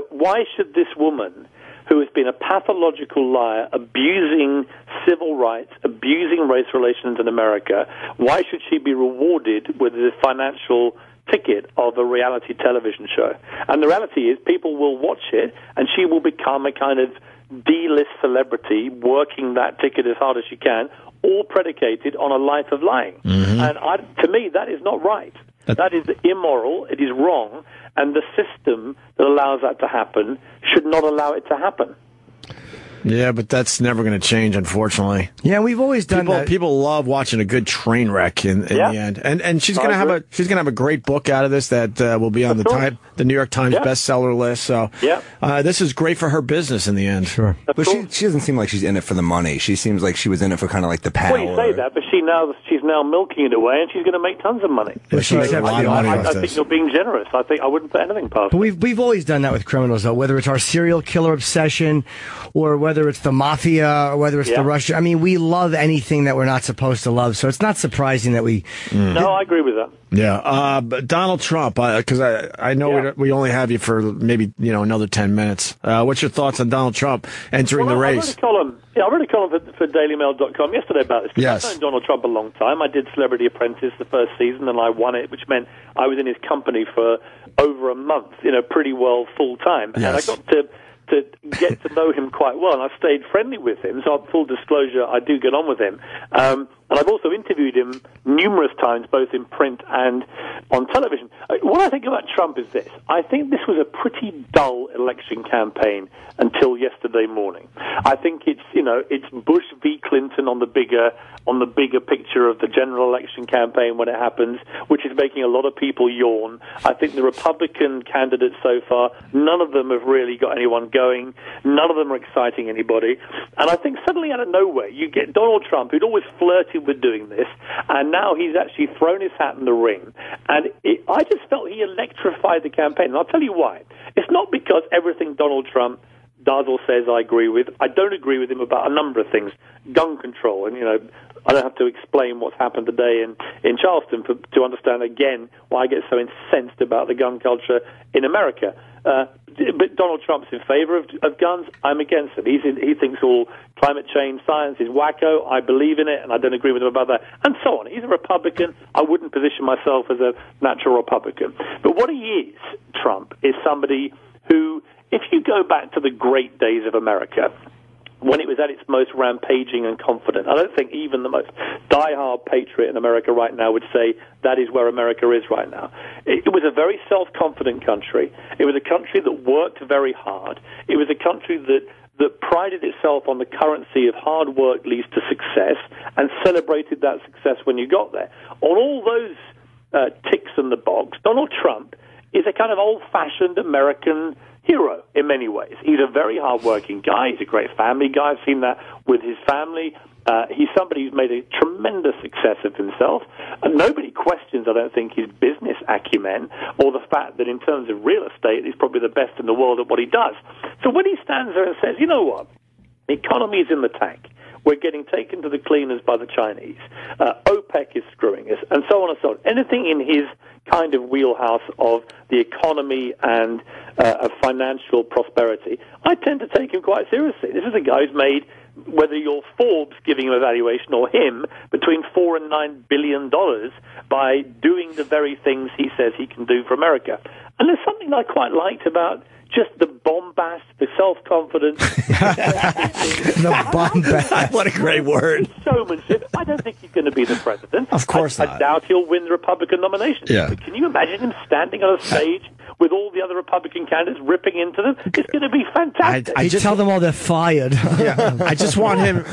Why should this woman, who has been a pathological liar, abusing civil rights, abusing race relations in America, why should she be rewarded with a financial ticket of a reality television show? And the reality is people will watch it, and she will become a kind of D-list celebrity working that ticket as hard as she can, all predicated on a life of lying. Mm-hmm. And to me, that is not right. That is immoral, it is wrong, and the system that allows that to happen should not allow it to happen. Yeah, but that's never going to change, unfortunately. Yeah, we've always done that. People love watching a good train wreck in the end, and she's going to have a great book out of this that will be on the New York Times bestseller list. So this is great for her business in the end. Sure, but she doesn't seem like she's in it for the money. She seems like she was in it for kind of like the power. Well, you say that, but she's now milking it away, and she's going to make tons of money. Yeah, she makes a lot of money off I this. think you're being generous. I wouldn't put anything past. But we've always done that with criminals, though. Whether it's our serial killer obsession, or whether it's the mafia, or whether it's the Russian. I mean, we love anything that we're not supposed to love. So it's not surprising that we. No, I agree with that. Yeah, but Donald Trump, because I know we only have you for maybe another 10 minutes. What's your thoughts on Donald Trump entering the race? I wrote a column for DailyMail.com yesterday about this. Yes. I've known Donald Trump a long time. I did Celebrity Apprentice the first season, and I won it, which meant I was in his company for over a month, pretty well full time. Yes. And I got to get to know him quite well, and I've stayed friendly with him, so full disclosure, I do get on with him. And I've also interviewed him numerous times, both in print and on television. What I think about Trump is this. I think this was a pretty dull election campaign until yesterday morning. I think it's Bush v. Clinton on the bigger picture of the general election campaign when it happens, which is making a lot of people yawn. I think the Republican candidates so far, none of them have really got anyone going. None of them are exciting anybody. And I think suddenly out of nowhere, you get Donald Trump, who'd always flirted with doing this, and now he's actually thrown his hat in the ring. And I just felt he electrified the campaign. And I'll tell you why. It's not because everything Donald Trump does or says I agree with. I don't agree with him about a number of things. Gun control, and I don't have to explain what's happened today in Charleston to understand again why I get so incensed about the gun culture in America. But Donald Trump's in favor of guns. I'm against it. He thinks all climate change science is wacko. I believe in it, and I don't agree with him about that, and so on. He's a Republican. I wouldn't position myself as a natural Republican. But what he is, Trump, is somebody who, if you go back to the great days of America, when it was at its most rampaging and confident, I don't think even the most diehard patriot in America right now would say that is where America is right now. It was a very self-confident country. It was a country that worked very hard. It was a country that prided itself on the currency of hard work leads to success and celebrated that success when you got there. On all those ticks in the box, Donald Trump is a kind of old-fashioned American hero in many ways. He's a very hard-working guy. He's a great family guy. I've seen that with his family. He's somebody who's made a tremendous success of himself. And nobody questions, I don't think, his business acumen or the fact that in terms of real estate, he's probably the best in the world at what he does. So when he stands there and says, you know what, the economy is in the tank, We're getting taken to the cleaners by the Chinese. OPEC is screwing us, and so on and so on. Anything in his kind of wheelhouse of the economy and of financial prosperity, I tend to take him quite seriously. This is a guy who's made, whether you're Forbes giving him a valuation or him, between $4 and $9 billion by doing the very things he says he can do for America. And there's something I quite liked about just the bombast, the self-confidence. The bombast. What a great word. Showmanship. I don't think he's going to be the president. Of course not. I doubt he'll win the Republican nomination. Yeah. But can you imagine him standing on a stage with all the other Republican candidates ripping into them? It's going to be fantastic. I just tell them all they're fired. Yeah. I just want him.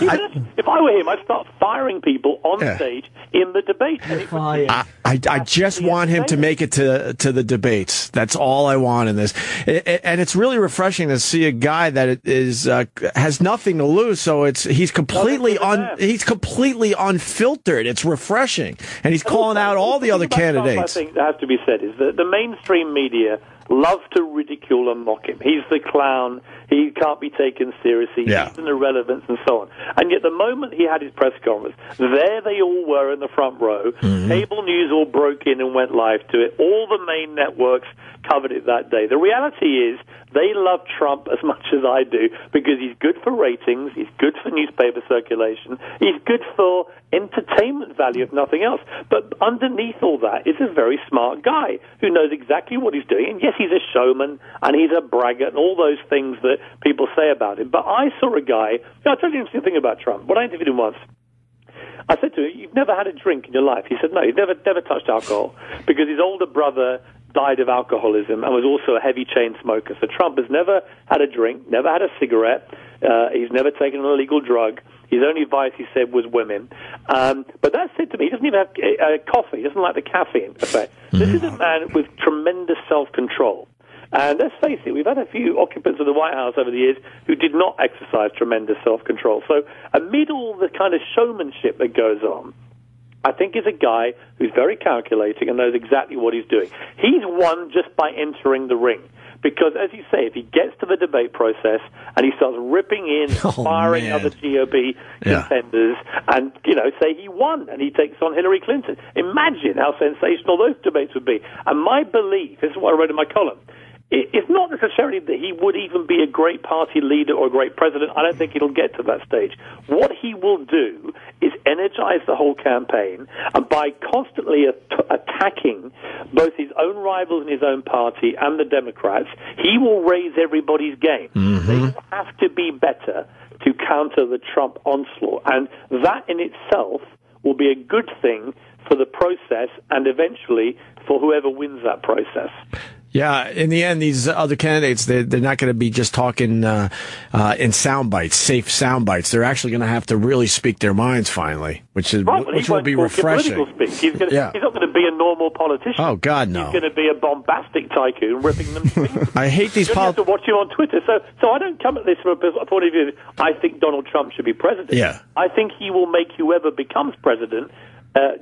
If I were him, I'd start firing people on stage in the debate. I just want him to make it to the debates. That's all I want in this. And it's really refreshing to see a guy that is has nothing to lose. So he's completely unfiltered. It's refreshing, and he's calling out all the other candidates. I think that has to be said is that the mainstream media love to ridicule and mock him. He's the clown. He can't be taken seriously. Yeah. He's an irrelevance and so on. And yet the moment he had his press conference, there they all were in the front row. Mm-hmm. Cable news all broke in and went live to it. All the main networks covered it that day. The reality is they love Trump as much as I do because he's good for ratings, he's good for newspaper circulation, he's good for entertainment value, if nothing else. But underneath all that is a very smart guy who knows exactly what he's doing. And yes, he's a showman and he's a braggart and all those things that people say about him. But I saw a guy, I'll tell you an interesting thing about Trump. When I interviewed him once, I said to him, "You've never had a drink in your life?" He said, "No, he'd never touched alcohol because his older brother died of alcoholism and was also a heavy chain smoker. So Trump has never had a drink, never had a cigarette. He's never taken an illegal drug. His only vice, he said, was women. But that said to me, he doesn't even have coffee. He doesn't like the caffeine effect. Mm-hmm. This is a man with tremendous self-control. And let's face it, we've had a few occupants of the White House over the years who did not exercise tremendous self-control. So amid all the kind of showmanship that goes on, I think he's a guy who's very calculating and knows exactly what he's doing. He's won just by entering the ring. Because, as you say, if he gets to the debate process and he starts ripping in, firing other GOP contenders, and, say he won and he takes on Hillary Clinton, imagine how sensational those debates would be. And my belief, this is what I wrote in my column, it's not necessarily that he would even be a great party leader or a great president. I don't think he'll get to that stage. What he will do is energize the whole campaign, and by constantly attacking both his own rivals in his own party and the Democrats, he will raise everybody's game. Mm-hmm. They will have to be better to counter the Trump onslaught, and that in itself will be a good thing for the process and eventually for whoever wins that process. Yeah, in the end, these other candidates, they're not going to be just talking in sound bites, safe sound bites. They're actually going to have to really speak their minds finally, which will be refreshing. He's not going to be a normal politician. Oh, God, no. He's going to be a bombastic tycoon ripping them to pieces. I hate these politicians. You have to watch him on Twitter. So I don't come at this from a point of view, I think Donald Trump should be president. Yeah. I think he will make whoever becomes president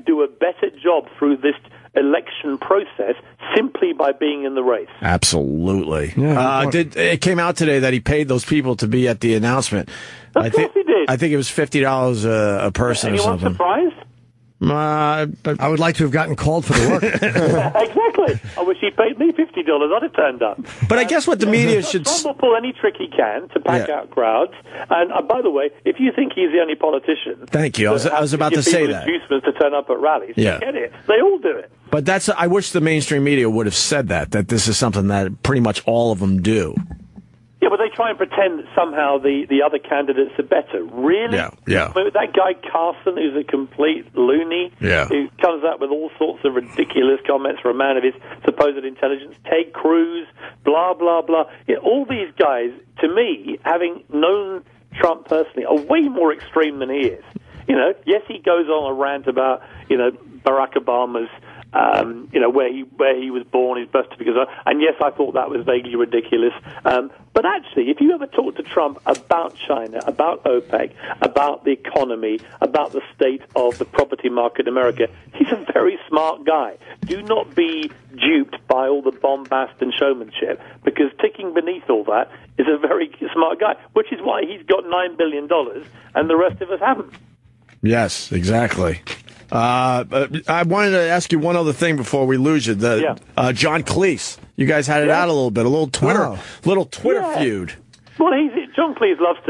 do a better job through this election process simply by being in the race. Absolutely. Yeah, it came out today that he paid those people to be at the announcement. Of course he did. I think it was $50 a person or something. Anyone surprised? I would like to have gotten called for the work. Exactly. I wish he paid me $50. I'd have turned up. But I guess what the media should... Trump will pull any trick he can to pack out crowds. And by the way, if you think he's the only politician... Thank you. I was about to say that. Inducements to turn up at rallies. Get it. They all do it. But I wish the mainstream media would have said that this is something that pretty much all of them do. Yeah, but they try and pretend that somehow the other candidates are better. Really? Yeah. But that guy Carson, who's a complete loony, who comes up with all sorts of ridiculous comments for a man of his supposed intelligence, Ted Cruz, blah, blah, blah. Yeah, all these guys, to me, having known Trump personally, are way more extreme than he is. Yes, he goes on a rant about, Barack Obama's where he was born, his birth certificate, and yes, I thought that was vaguely ridiculous. But But actually, if you ever talk to Trump about China, about OPEC, about the economy, about the state of the property market in America, he's a very smart guy. Do not be duped by all the bombast and showmanship, because ticking beneath all that is a very smart guy, which is why he's got $9 billion and the rest of us haven't. Yes, exactly. I wanted to ask you one other thing before we lose you. John Cleese. You guys had it out a little bit, a little Twitter feud. Well, John Cleese loves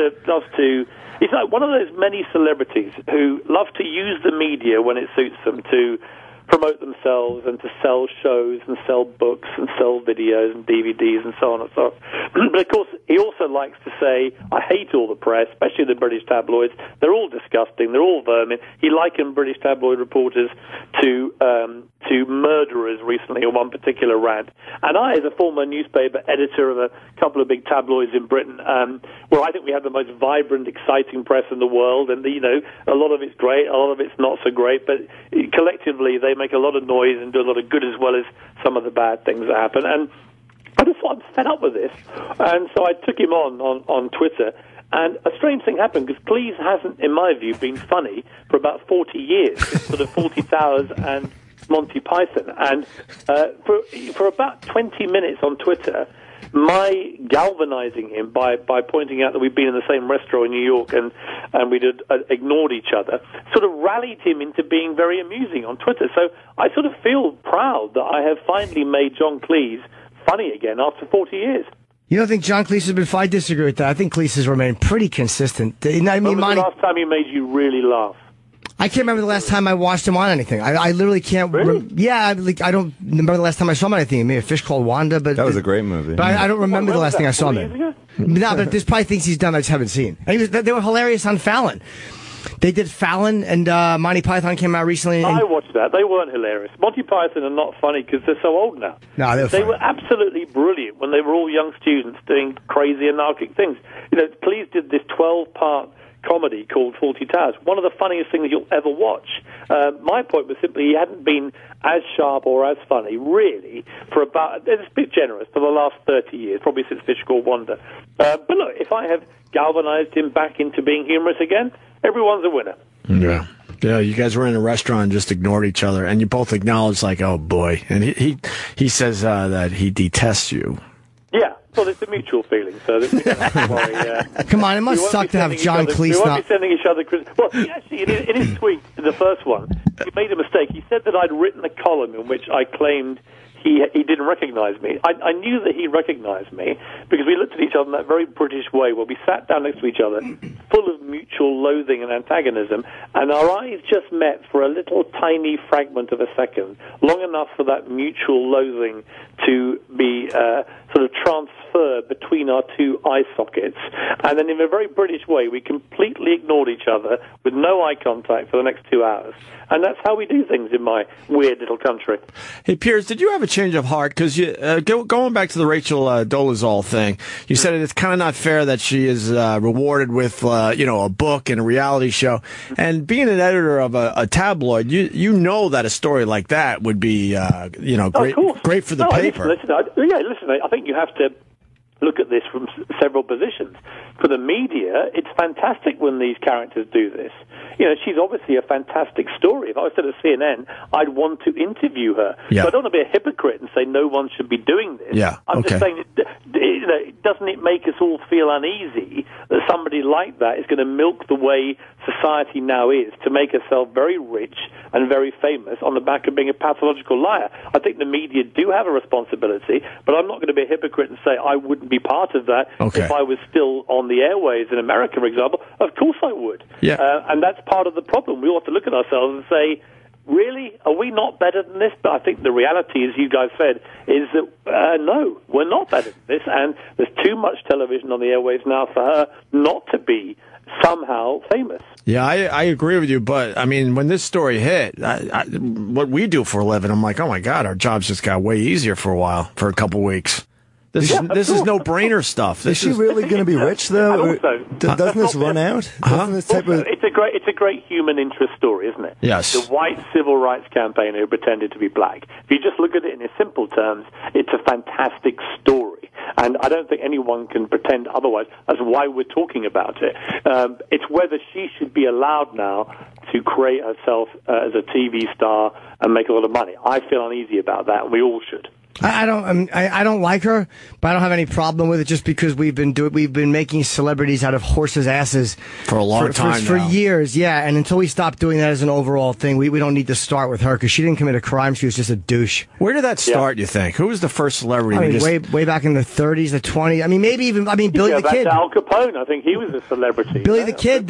to. He's like one of those many celebrities who love to use the media when it suits them to promote themselves and to sell shows and sell books and sell videos and DVDs and so on and so on. But of course, he also likes to say, I hate all the press, especially the British tabloids. They're all disgusting. They're all vermin. He likened British tabloid reporters to murderers recently on one particular rant. And I, as a former newspaper editor of a couple of big tabloids in Britain, well, I think we have the most vibrant, exciting press in the world. And, a lot of it's great, a lot of it's not so great. But collectively, they make a lot of noise and do a lot of good as well as some of the bad things that happen. And I just thought I'm fed up with this. And so I took him on Twitter. And a strange thing happened, because Cleese hasn't, in my view, been funny for about 40 years, since sort of 40 Towers and Monty Python. And for about 20 minutes on Twitter, my galvanizing him by pointing out that we'd been in the same restaurant in New York and we'd ignored each other, sort of rallied him into being very amusing on Twitter. So I sort of feel proud that I have finally made John Cleese funny again after 40 years. You don't think John Cleese has been funny? I disagree with that. I think Cleese has remained pretty consistent. When was the last time he made you really laugh? I can't remember the last time I watched him on anything. I literally can't. Really? I don't remember the last time I saw him on anything. Maybe A Fish Called Wanda, but that was a great movie. But I don't remember the last thing I saw him in. No, but there's probably things he's done I just haven't seen. And they were hilarious on Fallon. They did Fallon, and Monty Python came out recently. I watched that. They weren't hilarious. Monty Python are not funny because they're so old now. No, they were absolutely brilliant when they were all young students doing crazy anarchic things. Cleese did this 12-part comedy called 40 Towers, one of the funniest things you'll ever watch. My point was simply he hadn't been as sharp or as funny, really, for about, it's a bit generous, for the last 30 years, probably since Fish Called Wanda. But look, if I have galvanized him back into being humorous again, everyone's a winner. Yeah. Yeah, you guys were in a restaurant and just ignored each other, and you both acknowledged, like, oh, boy. And he says that he detests you. Yeah. Well, it's a mutual feeling, so that we don't have to worry. Come on, it must suck to have John Cleese. We won't be sending each other. Well, actually, in his tweet, the first one, he made a mistake. He said that I'd written a column in which I claimed he didn't recognize me. I knew that he recognized me because we looked at each other in that very British way where we sat down next to each other, full of mutual loathing and antagonism, and our eyes just met for a little tiny fragment of a second, long enough for that mutual loathing to be sort of transferred between our two eye sockets. And then in a very British way, we completely ignored each other with no eye contact for the next 2 hours. And that's how we do things in my weird little country. Hey, Piers, did you have a change of heart? Because going back to the Rachel Dolezal thing, you said it's kind of not fair that she is rewarded with a book and a reality show. And being an editor of a tabloid, you know that a story like that would be great for the paper. Listen, I think you have to look at this from several positions. For the media, it's fantastic when these characters do this. She's obviously a fantastic story. If I was at a CNN, I'd want to interview her. Yeah. So I don't want to be a hypocrite and say no one should be doing this. Yeah. I'm just saying, doesn't it make us all feel uneasy that somebody like that is going to milk the way society now is to make herself very rich and very famous on the back of being a pathological liar? I think the media do have a responsibility, but I'm not going to be a hypocrite and say I wouldn't be part of that if I was still on the airways in America, for example. Of course I would. Yeah. And that's part of the problem. We ought to look at ourselves and say, really? Are we not better than this? But I think the reality, as you guys said, is that no, we're not better than this, and there's too much television on the airwaves now for her not to be somehow famous. Yeah, I agree with you, but I mean, when this story hit, what we do for a living, I'm like, oh my God, our jobs just got way easier for a couple weeks. This is no-brainer stuff. Is she really going to be rich, though? Doesn't this run out? Doesn't this type of... It's a great human interest story, isn't it? Yes. The white civil rights campaigner who pretended to be black. If you just look at it in simple terms, it's a fantastic story. And I don't think anyone can pretend otherwise. That's why we're talking about it. It's whether she should be allowed now to create herself as a TV star and make a lot of money. I feel uneasy about that, and we all should. I don't like her, but I don't have any problem with it just because we've been making celebrities out of horses' asses for a long time for years, yeah. And until we stop doing that as an overall thing, we don't need to start with her because she didn't commit a crime. She was just a douche. Where did that start? You think? Who was the first celebrity? Way back in the 30s, the 20s. I mean, Billy the Kid. Al Capone. I think he was a celebrity. Billy the Kid.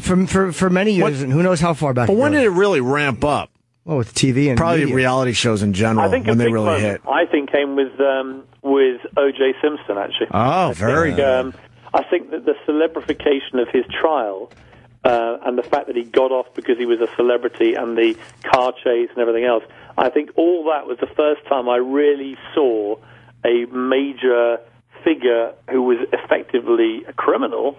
For many years, and who knows how far back. But when did it really ramp up? Well, with TV and probably media. Reality shows in general when they really hit. I think came with O.J. Simpson actually. Oh, very good. I think that the celebrification of his trial and the fact that he got off because he was a celebrity and the car chase and everything else, I think all that was the first time I really saw a major figure who was effectively a criminal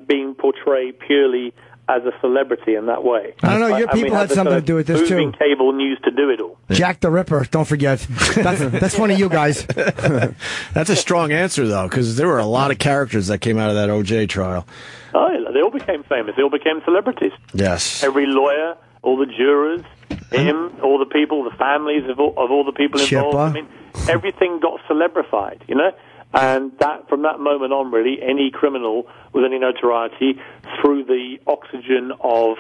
being portrayed purely as a celebrity in that way. I don't know, your people had something to do with this, too. Cable news to do it all. Jack the Ripper, don't forget. That's one of you guys. That's a strong answer, though, because there were a lot of characters that came out of that OJ trial. Oh, they all became famous. They all became celebrities. Yes. Every lawyer, all the jurors, him, all the people, the families of all the people involved. I mean, everything got celebrified, you know? And that, from that moment on, really, any criminal with any notoriety, through the oxygen of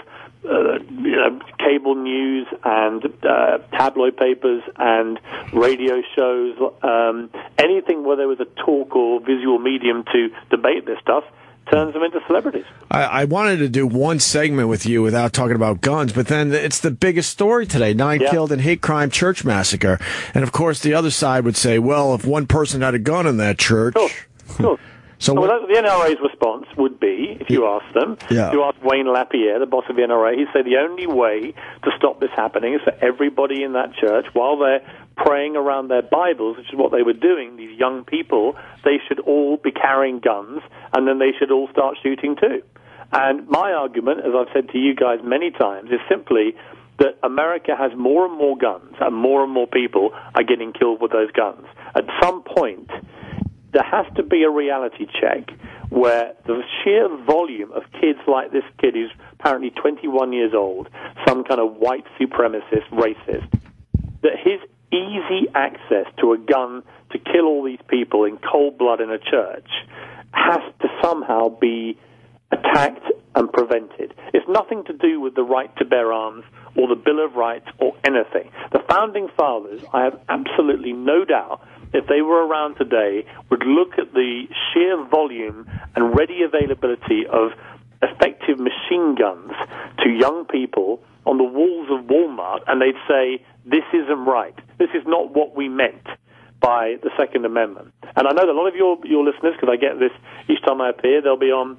cable news and tabloid papers and radio shows, anything where there was a talk or visual medium to debate this stuff, turns them into celebrities. I wanted to do one segment with you without talking about guns, but then it's the biggest story today, 9 killed in hate crime church massacre. And, of course, the other side would say, well, if one person had a gun in that church... Sure. So the NRA's response would be, if you ask them, if you ask Wayne Lapierre, the boss of the NRA, he'd say the only way to stop this happening is for everybody in that church, while they're praying around their Bibles, which is what they were doing, these young people, they should all be carrying guns, and then they should all start shooting too. And my argument, as I've said to you guys many times, is simply that America has more and more guns, and more people are getting killed with those guns. At some point, there has to be a reality check where the sheer volume of kids like this kid who's apparently 21 years old, some kind of white supremacist, racist, that his easy access to a gun to kill all these people in cold blood in a church has to somehow be attacked and prevented. It's nothing to do with the right to bear arms or the Bill of Rights or anything. The Founding Fathers, I have absolutely no doubt, if they were around today, would look at the sheer volume and ready availability of effective machine guns to young people on the walls of Walmart, and they'd say, this isn't right. This is not what we meant by the Second Amendment. And I know that a lot of your listeners, because I get this each time I appear, they'll be on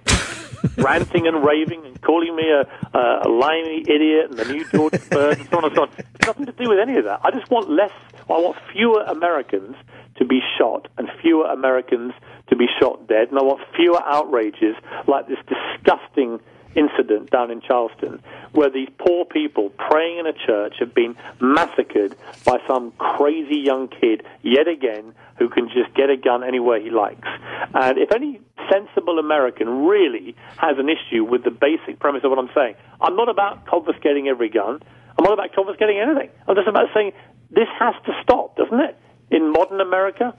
ranting and raving and calling me a limey idiot and the new George Bird and so on and so on. It's nothing to do with any of that. I just want I want fewer Americans to be shot and fewer Americans to be shot dead, and I want fewer outrages like this disgusting incident down in Charleston, where these poor people praying in a church have been massacred by some crazy young kid yet again who can just get a gun anywhere he likes. And if any sensible American really has an issue with the basic premise of what I'm saying, I'm not about confiscating every gun. I'm not about confiscating anything. I'm just about saying this has to stop, doesn't it? In modern America?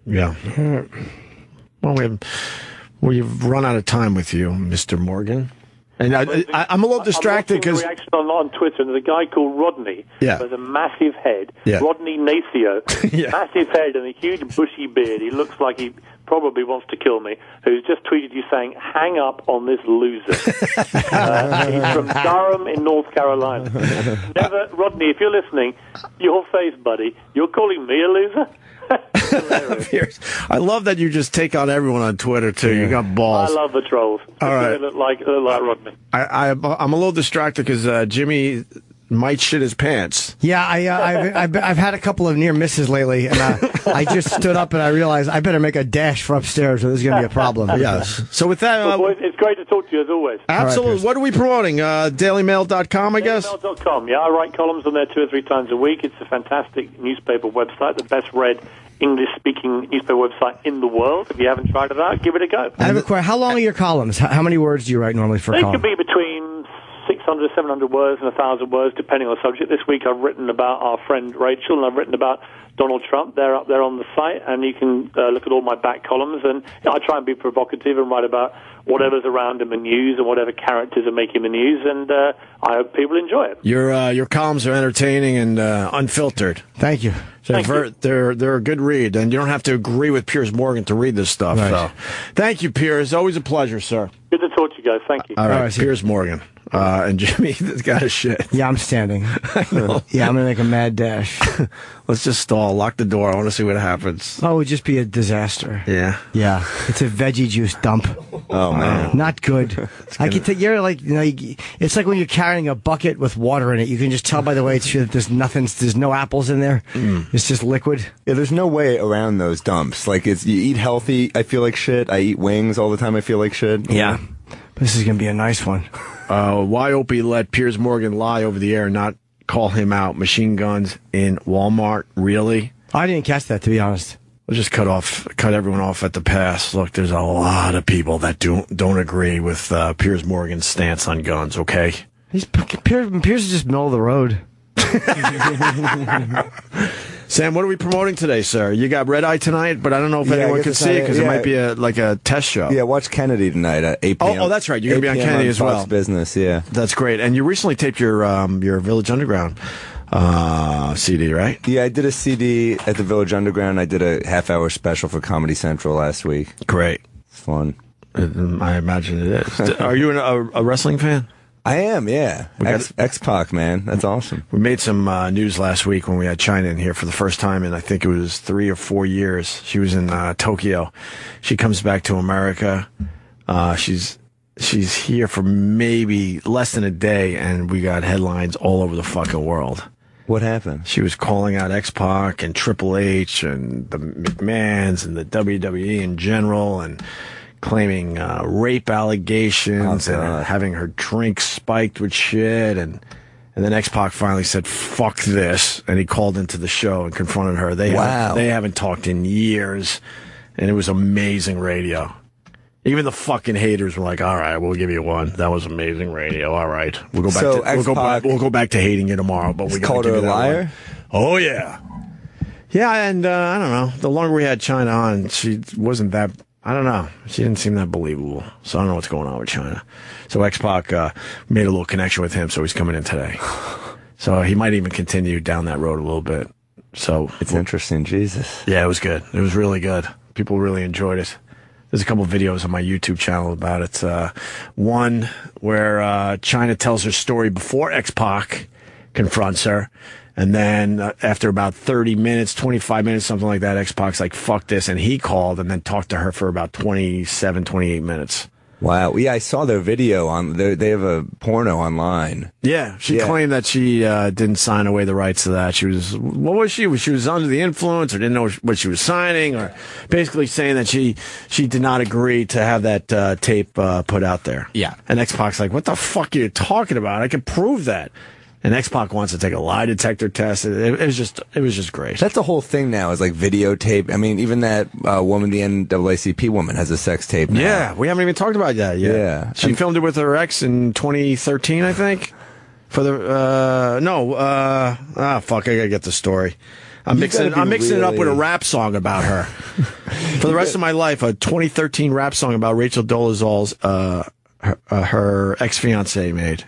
Yeah. Well, we've run out of time with you, Mr. Morgan. And I'm a little distracted because reaction on Twitter, and there's a guy called Rodney who has a massive head. Rodney Nacio, massive head and a huge bushy beard. He looks like he probably wants to kill me. Who's just tweeted you saying, "Hang up on this loser." He's from Durham in North Carolina. Rodney, if you're listening, your face, buddy. You're calling me a loser? Piers, I love that you just take on everyone on Twitter too. You got balls. I love the trolls. All right. They look like Rodney. I'm a little distracted because Jimmy might shit his pants. Yeah, I've had a couple of near misses lately, and I just stood up and I realized I better make a dash for upstairs, or this is going to be a problem. Yes. So with that, well, it's great to talk to you as always. Absolutely. Right, what are we promoting? DailyMail.com, I guess. DailyMail.com. Yeah, I write columns on there 2 or 3 times a week. It's a fantastic newspaper website, the best read English-speaking newspaper website in the world. If you haven't tried it out, give it a go. I have a question. How long are your columns? How many words do you write normally for a column? They could be between 600, 700 words and 1,000 words, depending on the subject. This week I've written about our friend Rachel, and I've written about Donald Trump. They're up there on the site, and you can look at all my back columns. And I try and be provocative and write about whatever's around in the news and whatever characters are making the news, and I hope people enjoy it. Your columns are entertaining and unfiltered. Thank you. They're a good read, and you don't have to agree with Piers Morgan to read this stuff. Right. So, thank you, Piers. Always a pleasure, sir. Good to talk to you guys. Thank you. All right, Piers Morgan. And Jimmy, this guy is shit. Yeah, I'm standing. Yeah, I'm going to make a mad dash. Let's just stall. Lock the door. I want to see what happens. Oh, it would just be a disaster. Yeah. Yeah. It's a veggie juice dump. Oh, man. Not good. I can tell you're like, it's like when you're carrying a bucket with water in it. You can just tell by the way it's that there's no apples in there. It's just liquid. Yeah, there's no way around those dumps. Like, you eat healthy, I feel like shit. I eat wings all the time, I feel like shit. Yeah. This is going to be a nice one. Why Opie let Piers Morgan lie over the air and not call him out? Machine guns in Walmart, really? I didn't catch that, to be honest. We'll just cut everyone off at the pass. Look, there's a lot of people that don't agree with Piers Morgan's stance on guns. Okay, Piers is just middle of the road. Sam, what are we promoting today, sir? You got Red Eye tonight, but I don't know if anyone can see it because it might be a test show. Yeah, watch Kennedy tonight at 8 p.m. Oh, that's right. You're going to be on Kennedy as well. Fox Business, yeah. That's great. And you recently taped your Village Underground CD, right? Yeah, I did a CD at the Village Underground. I did a half-hour special for Comedy Central last week. Great. It's fun. I imagine it is. Are you a wrestling fan? I am, yeah. X-Pac, man. That's awesome. We made some news last week when we had China in here for the first time in, I think it was 3 or 4 years. She was in Tokyo. She comes back to America. She's here for maybe less than a day, and we got headlines all over the fucking world. What happened? She was calling out X-Pac and Triple H and the McMahons and the WWE in general, and claiming rape allegations and having her drink spiked with shit, and then X-Pac finally said fuck this, and he called into the show and confronted her. They haven't talked in years, and it was amazing radio. Even the fucking haters were like, all right, we'll give you one. That was amazing radio. All right, we'll go back we'll go back to hating you tomorrow, but we called her a liar. Oh yeah. And I don't know, the longer we had China on, she wasn't that, I don't know. She didn't seem that believable. So I don't know what's going on with China. So X-Pac made a little connection with him, so he's coming in today. So he might even continue down that road a little bit. So it's interesting, Jesus. Yeah, it was good. It was really good. People really enjoyed it. There's a couple of videos on my YouTube channel about it. One where China tells her story before X-Pac confronts her. And then after about 30 minutes, 25 minutes, something like that, X-Pac's like, fuck this. And he called and then talked to her for about 27, 28 minutes. Wow. Yeah, I saw their video on, they have a porno online. Yeah. She claimed that she didn't sign away the rights to that. What was she? She was under the influence or didn't know what she was signing, or basically saying that she did not agree to have that tape put out there. Yeah. And X-Pac's like, what the fuck are you talking about? I can prove that. And X-Pac wants to take a lie detector test. It was just great. That's the whole thing now, is like videotape. I mean, even that woman, the NAACP woman, has a sex tape now. Yeah, we haven't even talked about that yet. Yeah. She filmed it with her ex in 2013, I think. For the, fuck, I gotta get the story. I'm mixing it up with a rap song about her. For the rest of my life, a 2013 rap song about Rachel Dolezal's, her ex-fiancé made.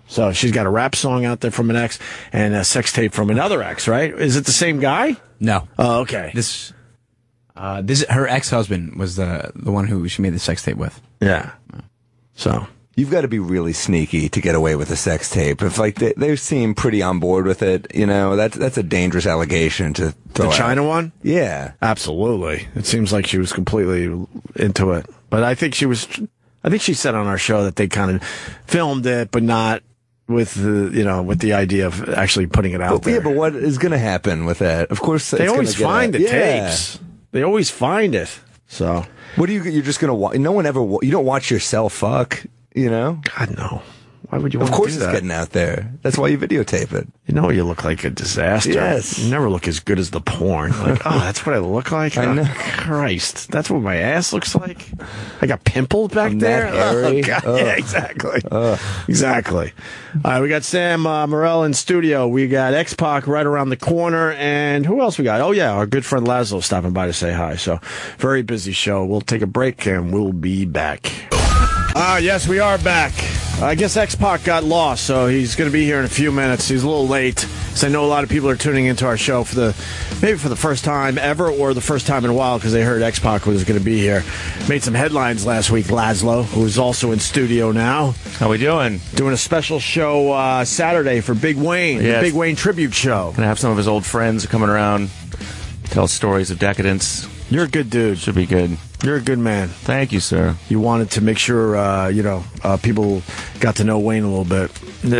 So she's got a rap song out there from an ex and a sex tape from another ex, right? Is it the same guy? No. Oh, okay. This her ex-husband was the one who she made the sex tape with. Yeah. So you've got to be really sneaky to get away with a sex tape. If like they seem pretty on board with it, that's a dangerous allegation to throw out. The China one? Yeah, absolutely. It seems like she was completely into it, but I think she said on our show that they kind of filmed it, but not with the idea of actually putting it out there. Yeah, but what is going to happen with that? Of course, they always find the tapes. They always find it. So what do you're just going to watch? No one ever. You don't watch yourself fuck. You know? God no. Why would you want to do that? Of course it's getting out there. That's why you videotape it. You know you look like a disaster. Yes. You never look as good as the porn. Like, oh, that's what I look like? I know. Christ. That's what my ass looks like? I got pimples back there? Hairy. Oh, God. Yeah, exactly. Exactly. All right, we got Sam Morril in studio. We got X-Pac right around the corner. And who else we got? Oh, yeah, our good friend Lazlow stopping by to say hi. So, very busy show. We'll take a break and we'll be back. Yes, we are back. I guess X-Pac got lost, so he's going to be here in a few minutes. He's a little late, so I know a lot of people are tuning into our show maybe for the first time ever or the first time in a while because they heard X-Pac was going to be here. Made some headlines last week, Lazlow, who's also in studio now. How we doing? Doing a special show Saturday for Big Wayne, the Big Wayne tribute show. Going to have some of his old friends coming around, tell stories of decadence. You're a good dude. Should be good. You're a good man. Thank you, sir. You wanted to make sure, people got to know Wayne a little bit.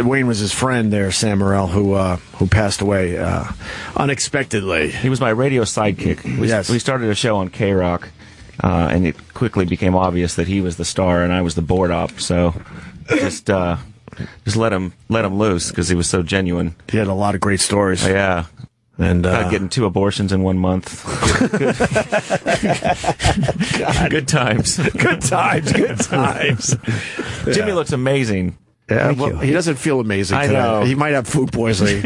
Wayne was his friend there, Sam Morril, who passed away unexpectedly. He was my radio sidekick. We started a show on K-Rock, and it quickly became obvious that he was the star and I was the board op. So just let him loose because he was so genuine. He had a lot of great stories. Yeah. And getting 2 abortions in 1 month. Good times. Good times. Good times. Jimmy looks amazing. Yeah, well, he doesn't feel amazing today. I know. He might have food poisoning.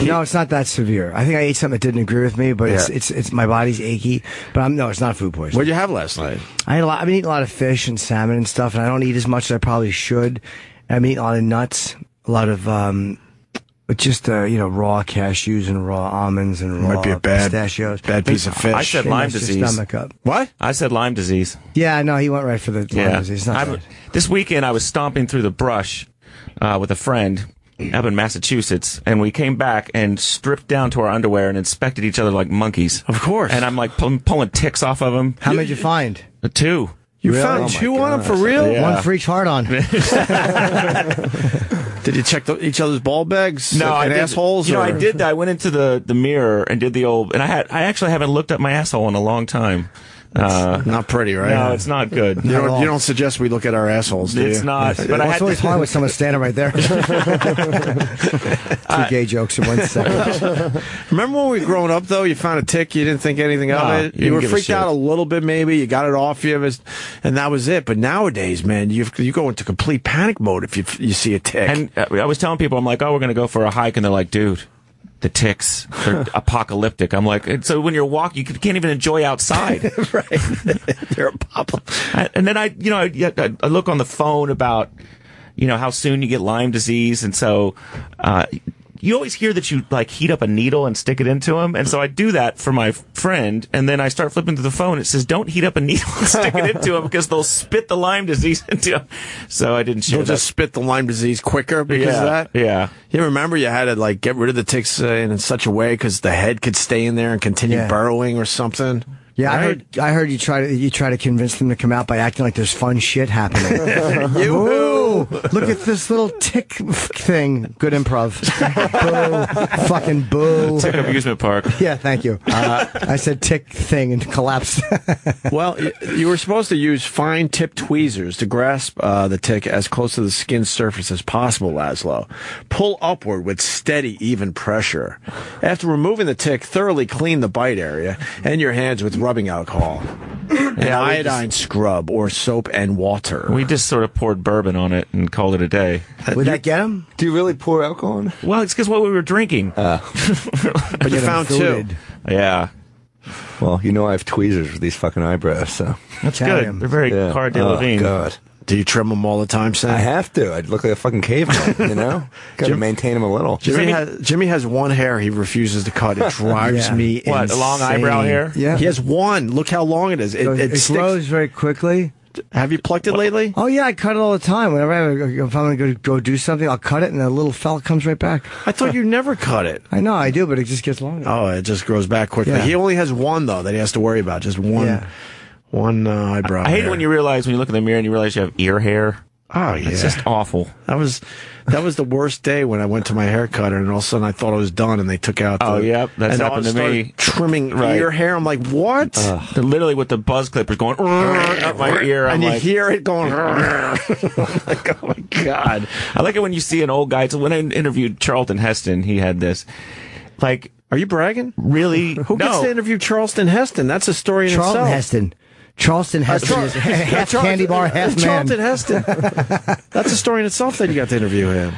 No, it's not that severe. I think I ate something that didn't agree with me, but it's my body's achy. But no, it's not food poisoning. What did you have last night? I've been eating a lot of fish and salmon and stuff, and I don't eat as much as I probably should. I've been eating a lot of nuts, a lot of raw cashews and raw almonds and raw might be a pistachios. Bad piece of fish. I said Lyme disease. Stomach up. What? I said Lyme disease. Yeah, no, he went right for the Lyme disease. This weekend I was stomping through the brush with a friend up in Massachusetts, and we came back and stripped down to our underwear and inspected each other like monkeys. Of course. And I'm like pulling ticks off of them. How many did you find? 2. You found 2 on them for real? Yeah. One for each hard on. Did you check each other's ball bags? No, and assholes. I did that. I went into the mirror and did the old. And I actually haven't looked at my asshole in a long time. Not pretty, right? No, it's not good. You don't suggest we look at our assholes, do you? It's not. Yes. But It's always hard with someone standing right there. 2 gay jokes in 1 second. Remember when we were growing up, though? You found a tick, you didn't think anything of it. You were freaked out a little bit, maybe. You got it off you, and that was it. But nowadays, man, you go into complete panic mode if you see a tick. And I was telling people, I'm like, oh, we're going to go for a hike, and they're like, dude, the ticks, they're apocalyptic. I'm like, so when you're walking, you can't even enjoy outside. Right. They're a problem. And then I look on the phone about, how soon you get Lyme disease. And so, you always hear that you like heat up a needle and stick it into them. And so I do that for my friend. And then I start flipping through the phone. It says, don't heat up a needle and stick it into them because they'll spit the Lyme disease into them. So I didn't share They'll just spit the Lyme disease quicker because of that? Yeah. You remember you had to get rid of the ticks in such a way because the head could stay in there and continue burrowing or something? Yeah, right? I heard you try to convince them to come out by acting like there's fun shit happening. Ooh, look at this little tick thing. Good improv. Boo. Fucking boo. Tick amusement park. Yeah, thank you. I said tick thing and collapsed. Well, you were supposed to use fine tipped tweezers to grasp the tick as close to the skin surface as possible, Lazlow. Pull upward with steady, even pressure. After removing the tick, thoroughly clean the bite area and your hands with rubbing alcohol, an iodine scrub, or soap and water. We just sort of poured bourbon on it and called it a day. Would that get him? Do you really pour alcohol on it? Well, it's because what we were drinking. But you found 2. Yeah. Well, I have tweezers with these fucking eyebrows, so. That's good. They're very Cara Delevingne. Oh, God. Do you trim them all the time, Sam? I have to. I'd look like a fucking caveman, Got to maintain them a little. Jimmy has one hair he refuses to cut. It drives me insane. What, a long eyebrow hair? Yeah. He has one. Look how long it is. It grows very quickly. Have you plucked it lately? Oh, yeah, I cut it all the time. Whenever if I'm going to go do something, I'll cut it, and the little fella comes right back. I thought you never cut it. I know, I do, but it just gets longer. Oh, it just grows back quickly. Yeah. He only has one, though, that he has to worry about. Just one eyebrow. I hate it when you look in the mirror and you realize you have ear hair. Oh yeah, it's just awful. That was the worst day when I went to my haircutter, and all of a sudden I thought I was done, and they took out. That's happened to me. Trimming ear hair. I'm like, what? They're literally with the buzz clippers going up my ear, and you hear it going. Like, oh my god! I like it when you see an old guy. So when I interviewed Charlton Heston, he had this. Like, are you bragging? Really? Who gets to interview Charlton Heston? That's a story in itself. Charlton Heston is half candy bar, half man. Charlton Heston. That's a story in itself that you got to interview him.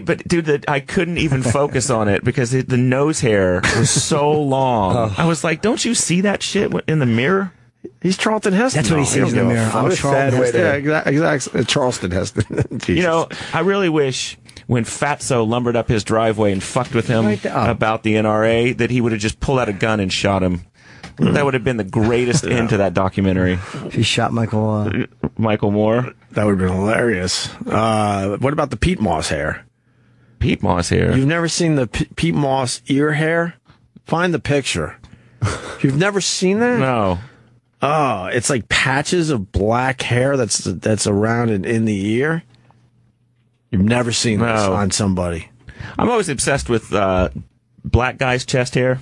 But dude, I couldn't even focus on it because the nose hair was so long. I was like, don't you see that shit in the mirror? He's Charlton Heston. That's what he sees in the mirror. I'm Charlton Heston. Yeah, exactly. Charleston Heston. You know, I really wish when Fatso lumbered up his driveway and fucked with him about the NRA that he would have just pulled out a gun and shot him. That would have been the greatest end to that documentary. He shot Michael Moore. That would have been hilarious. What about the Pete Moss hair? Pete Moss hair? You've never seen the Pete Moss ear hair? Find the picture. You've never seen that? No. Oh, it's like patches of black hair that's around and in the ear. You've never seen this on somebody. I'm always obsessed with black guys' chest hair.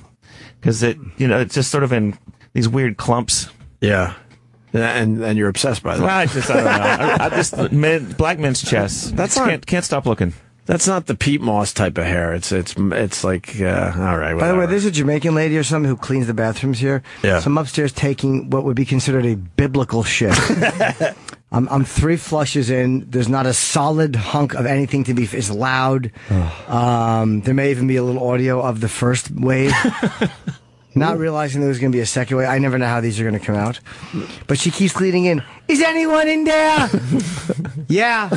Because it's just sort of in these weird clumps. Yeah, and you're obsessed by that. Well, I don't know. Black men's chests. Can't stop looking. That's not the Pete Moss type of hair. It's like all right. Whatever. By the way, there's a Jamaican lady or something who cleans the bathrooms here. Yeah. So I'm upstairs taking what would be considered a biblical shit. I'm 3 flushes in. There's not a solid hunk of anything to be. It's loud. There may even be a little audio of the first wave. Not realizing there was going to be a second wave. I never know how these are going to come out. But she keeps leading in. Is anyone in there? Yeah.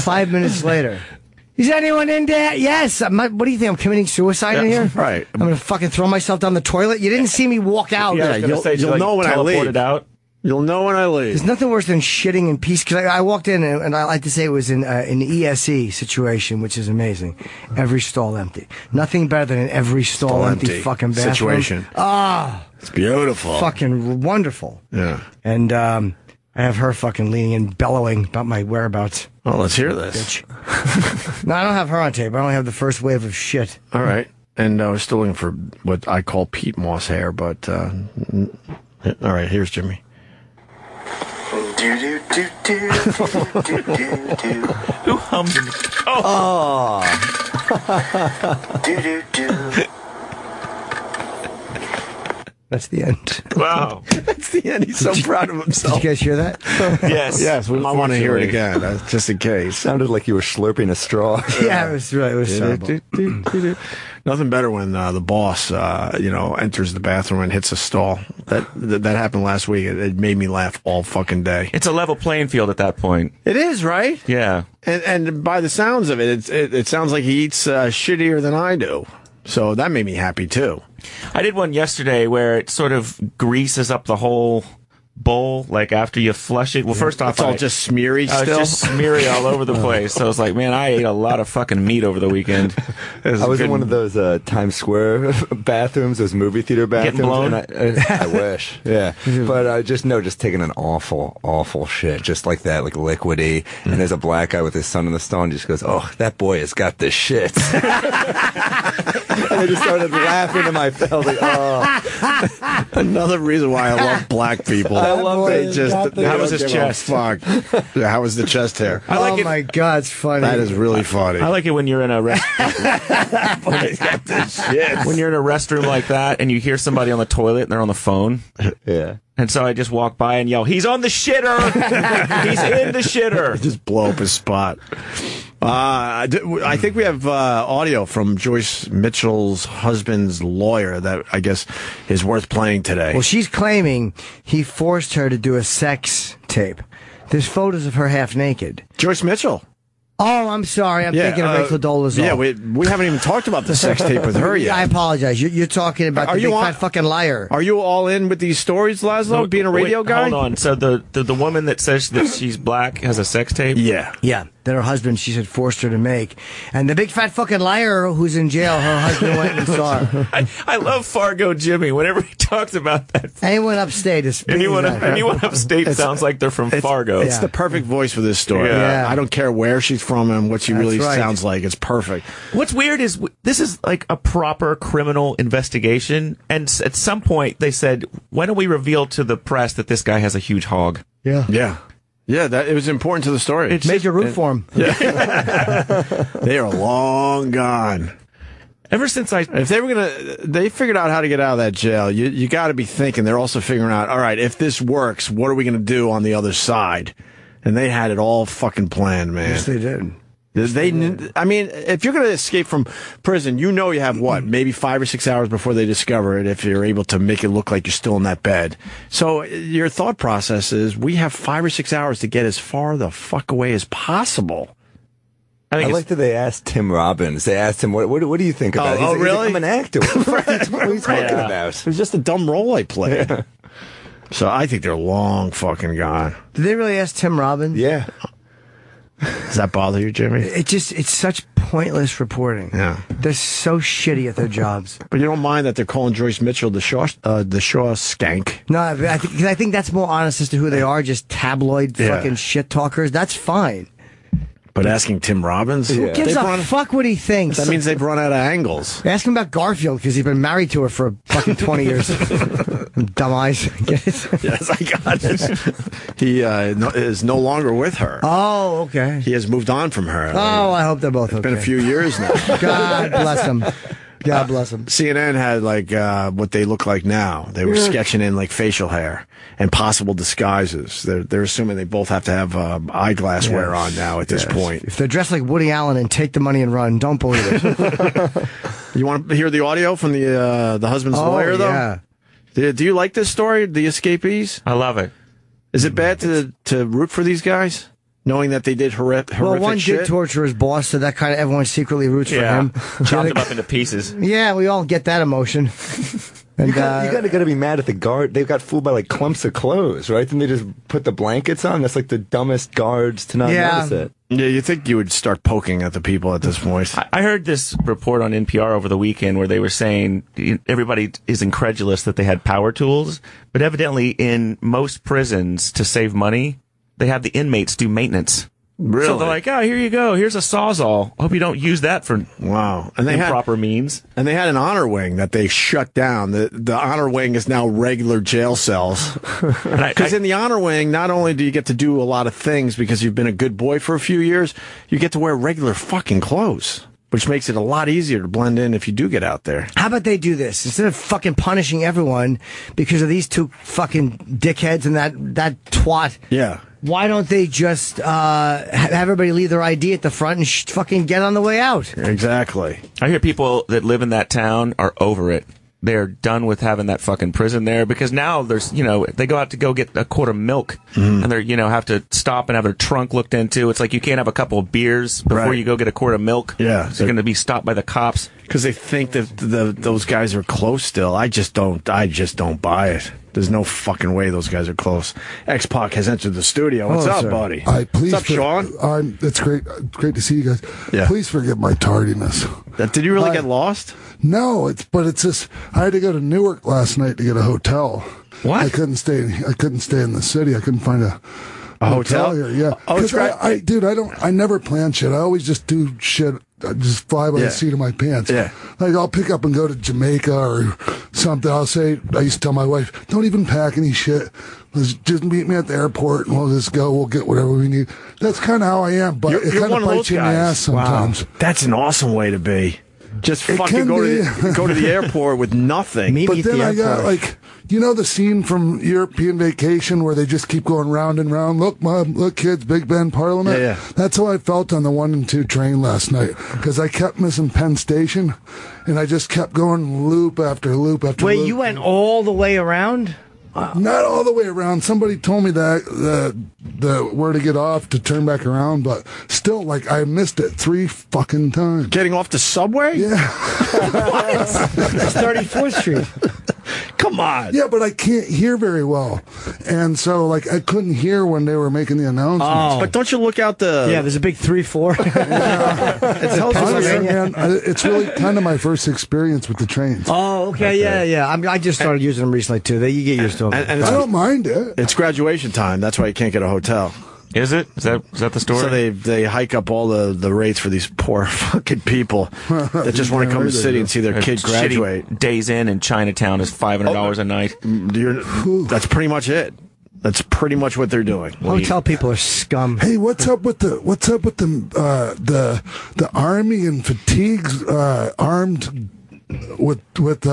5 minutes later. Is anyone in there? Yes. What do you think? I'm committing suicide in here? Right. I'm going to fucking throw myself down the toilet? You didn't see me walk out. Yeah, you'll know when I leave. Out. You'll know when I leave. There's nothing worse than shitting in peace. Because I walked in, and I like to say it was in an ESE situation, which is amazing. Every stall empty. Nothing better than an every stall empty fucking bathroom. Situation. It's beautiful. Fucking wonderful. Yeah. And I have her fucking leaning and bellowing about my whereabouts. Well, let's hear this. Bitch. No, I don't have her on tape. I only have the first wave of shit. All right. And I was still looking for what I call Pete Moss hair, but all right, here's Jimmy. Who hummed in the... Oh. That's the end. Wow. That's the end. He's so proud of himself. Did you guys hear that? Yes. Yes, we might want to hear it again, just in case. Sounded like you were slurping a straw. Yeah, it was terrible. Nothing better when the boss, enters the bathroom and hits a stall. That happened last week. It made me laugh all fucking day. It's a level playing field at that point. It is, right? Yeah. And by the sounds of it, it sounds like he eats shittier than I do. So that made me happy, too. I did one yesterday where it sort of greases up the whole bowl, like after you flush it. Well, first off, it's all just smeary still? It's just smeary all over the place. So I was like, man, I ate a lot of fucking meat over the weekend. I was in one of those Times Square bathrooms, those movie theater bathrooms. Getting blown? I wish, yeah. But just taking an awful shit, just like that, like liquidy. And there's a black guy with his son in the stall and just goes, oh, that boy has got the shit. And I just started laughing in my face. Like, oh. Another reason why I love black people. I love it. How was his chest? Fuck. Yeah, how was the chest hair? Oh my God, it's funny. That is really funny. I like it when you're in a when you're in a restroom like that and you hear somebody on the toilet and they're on the phone. Yeah. And so I just walk by and yell, he's on the shitter! He's in the shitter! Just blow up his spot. I think we have audio from Joyce Mitchell's husband's lawyer that I guess is worth playing today. Well, she's claiming he forced her to do a sex tape. There's photos of her half naked. Joyce Mitchell. Oh, I'm sorry. I'm thinking of Rachel Dolezal. Yeah, we haven't even talked about the sex tape with her yet. I apologize. You're talking about the big fat fucking liar. Are you all in with these stories, Lazlow, being a radio guy? Hold on. So the woman that says that she's black has a sex tape? Yeah. Yeah. that her husband, she said, forced her to make. And the big fat fucking liar who's in jail, her husband went and saw her. I love Fargo Jimmy. Whenever he talks about that, anyone upstate is anyone upstate sounds like they're from Fargo. It's the perfect voice for this story. Yeah. I don't care where she's from and what she really sounds like. It's perfect. What's weird is this is like a proper criminal investigation, and at some point they said, "Why don't we reveal to the press that this guy has a huge hog?" Yeah. That it was important to the story. It made you root for him. Yeah. They are long gone. Ever since if they figured out how to get out of that jail, you got to be thinking they're also figuring out, all right, if this works, what are we going to do on the other side? And they had it all fucking planned, man. Yes, they did. I mean, if you're going to escape from prison, you have what, maybe 5 or 6 hours before they discover it, if you're able to make it look like you're still in that bed. So your thought process is, we have 5 or 6 hours to get as far the fuck away as possible. I like that they asked Tim Robbins. They asked him, what do you think about it? He's like, really? I'm an actor. What are you talking about? It was just a dumb role I played. Yeah. So I think they're long fucking gone. Did they really ask Tim Robbins? Yeah. Does that bother you, Jimmy? It's such pointless reporting. Yeah. They're so shitty at their jobs. But you don't mind that they're calling Joyce Mitchell the Shaw skank? No, I think that's more honest as to who they are, just tabloid fucking shit talkers. That's fine. But asking Tim Robbins? Who gives a fuck what he thinks? That means they've run out of angles. Ask him about Garfield, because he's been married to her for fucking 20 years. Dumb eyes. Yes, I got it. He is no longer with her. Oh, okay. He has moved on from her. Oh, I hope they're both okay. It's been a few years now. God bless him. God bless him. CNN had what they look like now. They were sketching in facial hair and possible disguises. They're assuming they both have to have eyeglass wear on now at this point. If they're dressed like Woody Allen and take the money and run, don't believe it. You want to hear the audio from the husband's lawyer, though? Yeah. Do you like this story, the escapees? I love it. Is it bad to root for these guys? Knowing that they did horrific shit? Well, one did torture his boss, so that kind of everyone secretly roots for him. Chopped him up into pieces. Yeah, we all get that emotion. And, you got to be mad at the guard. They got fooled by clumps of clothes, right? Then they just put the blankets on. That's the dumbest guards to not notice it. Yeah, you think you would start poking at the people at this point. I heard this report on NPR over the weekend where they were saying everybody is incredulous that they had power tools, but evidently in most prisons, to save money, they have the inmates do maintenance. Really? So they're like, oh, here you go. Here's a Sawzall. Hope you don't use that for and improper means. And they had an honor wing that they shut down. The honor wing is now regular jail cells. Because in the honor wing, not only do you get to do a lot of things because you've been a good boy for a few years, you get to wear regular fucking clothes, which makes it a lot easier to blend in if you do get out there. How about they do this? Instead of fucking punishing everyone because of these two fucking dickheads and that twat. Yeah. Why don't they just have everybody leave their ID at the front and fucking get on the way out? Exactly. I hear people that live in that town are over it. They're done with having that fucking prison there because now there's, they go out to go get a quart of milk and they're, have to stop and have their trunk looked into. It's like you can't have a couple of beers before you go get a quart of milk. Yeah. So you're going to be stopped by the cops. Because they think that those guys are close still. I just don't buy it. There's no fucking way those guys are close. X-Pac has entered the studio. What's up, buddy? What's up, Sean? It's great to see you guys. Yeah. Please forgive my tardiness. Did you really get lost? No, it's just I had to go to Newark last night to get a hotel. What? I couldn't stay in the city. I couldn't find a hotel here. Yeah. Oh, it's great. I never plan shit. I always just do shit. I just fly by the seat of my pants. Yeah. I'll pick up and go to Jamaica or something. I used to tell my wife, don't even pack any shit. Just meet me at the airport and we'll just go. We'll get whatever we need. That's kind of how I am, but it kind of bites you in the ass sometimes. Wow. That's an awesome way to be. Just fucking go to the airport with nothing. But then I got the scene from European Vacation where they just keep going round and round. Look, Mom, look, kids, Big Ben Parliament. Yeah. That's how I felt on the 1 and 2 train last night because I kept missing Penn Station and I just kept going loop after loop after loop. Wait, you went all the way around? Not all the way around. Somebody told me that the where to get off to turn back around, but still, I missed it 3 fucking times. Getting off the subway? Yeah. That's 34th Street. Come on. Yeah, but I can't hear very well. And so, like, I couldn't hear when they were making the announcements. Oh. But don't you look out the... Yeah, there's a big 3-4. Honestly, man, it's really kind of my first experience with the trains. Oh, okay, yeah. I just started using them recently, too. You get used to them. And I don't mind it. It's graduation time. That's why you can't get a hotel. Is it? Is that the story? So they hike up all the rates for these poor fucking people that just want to come to the city and see their kid graduate. Days in Chinatown is $500 a night. That's pretty much it. That's pretty much what they're doing. Hotel people are scum. Hey, what's up with the army and fatigues armed with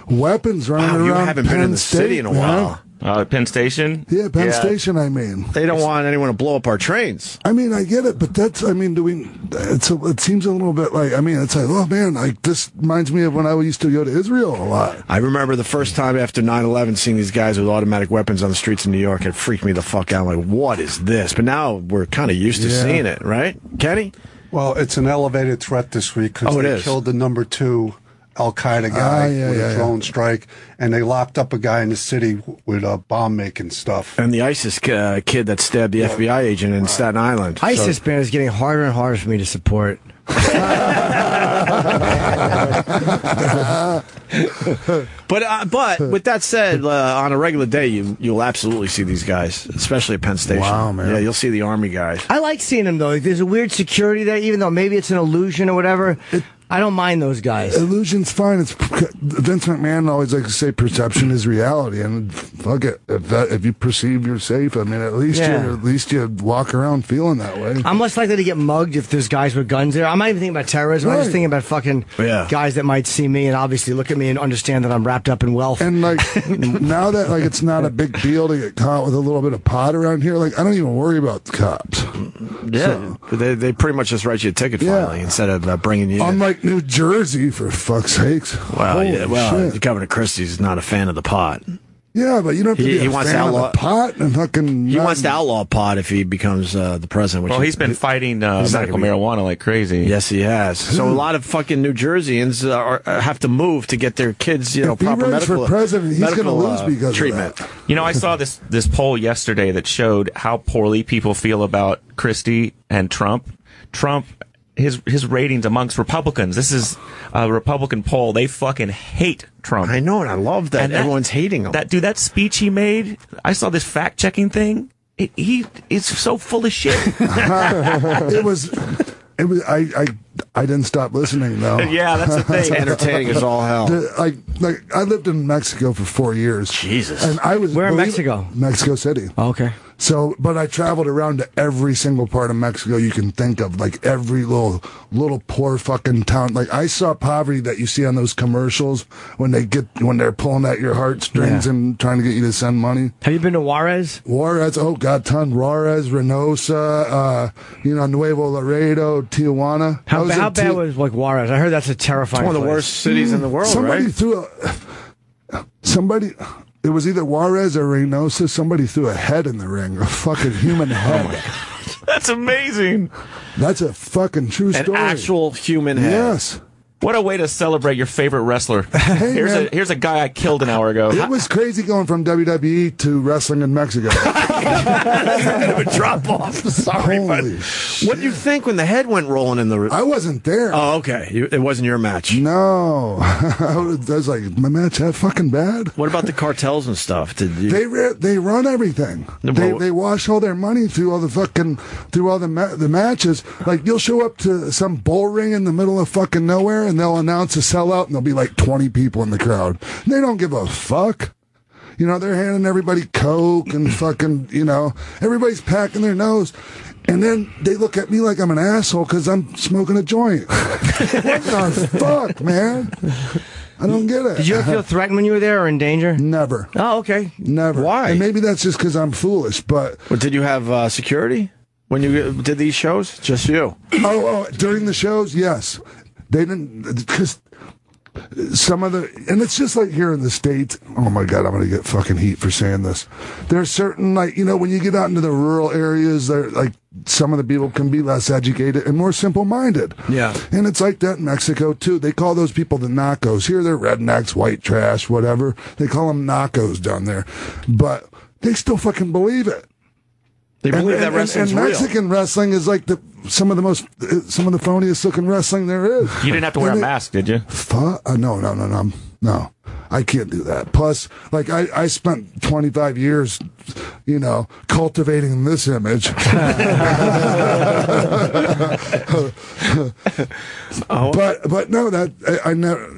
weapons running around? You haven't been in the city in a while. Penn Station? Yeah, Penn Station, I mean. They don't want anyone to blow up our trains. I mean, I get it, but that's, I mean, it seems a little bit like, I mean, it's like, oh man, like, this reminds me of when I used to go to Israel a lot. I remember the first time after 9/11 seeing these guys with automatic weapons on the streets of New York. It freaked me the fuck out. I'm like, what is this? But now we're kind of used to seeing it, right? Kenny? Well, it's an elevated threat this week because they killed the number 2 Al-Qaeda guy with a drone strike, and they locked up a guy in the city with bomb-making stuff. And the ISIS kid that stabbed the FBI agent in Staten Island. ISIS, man, is getting harder and harder for me to support. But with that said, on a regular day, you'll absolutely see these guys, especially at Penn Station. Wow, man. Yeah, you'll see the Army guys. I like seeing them, though. Like, there's a weird security there, even though maybe it's an illusion or whatever. I don't mind those guys. Illusion's fine. It's Vince McMahon always likes to say perception is reality, and fuck it. If you perceive you're safe, I mean, at least you walk around feeling that way. I'm less likely to get mugged if there's guys with guns there. I'm not even thinking about terrorism. I'm just thinking about fucking guys that might see me and obviously look at me and understand that I'm wrapped up in wealth. And like now that like it's not a big deal to get caught with a little bit of pot around here, like I don't even worry about the cops. Yeah, so, they pretty much just write you a ticket finally instead of bringing you. Unlike New Jersey, for fuck's sakes. Well, shit. Governor Christie's not a fan of the pot. Yeah, but you don't have to be a fan of the pot and fucking... He wants to outlaw pot if he becomes the president. Well, he's been fighting medical marijuana like crazy. Yes, he has. So a lot of fucking New Jerseyans have to move to get their kids, proper medical... for president, he's going to lose because treatment. Of that. I saw this poll yesterday that showed how poorly people feel about Christie and Trump. His ratings amongst Republicans. This is a Republican poll. They fucking hate Trump. I know, and I love that everyone's hating him. That speech he made. I saw this fact checking thing. It's so full of shit. It was. I didn't stop listening though. Yeah, that's the thing. Entertaining as all hell. I lived in Mexico for 4 years. Jesus. And I was where in Mexico? Mexico City. Oh, okay. So, but I traveled around to every single part of Mexico you can think of, like every little poor fucking town. Like I saw poverty that you see on those commercials when they're pulling at your heartstrings and trying to get you to send money. Have you been to Juarez? Juarez, oh god, ton. Juarez, Reynosa, Nuevo Laredo, Tijuana. How bad was like Juarez? I heard that's a terrifying. It's one of the worst cities in the world. Somebody threw It was either Juarez or Reynosa. Somebody threw a head in the ring, a fucking human head. Oh my God. That's amazing. That's a fucking true story. An actual human head. Yes. What a way to celebrate your favorite wrestler. Here's a guy I killed an hour ago. It was crazy going from WWE to wrestling in Mexico. A drop off. Sorry, but what do you think when the head went rolling in the... I wasn't there. Oh, okay. It wasn't your match. No. I was like, my match that fucking bad? What about the cartels and stuff? They run everything. They wash all their money through all the matches. Like, you'll show up to some bull ring in the middle of fucking nowhere and they'll announce a sellout and there'll be like 20 people in the crowd. They don't give a fuck. They're handing everybody Coke and fucking, everybody's packing their nose. And then they look at me like I'm an asshole because I'm smoking a joint. What the fuck, man? I don't get it. Did you ever feel threatened when you were there or in danger? Never. Oh, okay. Never. Why? And maybe that's just because I'm foolish, but... Well, did you have security when you did these shows? Just you? Oh, during the shows, yes. They didn't, because some of and it's just like here in the States. Oh my God, I'm going to get fucking heat for saying this. There's certain, when you get out into the rural areas, they're like, some of the people can be less educated and more simple-minded. Yeah. And it's like that in Mexico, too. They call those people the nacos. Here they're rednecks, white trash, whatever. They call them nacos down there. But they still fucking believe it. They believe that wrestling's real. And Mexican wrestling is like some of the phoniest looking wrestling there is. You didn't have to wear a mask, did you? No. I can't do that. Plus, like, I spent 25 years, cultivating this image. But no, I never,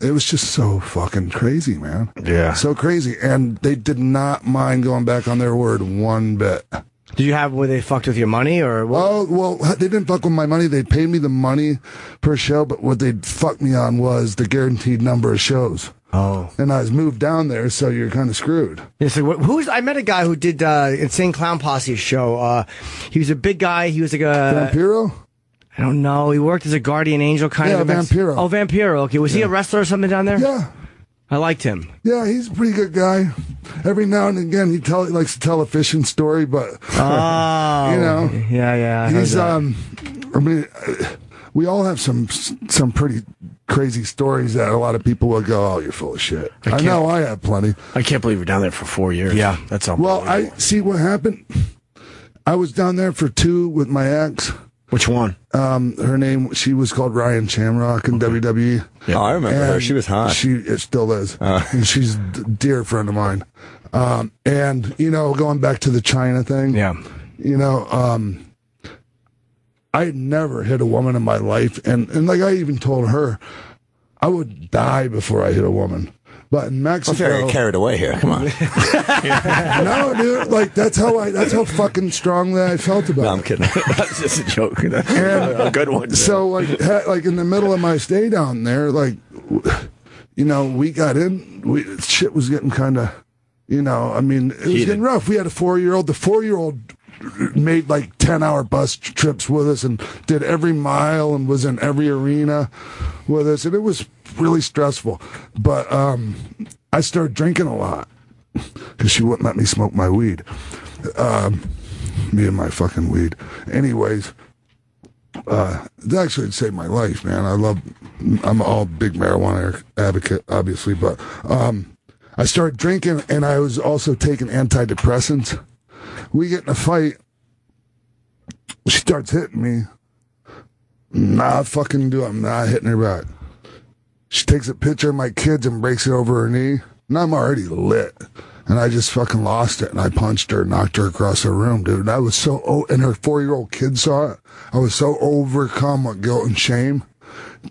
it was just so fucking crazy, man. Yeah. So crazy. And they did not mind going back on their word one bit. Did you have where they fucked with your money or what? Oh, well, they didn't fuck with my money. They paid me the money per show, but what they fucked me on was the guaranteed number of shows. Oh. And I was moved down there, so you're kind of screwed. Yeah, so I met a guy who did Insane Clown Posse's show. He was a big guy. He was like a... Vampiro? I don't know. He worked as a guardian angel kind of. Yeah, Vampiro. Oh, Vampiro. Okay. Was he a wrestler or something down there? Yeah. I liked him. Yeah, he's a pretty good guy. Every now and again, he likes to tell a fishing story, but yeah. He's we all have some pretty crazy stories that a lot of people will go, "Oh, you're full of shit." I know I have plenty. I can't believe you're down there for 4 years. Yeah, that's unbelievable. Well, I see what happened. I was down there for 2 with my ex. Which one? Her name, she was called Ryan Shamrock in WWE. Yeah. Oh, I remember her. She was hot. It still is. And she's a dear friend of mine. And, going back to the China thing. Yeah. I had never hit a woman in my life. And like I even told her, I would die before I hit a woman. But in Mexico, I'm very carried away here. Come on. No, dude. Like that's how fucking strongly I felt about it. No, I'm kidding. That's just a joke. A good one. So like in the middle of my stay down there, like we got in. Shit was getting kind of, it was getting rough. We had a 4-year-old. The 4-year-old made like 10-hour bus trips with us and did every mile and was in every arena with us, and it was really stressful. But I started drinking a lot because she wouldn't let me smoke my weed. Me and my fucking weed. Anyways, it actually saved my life, man. I'm all big marijuana advocate, obviously, but I started drinking and I was also taking antidepressants. We get in a fight. She starts hitting me. I'm not hitting her back. She takes a picture of my kids and breaks it over her knee. And I'm already lit. And I just fucking lost it. And I punched her and knocked her across the room, dude. And I was and her 4-year-old kid saw it. I was so overcome with guilt and shame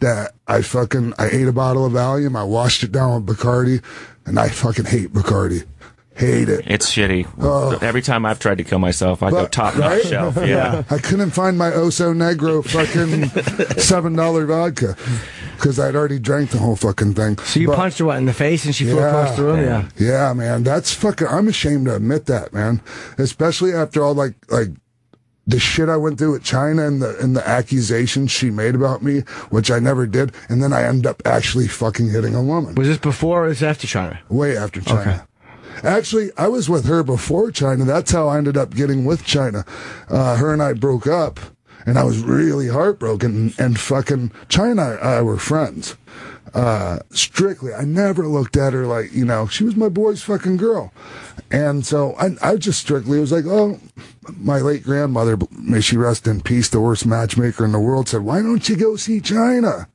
that I ate a bottle of Valium. I washed it down with Bacardi. And I fucking hate Bacardi. Hate it. It's shitty. Every time I've tried to kill myself, I go top shelf. Yeah. I couldn't find my Oso Negro fucking $7 vodka because I'd already drank the whole fucking thing. So you punched her in the face and she flew across the room? Yeah. Yeah, man. That's fucking. I'm ashamed to admit that, man. Especially after all like the shit I went through with China and the accusations she made about me, which I never did, and then I ended up actually fucking hitting a woman. Was this before or was this after China? Way after China. Okay. Actually, I was with her before China. That's how I ended up getting with China. Her and I broke up, and I was really heartbroken. And fucking China and I were friends. Strictly. I never looked at her like, she was my boy's fucking girl. And so I just strictly was like, oh, my late grandmother, may she rest in peace, the worst matchmaker in the world, said, why don't you go see China?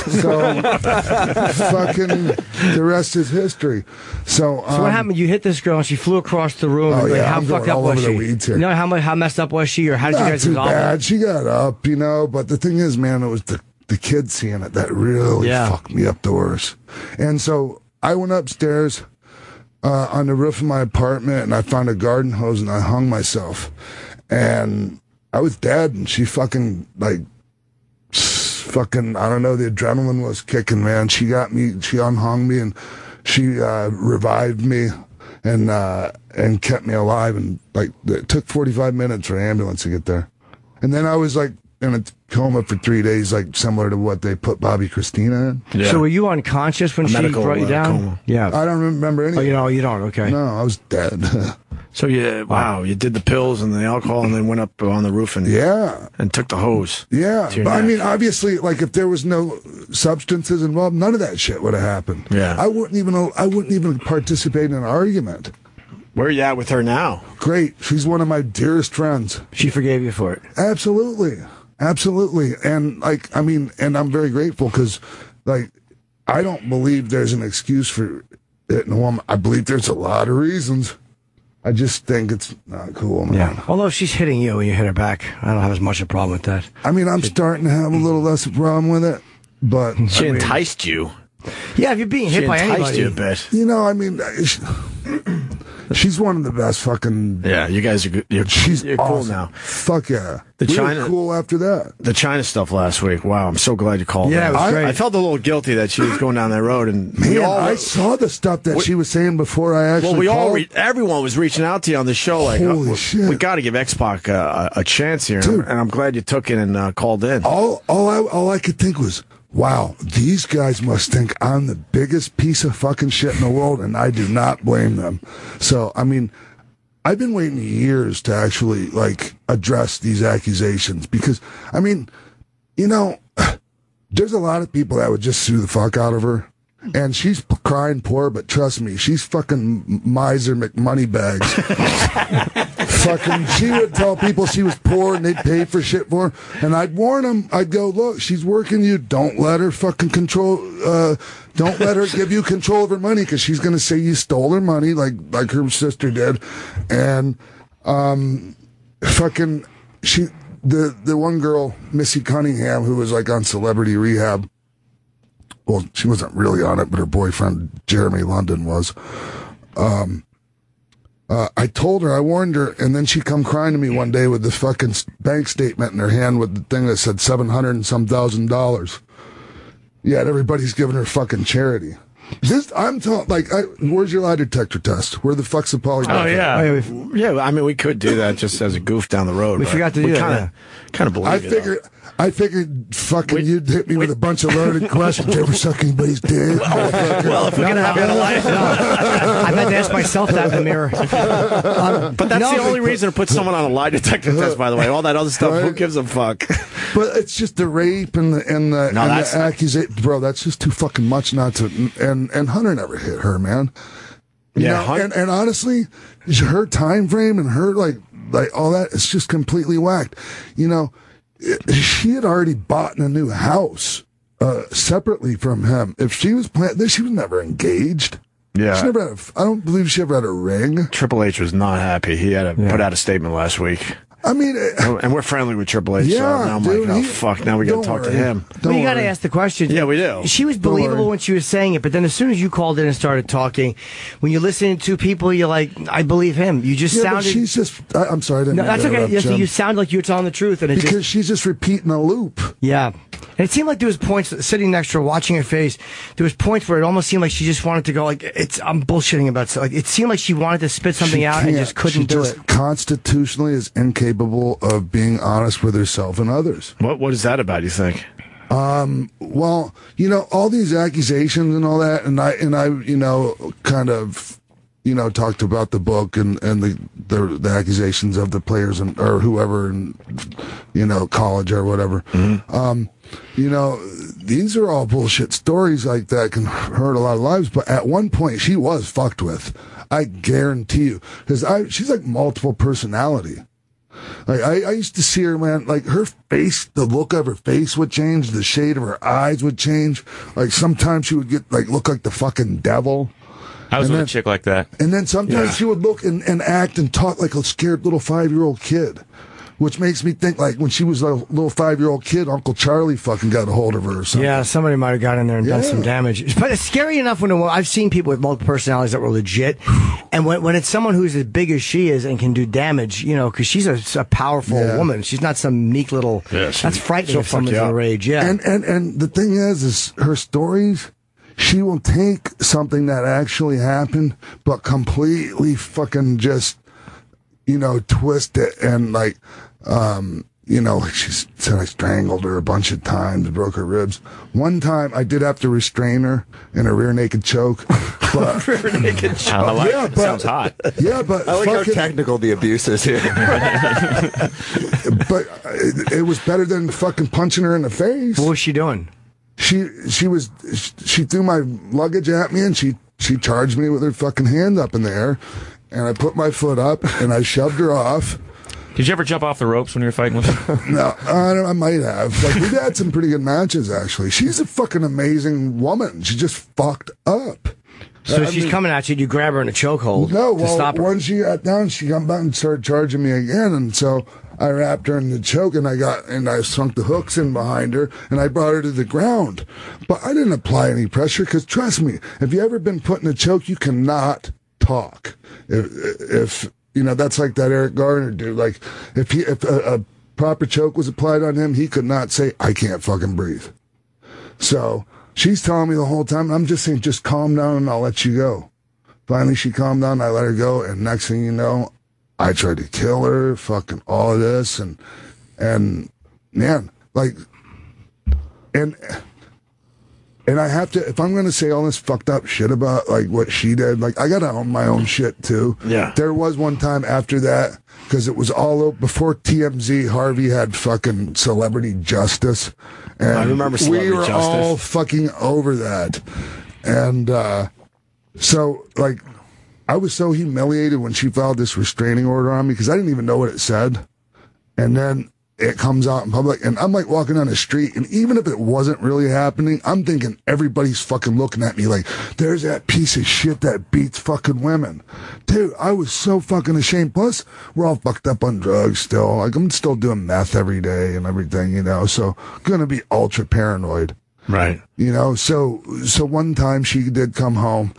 So fucking the rest is history. So what happened? You hit this girl and she flew across the room. Oh, yeah, how fucked up was she? How messed up was she, or how did you guys resolve it? Not too bad. She got up, but the thing is, man, it was the kids seeing it that really fucked me up the worst. And so I went upstairs on the roof of my apartment and I found a garden hose and I hung myself. And I was dead, and she fucking I don't know, the adrenaline was kicking, man. She got me, she unhung me, and she revived me and kept me alive. And it took 45 minutes for an ambulance to get there. And then I was in a coma for 3 days, similar to what they put Bobby Christina in. Yeah. So were you unconscious when she brought you down? Coma. Yeah. I don't remember anything. Oh, you don't? Okay. No, I was dead. So wow, you did the pills and the alcohol and then went up on the roof and took the hose. Yeah, but I mean, obviously, like if there was no substances involved, none of that shit would have happened. Yeah, I wouldn't even participate in an argument. Where are you at with her now? Great, she's one of my dearest friends. She forgave you for it. Absolutely, and like I mean, and I'm very grateful because like I don't believe there's an excuse for it in a woman. I believe there's a lot of reasons. I just think it's not cool, man. Yeah. Although if she's hitting you and you hit her back, I don't have as much a problem with that. I mean, I'm starting to have a little less of a problem with it, but she enticed you. Yeah, if you're being hit by anybody, you a bit. You know, I mean, she's one of the best fucking. Yeah, you guys are good. You're awesome. cool now. Fuck yeah. We were cool after that. The China stuff last week. Wow, I'm so glad you called. Yeah, it was great. I felt a little guilty that she was going down that road, and I saw the stuff that she was saying before I actually. Well, everyone was reaching out to you on the show, like, holy shit, we got to give X-Pac a chance here, dude, and I'm glad you took it and called in. All I could think was, wow, these guys must think I'm the biggest piece of fucking shit in the world, and I do not blame them. So, I mean, I've been waiting years to actually, like, address these accusations because, I mean, you know, there's a lot of people that would just sue the fuck out of her. And she's crying poor, but trust me, she's fucking miser McMoneybags. Fucking, she would tell people she was poor and they'd pay for shit for her. And I'd warn them, I'd go, look, she's working you. Don't let her fucking don't let her give you control of her money because she's going to say you stole her money like her sister did. And, fucking, the one girl, Missy Cunningham, who was like on Celebrity Rehab. Well, she wasn't really on it, but her boyfriend, Jeremy London, was. I told her, I warned her, and then she come crying to me one day with the fucking bank statement in her hand with the thing that said $700 and some $1,000. Yeah, everybody's giving her fucking charity. I'm telling, like, where's your lie detector test? Where the fuck's the polygraph? Oh, yeah. Yeah, I mean, we could do that just as a goof down the road. We forgot to do that. Kind of believe it. I figured fucking you'd hit me with a bunch of loaded questions. You ever suck anybody's dick? Well, if we're going to have a life. I've had to ask myself that in the mirror. But that's the only reason to put someone on a lie detector test, by the way. All that other stuff, right? Who gives a fuck? But it's just the rape and the accusation. Bro, that's just too fucking much not to. And Hunter never hit her, man. And honestly, her time frame and her, like all that, it's just completely whacked. You know, she had already bought a new house separately from him. If she was she was never engaged. Yeah, she never had I don't believe she ever had a ring. Triple H was not happy. He had to put out a statement last week. I mean, and we're friendly with Triple H, so now I'm like, oh, fuck, now we got to talk to him. Well, you got to ask the question. Yeah, we do. She was believable when she was saying it, but then as soon as you called in and started talking, when you're listening to people, you're like, I believe him. You just sounded. But she's just. I'm sorry. I didn't no, that's okay. You sound like you're telling the truth, and because she's just repeating a loop. Yeah. And it seemed like there was points sitting next to her, watching her face. There was points where it almost seemed like she just wanted to go like, I'm bullshitting about something. Like, it seemed like she wanted to spit something out and just couldn't do it. Constitutionally is incapable of being honest with herself and others. What is that about, you think? Well, you know, all these accusations and all that, and I, you know, kind of, you know, talked about the book and the accusations of the players or whoever in, you know, college or whatever. Mm-hmm. You know, these are all bullshit stories like that can hurt a lot of lives. But at one point, she was fucked with. I guarantee you, because she's like multiple personality. Like I used to see her, man. Like her face, the look of her face would change, the shade of her eyes would change. Like sometimes she would get look like the fucking devil. I was with a chick like that. And then sometimes she would look and act and talk like a scared little 5-year-old kid. Which makes me think, like, when she was a little 5-year-old kid, Uncle Charlie fucking got a hold of her or something. Yeah, somebody might have got in there and done some damage. But it's scary enough when I've seen people with multiple personalities that were legit. And when it's someone who's as big as she is and can do damage, you know, because she's a powerful woman. She's not some meek little... that's frightening if someone's in a rage, And the thing is her stories... She will take something that actually happened, but completely fucking just, you know, twist it and she said I strangled her a bunch of times, broke her ribs. One time I did have to restrain her in a rear naked choke. But, rear naked choke? That sounds hot. Yeah, but I like how technical the abuse is here. But it was better than fucking punching her in the face. What was she doing? She threw my luggage at me and she charged me with her fucking hand up in the air, and I put my foot up and I shoved her off. Did you ever jump off the ropes when you were fighting with her? No, I might have. Like, we've had some pretty good matches, actually. She's a fucking amazing woman. She just fucked up. So she's coming at you, you grab her in a chokehold to stop her? When she got down, she got back and started charging me again, and so I wrapped her in the choke, and I sunk the hooks in behind her, and I brought her to the ground. But I didn't apply any pressure, because trust me, if you ever been put in a choke, you cannot talk. If that's like that Eric Garner dude. Like, if a proper choke was applied on him, he could not say, I can't fucking breathe. So she's telling me the whole time, I'm just saying, just calm down and I'll let you go. Finally, she calmed down, I let her go, and next thing you know, I tried to kill her, fucking all of this, and man, like, and I have to, if I'm going to say all this fucked up shit about, like, what she did, like, I got to own my own shit, too. Yeah. There was one time after that, because it was all before TMZ, Harvey had fucking Celebrity Justice. And I remember Celebrity we were Justice. all fucking over that. And so, like, I was so humiliated when she filed this restraining order on me, because I didn't even know what it said. And then it comes out in public, and I'm like walking down the street, and even if it wasn't really happening, I'm thinking everybody's fucking looking at me like, there's that piece of shit that beats fucking women. Dude, I was so fucking ashamed. Plus, we're all fucked up on drugs still. Like, I'm still doing meth every day and everything, so gonna be ultra paranoid. Right. So one time she did come home,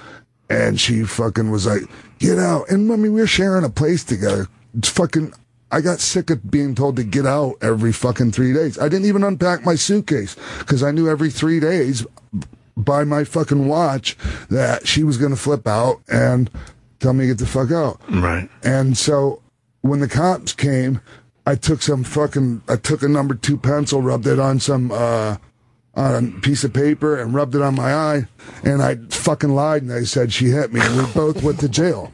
and she fucking was like, get out. And I mean, we were sharing a place together. It's fucking, I got sick of being told to get out every fucking 3 days. I didn't even unpack my suitcase, because I knew every 3 days by my fucking watch that she was going to flip out and tell me to get the fuck out. Right. And so when the cops came, I took a number 2 pencil, rubbed it on on a piece of paper and rubbed it on my eye, and I fucking lied and I said she hit me, and we both went to jail.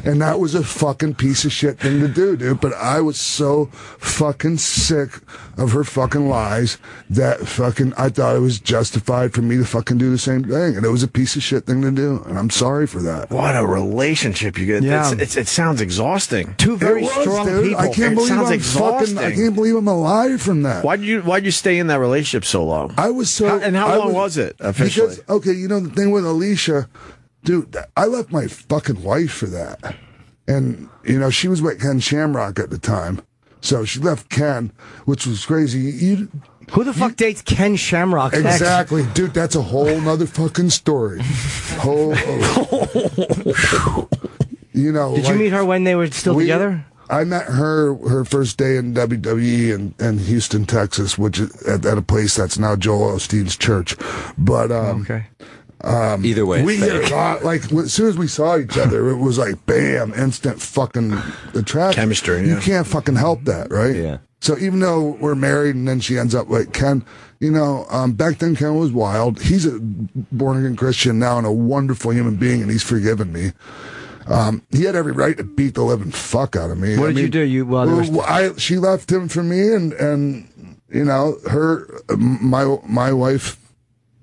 And that was a fucking piece of shit thing to do, dude. But I was so fucking sick of her fucking lies that fucking I thought it was justified for me to fucking do the same thing. And it was a piece of shit thing to do. And I'm sorry for that. What a relationship you get. Yeah. It sounds exhausting. Two very strong dude. people. I can't believe sounds I'm exhausting. fucking, I can't believe I'm alive from that. Why'd you stay in that relationship so long? I was so. How long was it officially? Because, okay, the thing with Alicia, dude, I left my fucking wife for that. And, she was with Ken Shamrock at the time. So she left Ken, which was crazy. Who the fuck dates Ken Shamrock? Exactly. Dude, that's a whole nother fucking story. Did you meet her when they were still together? I met her first day in WWE in Houston, Texas, which is at a place that's now Joel Osteen's church. But, okay. Either way, we hit like as soon as we saw each other, it was like bam, instant fucking attraction, chemistry. Yeah. You can't fucking help that, right? Yeah. So even though we're married, and then she ends up with Ken, back then Ken was wild. He's a born again Christian now and a wonderful human being, and he's forgiven me. He had every right to beat the living fuck out of me. What did you do? She left him for me, and my wife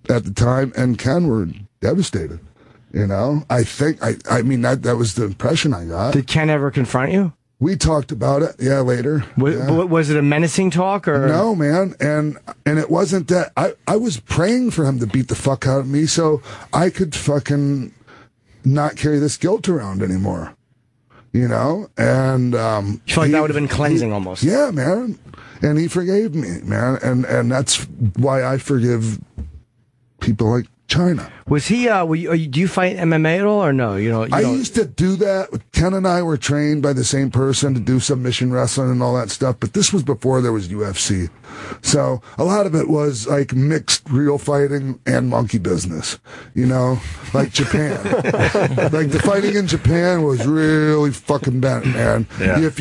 at the time and Ken were devastated. I mean that was the impression I got. Did Ken ever confront you? We talked about it, later. Was it a menacing talk or no, man? And it wasn't that. I was praying for him to beat the fuck out of me so I could fucking not carry this guilt around anymore. And you feel like that would have been cleansing almost. Yeah, man. And he forgave me, man. And that's why I forgive people like China. Was he? Do you fight MMA at all, or no? I used to do that. Ken and I were trained by the same person to do submission wrestling and all that stuff. But this was before there was UFC, so a lot of it was like mixed real fighting and monkey business. Like Japan. Like the fighting in Japan was really fucking bad, man. Yeah. If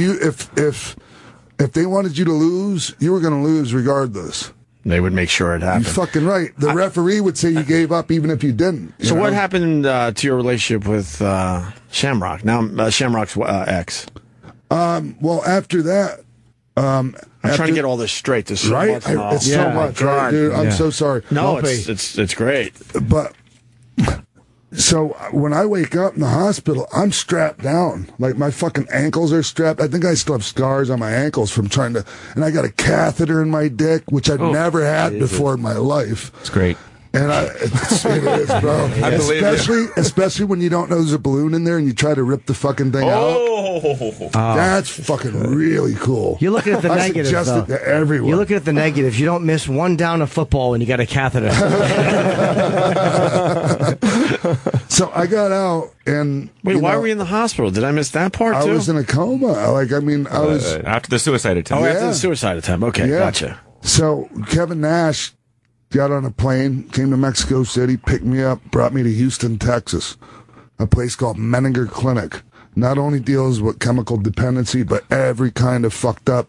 if they wanted you to lose, you were going to lose regardless. They would make sure it happened. You're fucking right. The referee would say you gave up even if you didn't. So what happened to your relationship with Shamrock? Now Shamrock's ex. Well, after that, I'm trying to get all this straight. There's so much. It's so much, right, dude. I'm so sorry. No, it's great. But so when I wake up in the hospital, I'm strapped down. Like my fucking ankles are strapped. I think I still have scars on my ankles from trying to. And I got a catheter in my dick, which I'd never had before in my life. It's great. And it is, bro. I believe especially when you don't know there's a balloon in there and you try to rip the fucking thing out. That's fucking really cool. You're looking at the negatives, I suggest it to everyone. You're looking at the negatives. You don't miss one down of football when you got a catheter. So I got out and... Wait, why were you in the hospital? Did I miss that part, too? I was in a coma. I was... After the suicide attempt. Oh, after the suicide attempt. Okay, gotcha. So Kevin Nash got on a plane, came to Mexico City, picked me up, brought me to Houston, Texas, a place called Menninger Clinic. Not only deals with chemical dependency, but every kind of fucked up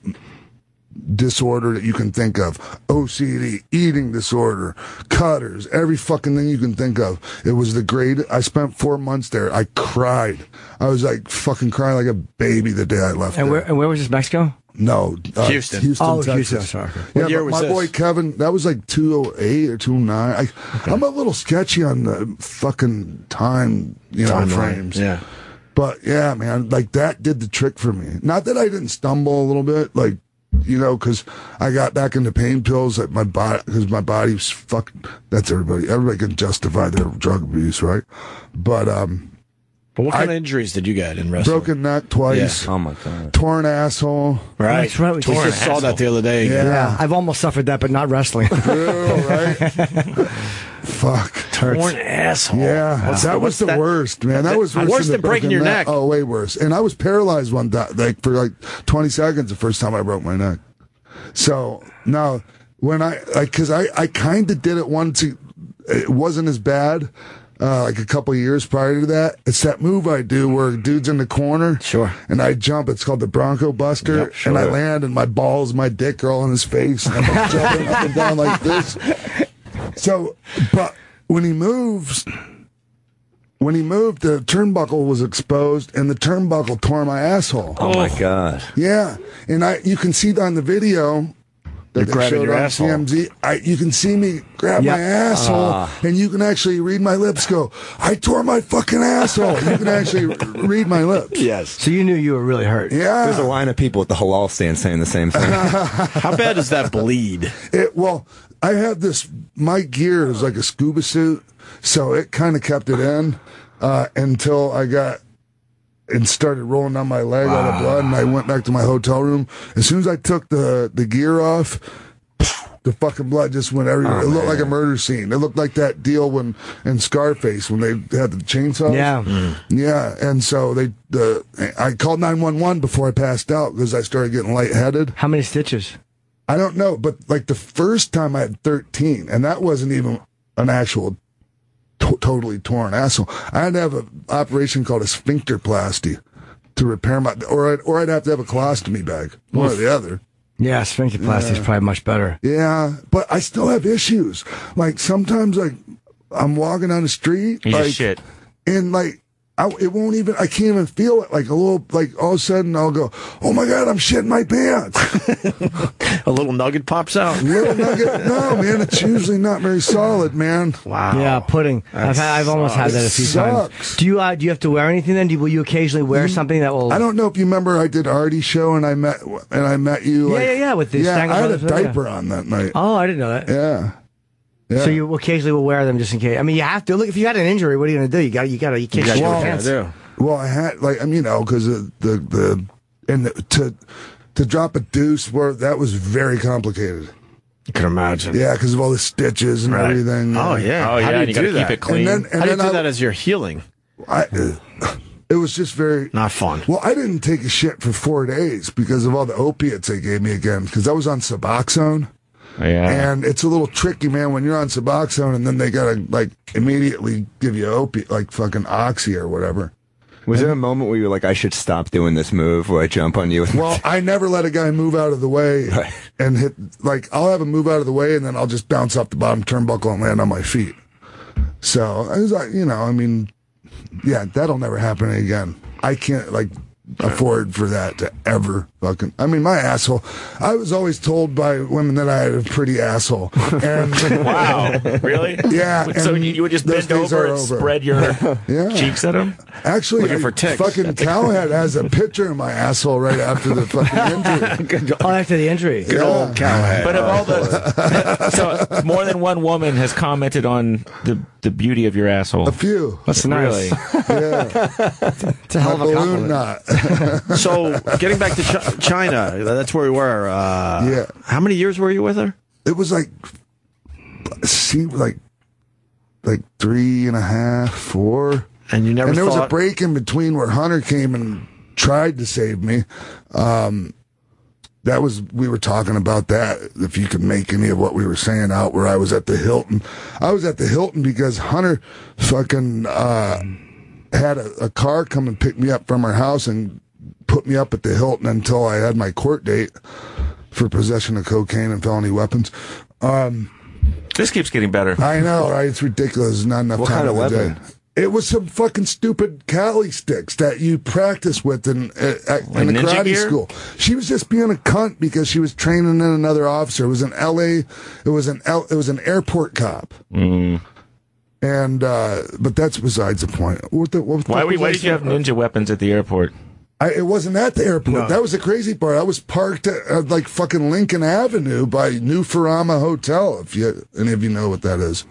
disorder that you can think of. OCD, eating disorder, cutters, every fucking thing you can think of. It was the greatest. I spent 4 months there. I cried. I was like fucking crying like a baby the day I left there. And where was this, Mexico? No, Houston. Texas. Houston, sorry. What year was my this? boy Kevin, that was like 208 or 209. I'm a little sketchy on the fucking time, frames. Yeah. But yeah, man, like that did the trick for me. Not that I didn't stumble a little bit, like, because I got back into pain pills because my body was fucking. That's everybody. Everybody can justify their drug abuse, right? But what kind of injuries did you get in wrestling? Broken neck twice. Yeah. Oh my god. Torn asshole. Right. That's right. We just saw that the other day. Yeah. I've almost suffered that, but not wrestling. Right? Fuck. Torn asshole. Yeah. That was the worst, man. That was worse than breaking your neck. Oh, way worse. And I was paralyzed one day, for like 20 seconds the first time I broke my neck. So now, when because I kind of did it once. It wasn't as bad. Like a couple of years prior to that, it's that move I do where a dude's in the corner, and I jump. It's called the Bronco Buster, and I land, and my balls, my dick are all in his face, and I'm jumping up and down like this. So, but when he moved, the turnbuckle was exposed, and the turnbuckle tore my asshole. Oh my god! Yeah, and you can see on the video. That they showed on TMZ. You can see me grab my asshole, and you can actually read my lips go, I tore my fucking asshole. You can actually read my lips. Yes. So you knew you were really hurt. Yeah. There's a line of people at the halal stand saying the same thing. How bad does that bleed? Well, I had my gear is like a scuba suit, so it kind of kept it in until I got... and started rolling down my leg out of blood, and I went back to my hotel room. As soon as I took the gear off, the fucking blood just went everywhere. It looked like a murder scene. It looked like that deal in Scarface when they had the chainsaws. Yeah. Yeah, and so I called 911 before I passed out because I started getting lightheaded. How many stitches? I don't know, but like the first time I had 13, and that wasn't even an actual totally torn asshole. I had to have an operation called a sphincterplasty to repair or I'd have to have a colostomy bag, one or the other. Yeah, sphincterplasty is probably much better. Yeah, but I still have issues. Like sometimes, like I'm walking down the street, shit, and like it won't even. I can't even feel it. Like a little, like all of a sudden I'll go, oh my god, I'm shitting my pants. A little nugget pops out. Little nugget? No, man, it's usually not very solid, man. Wow. Yeah, pudding. I've almost had that a few times. Do you have to wear anything then? Will you occasionally wear something that will? I don't know if you remember. I did Artie's show and I met you. Yeah. With the I had a diaper on that night. Oh, I didn't know that. Yeah. So you occasionally will wear them just in case. I mean, you have to. Look, if you had an injury, what are you going to do? You can't shit your pants. Well, I had because to drop a deuce, that was very complicated. You can imagine. Yeah, because of all the stitches and everything. Oh yeah. How do you do that? Keep it clean. And how do you do that as you're healing? It was just very not fun. Well, I didn't take a shit for 4 days because of all the opiates they gave me again. Because I was on Suboxone. Yeah. And it's a little tricky, man, when you're on Suboxone and then they gotta like immediately give you opiate, like fucking Oxy or whatever. Was there a moment where you were like, I should stop doing this move where I jump on you? Well, I never let a guy move out of the way and hit, like, I'll have him move out of the way and then I'll just bounce off the bottom turnbuckle and land on my feet. So, I was like, you know, I mean, yeah, that'll never happen again. I can't, like, afford for that to ever fucking. I mean, my asshole. I was always told by women that I had a pretty asshole. And wow, really? Yeah. So you would just bend over and spread your cheeks at him? Actually, looking for ticks. Fucking Cowhead has a picture of my asshole right after the fucking injury. After the injury. Good old Cowhead. But of all the, so more than one woman has commented on the beauty of your asshole. A few. That's nice. Really? Yeah. It's a hell of a balloon compliment. knot. So, getting back to China, that's where we were. Yeah. How many years were you with her? It was like 3.5, 4. And you never. And there was a break in between where Hunter came and tried to save me. That was, we were talking about that, if you could make any of what we were saying out, where I was at the Hilton. I was at the Hilton because Hunter fucking had a car come and pick me up from her house and put me up at the Hilton until I had my court date for possession of cocaine and felony weapons. This keeps getting better. I know, right? It's ridiculous. Not enough time in the day. It was some fucking stupid Cali sticks that you practice with in the karate school. She was just being a cunt because she was training in another officer. It was in L.A. It was an airport cop. Mm. And but that's besides the point. Why did you have ninja weapons at the airport? It wasn't at the airport. No. That was the crazy part. I was parked at like fucking Lincoln Avenue by New Farama Hotel. If any of you know what that is.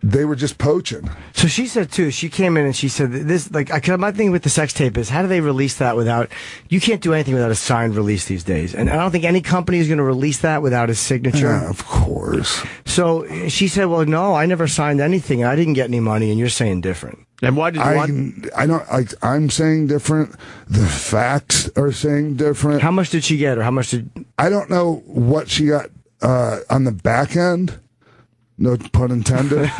They were just poaching. So she said too. She came in and she said this. Like, my thing with the sex tape is, how do they release that without? You can't do anything without a signed release these days, and I don't think any company is going to release that without a signature. Yeah, of course. So she said, "Well, no, I never signed anything. I didn't get any money, and you're saying different." And why did you want? I don't like. I'm saying different. The facts are saying different. How much did she get, or how much did? I don't know what she got on the back end. No pun intended.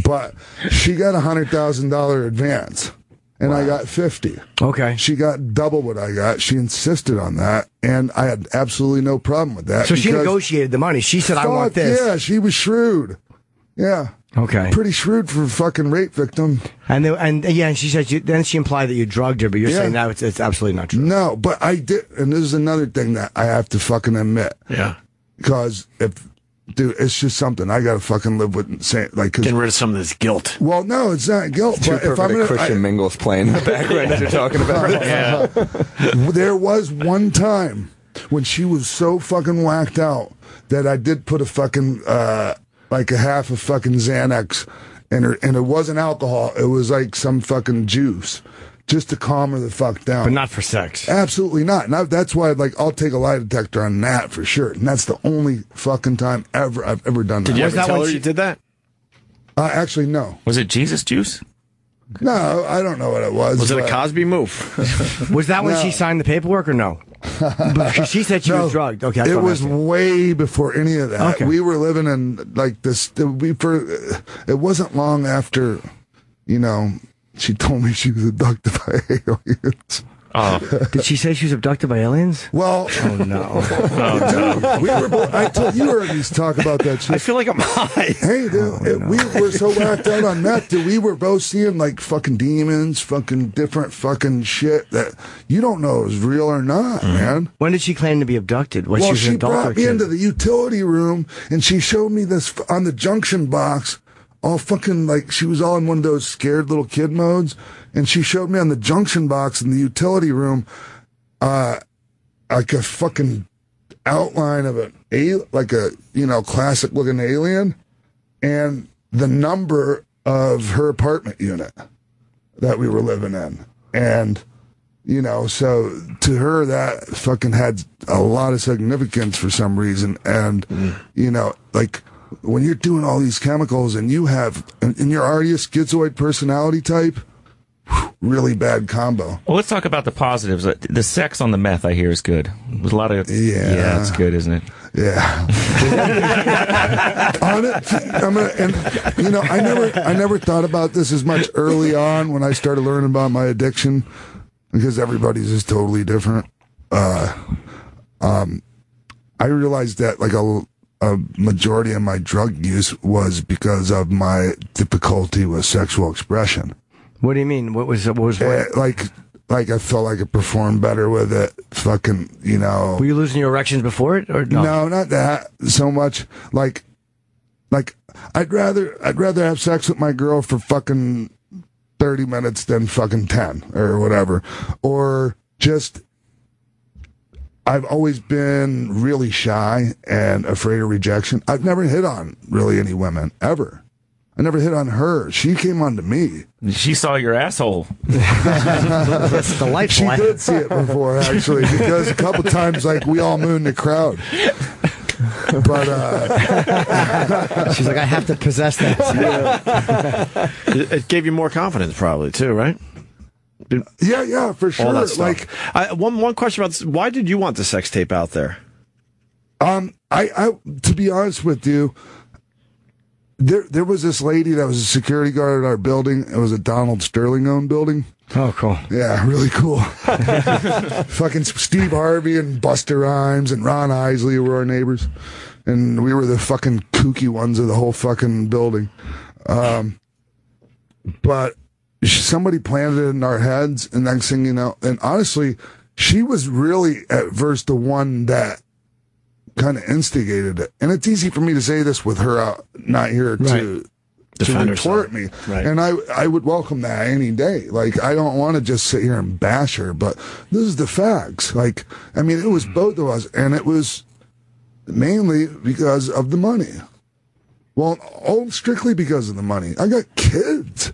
But she got $100,000 advance, and I got 50. Okay. She got double what I got. She insisted on that, and I had absolutely no problem with that. So she negotiated the money. She said, "I want this." Yeah, she was shrewd. Yeah. Okay. Pretty shrewd for a fucking rape victim. And she said, then she implied that you drugged her, but you're saying that it's absolutely not true. No, but I did, and this is another thing that I have to fucking admit. Yeah. Because dude, it's just something I gotta fucking live with, saying, like, getting rid of some of this guilt. Well, no, it's not guilt. Too But if I'm perfect Christian Mingle's playing in the background as you're talking about it. Yeah. There was one time when she was so fucking whacked out that I did put a fucking like a half of fucking Xanax in her, and it wasn't alcohol. It was like some fucking juice, just to calm her the fuck down. But not for sex. Absolutely not. And that's why, like, I'll take a lie detector on that for sure. And that's the only fucking time I've ever done that. Did you ever tell her you did that? Actually, no. Was it Jesus juice? No, I don't know what it was. Was it a Cosby move? Was that when she signed the paperwork, or no? Because she said she was drugged. Okay, that's it what I'm was asking. way before any of that. Okay. We were living in like this. It wasn't long after, she told me she was abducted by aliens. Oh. Did she say she was abducted by aliens? Well, oh no. We were. I told you already talk about that shit. I feel like I'm high. Hey, dude, we were so whacked out on that, dude. We were both seeing like fucking demons, fucking different fucking shit that you don't know is real or not, man. When did she claim to be abducted? When Well, she was an she adult or a brought me kid? into the utility room and she showed me this on the junction box, all fucking like she was all in one of those scared little kid modes, and she showed me on the junction box in the utility room, like a fucking outline of like a classic looking alien, and the number of her apartment unit that we were living in, and. So to her, that fucking had a lot of significance for some reason. And, like when you're doing all these chemicals and you have, and you're already a schizoid personality type, really bad combo. Well, let's talk about the positives. The sex on the meth, I hear, is good. There's a lot of... Yeah, it's good, isn't it? Yeah. On it, I never thought about this as much early on when I started learning about my addiction, because everybody's is totally different. I realized that like a majority of my drug use was because of my difficulty with sexual expression. What do you mean? What was like I felt like I performed better with it. Fucking, Were you losing your erections before it, or no? No, not that so much. Like I'd rather have sex with my girl for fucking 30 minutes than fucking 10 or whatever. Or just, I've always been really shy and afraid of rejection. I've never hit on really any women ever. I never hit on her. She came on to me. She saw your asshole. That's delightful. She did see it before, actually, because a couple times, like, we all mooned the crowd. But she's like, I have to possess that. It gave you more confidence, probably, too, right? Yeah, for sure. All that stuff. Like, one question about this. Why did you want the sex tape out there? I to be honest with you, There was this lady that was a security guard at our building. It was a Donald Sterling-owned building. Oh, cool. Yeah, really cool. Fucking Steve Harvey and Buster Rhymes and Ron Isley were our neighbors. And we were the fucking kooky ones of the whole fucking building. But somebody planted it in our heads, and next thing you know, and honestly, she was really at first the one that kind of instigated it. And it's easy for me to say this with her not here to report me. Right. And I would welcome that any day. Like, I don't want to just sit here and bash her, but this is the facts. Like, I mean, it was both of us, and it was mainly because of the money. Well, strictly because of the money. I got kids.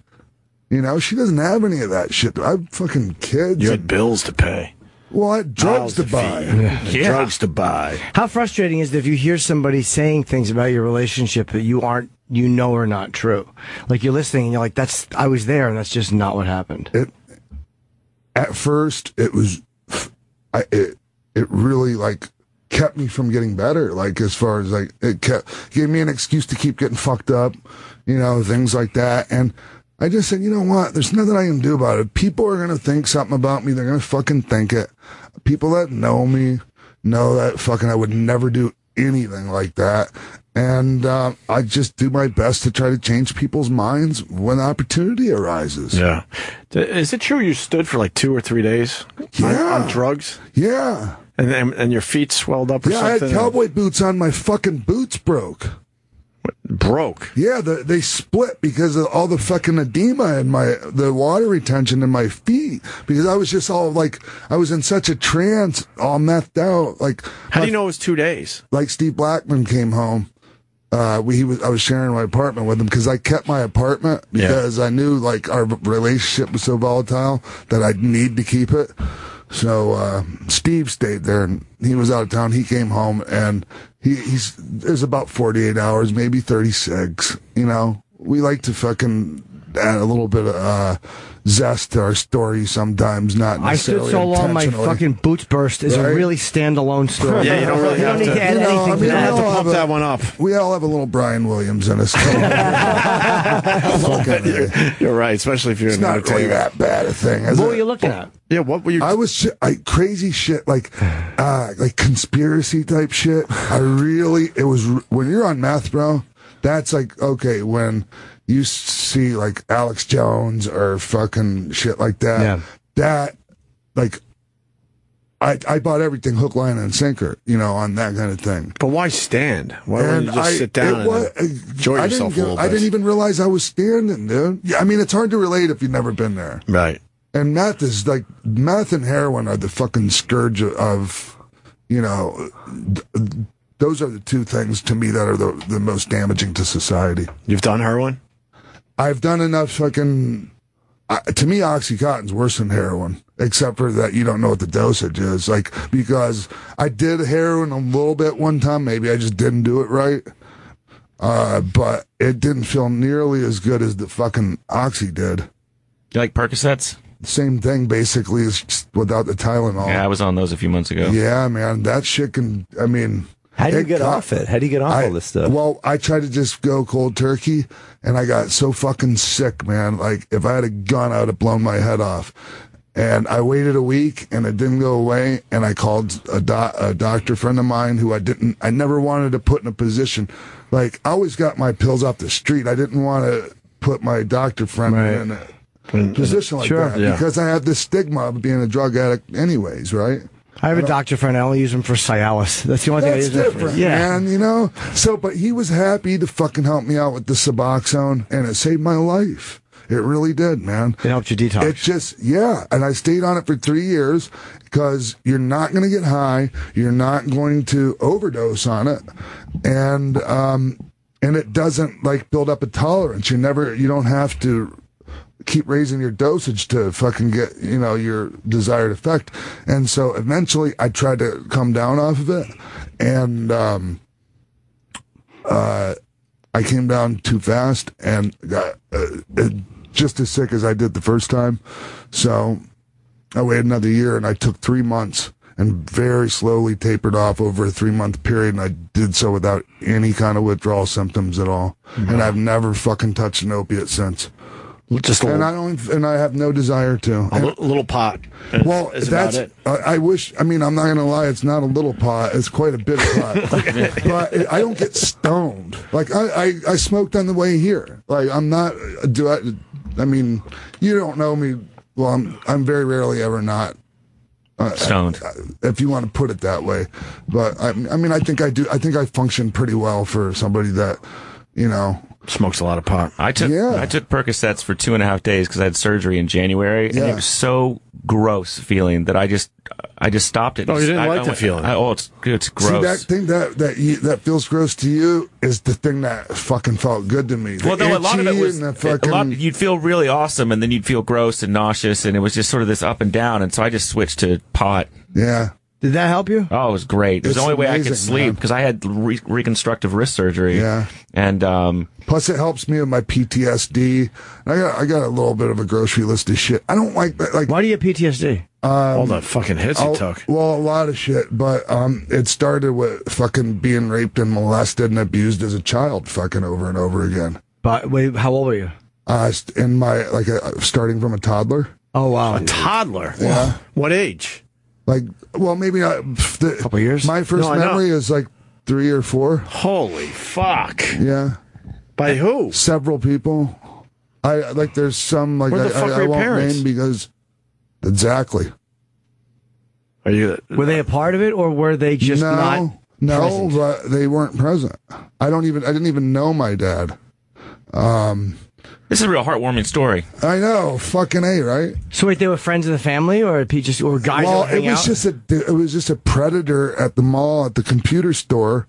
She doesn't have any of that shit. I have fucking kids. You had bills to pay. Well, I had drugs to buy. Drugs to buy. How frustrating is it if you hear somebody saying things about your relationship that are not true? Like, you're listening and you're like, I was there, and that's just not what happened. At first, it was, it really, like, kept me from getting better. Like, as far as, like, gave me an excuse to keep getting fucked up, things like that. And I just said, you know what? There's nothing I can do about it. People are going to think something about me. They're going to fucking think it. People that know me know that fucking I would never do anything like that. And I just do my best to try to change people's minds when opportunity arises. Yeah. Is it true you stood for like 2 or 3 days on drugs? Yeah. And your feet swelled up or something? Yeah, I had cowboy boots on. My fucking boots broke. Broke? Yeah, they split because of all the fucking edema and the water retention in my feet. Because I was just all like, I was in such a trance, all methed out. Like, how do you know it was 2 days? Like, Steve Blackman came home. I was sharing my apartment with him because I kept my apartment because I knew, like, our relationship was so volatile that I'd need to keep it. So Steve stayed there, and he was out of town. He came home, and there's about 48 hours, maybe 36. We like to fucking add a little bit of zest to our story sometimes, not necessarily I stood so long, my fucking boots burst is a really standalone story. Yeah, you don't really have need to add anything to that. To pump that one up. We all have a little Brian Williams in us. You're right, especially if you're it's in not really that bad a thing. What were you looking at? Yeah, what were you? I was crazy shit, like conspiracy type shit. It was when you're on meth, bro. That's like, okay, when you see like Alex Jones or fucking shit like that. Yeah. That, like, I bought everything hook, line, and sinker, on that kind of thing. But why stand? Why wouldn't you just sit down and enjoy yourself a little bit? I didn't even realize I was standing, dude. Yeah, I mean, it's hard to relate if you've never been there. Right. And meth and heroin are the fucking scourge of, those are the two things to me that are the most damaging to society. You've done heroin? I've done enough fucking... to me, Oxycontin's worse than heroin, except for that you don't know what the dosage is. Like, because I did heroin a little bit one time. Maybe I just didn't do it right. But it didn't feel nearly as good as the fucking Oxy did. You like Percocets? Same thing, basically, is just without the Tylenol. Yeah, I was on those a few months ago. Yeah, man, that shit can... I mean... How do you get off it? How do you get off all this stuff? Well, I tried to just go cold turkey, and I got so fucking sick, man. Like, if I had a gun, I would have blown my head off. And I waited a week, and it didn't go away, and I called a doctor friend of mine who I never wanted to put in a position. Like, I always got my pills off the street. I didn't want to put my doctor friend in a position like that because I had this stigma of being a drug addict anyways, right? I have a doctor friend. I only use him for Cialis. That's the only thing I use him for. Yeah, man, you know? So, but he was happy to fucking help me out with the Suboxone, and it saved my life. It really did, man. It helped you detox. It just, and I stayed on it for 3 years because you're not going to get high. You're not going to overdose on it. And it doesn't like build up a tolerance. You don't have to keep raising your dosage to fucking get, your desired effect. And so eventually I tried to come down off of it, and I came down too fast and got just as sick as I did the first time. So I waited another year, and I took 3 months and very slowly tapered off over a 3-month period, and I did so without any kind of withdrawal symptoms at all. Mm-hmm. And I've never fucking touched an opiate since. And I have no desire to. A little pot. Is that's about it. I wish. I mean, I'm not gonna lie. It's not a little pot. It's quite a bit of pot. But I don't get stoned. Like I smoked on the way here. Like I'm not. I mean, you don't know me. Well, I'm very rarely ever not stoned, if you want to put it that way. But I mean, I think I do. I think I function pretty well for somebody that, smokes a lot of pot. I took Percocets for 2.5 days because I had surgery in January, and it was so gross feeling that I just stopped it. Oh, you didn't like the feeling? It's gross. See, that thing that feels gross to you is the thing that fucking felt good to me. Well, no, a lot of it was you'd feel really awesome, and then you'd feel gross and nauseous, and it was just sort of this up and down. And so I just switched to pot. Yeah. Did that help you? Oh, it was great. It was the only way I could sleep because I had reconstructive wrist surgery. Yeah. And plus, it helps me with my PTSD. I got a little bit of a grocery list of shit. I don't like that. Like, why do you have PTSD? All the fucking hits you took. Well, a lot of shit, but it started with fucking being raped and molested and abused as a child, fucking over and over again. But wait, how old were you? In my starting from a toddler. Oh wow, a toddler. Yeah. What age? Like, well, maybe not. A couple years. My first memory is like 3 or 4. Holy fuck! Yeah. By who? Several people. There's some like Where the fuck were your won't parents? name because exactly. Were they a part of it, or were they just not? No, present? but they weren't present. I didn't even know my dad. This is a real heartwarming story. I know, fucking A, right? So wait, they were friends of the family, or guys that would hang out? It was just a predator at the mall at the computer store.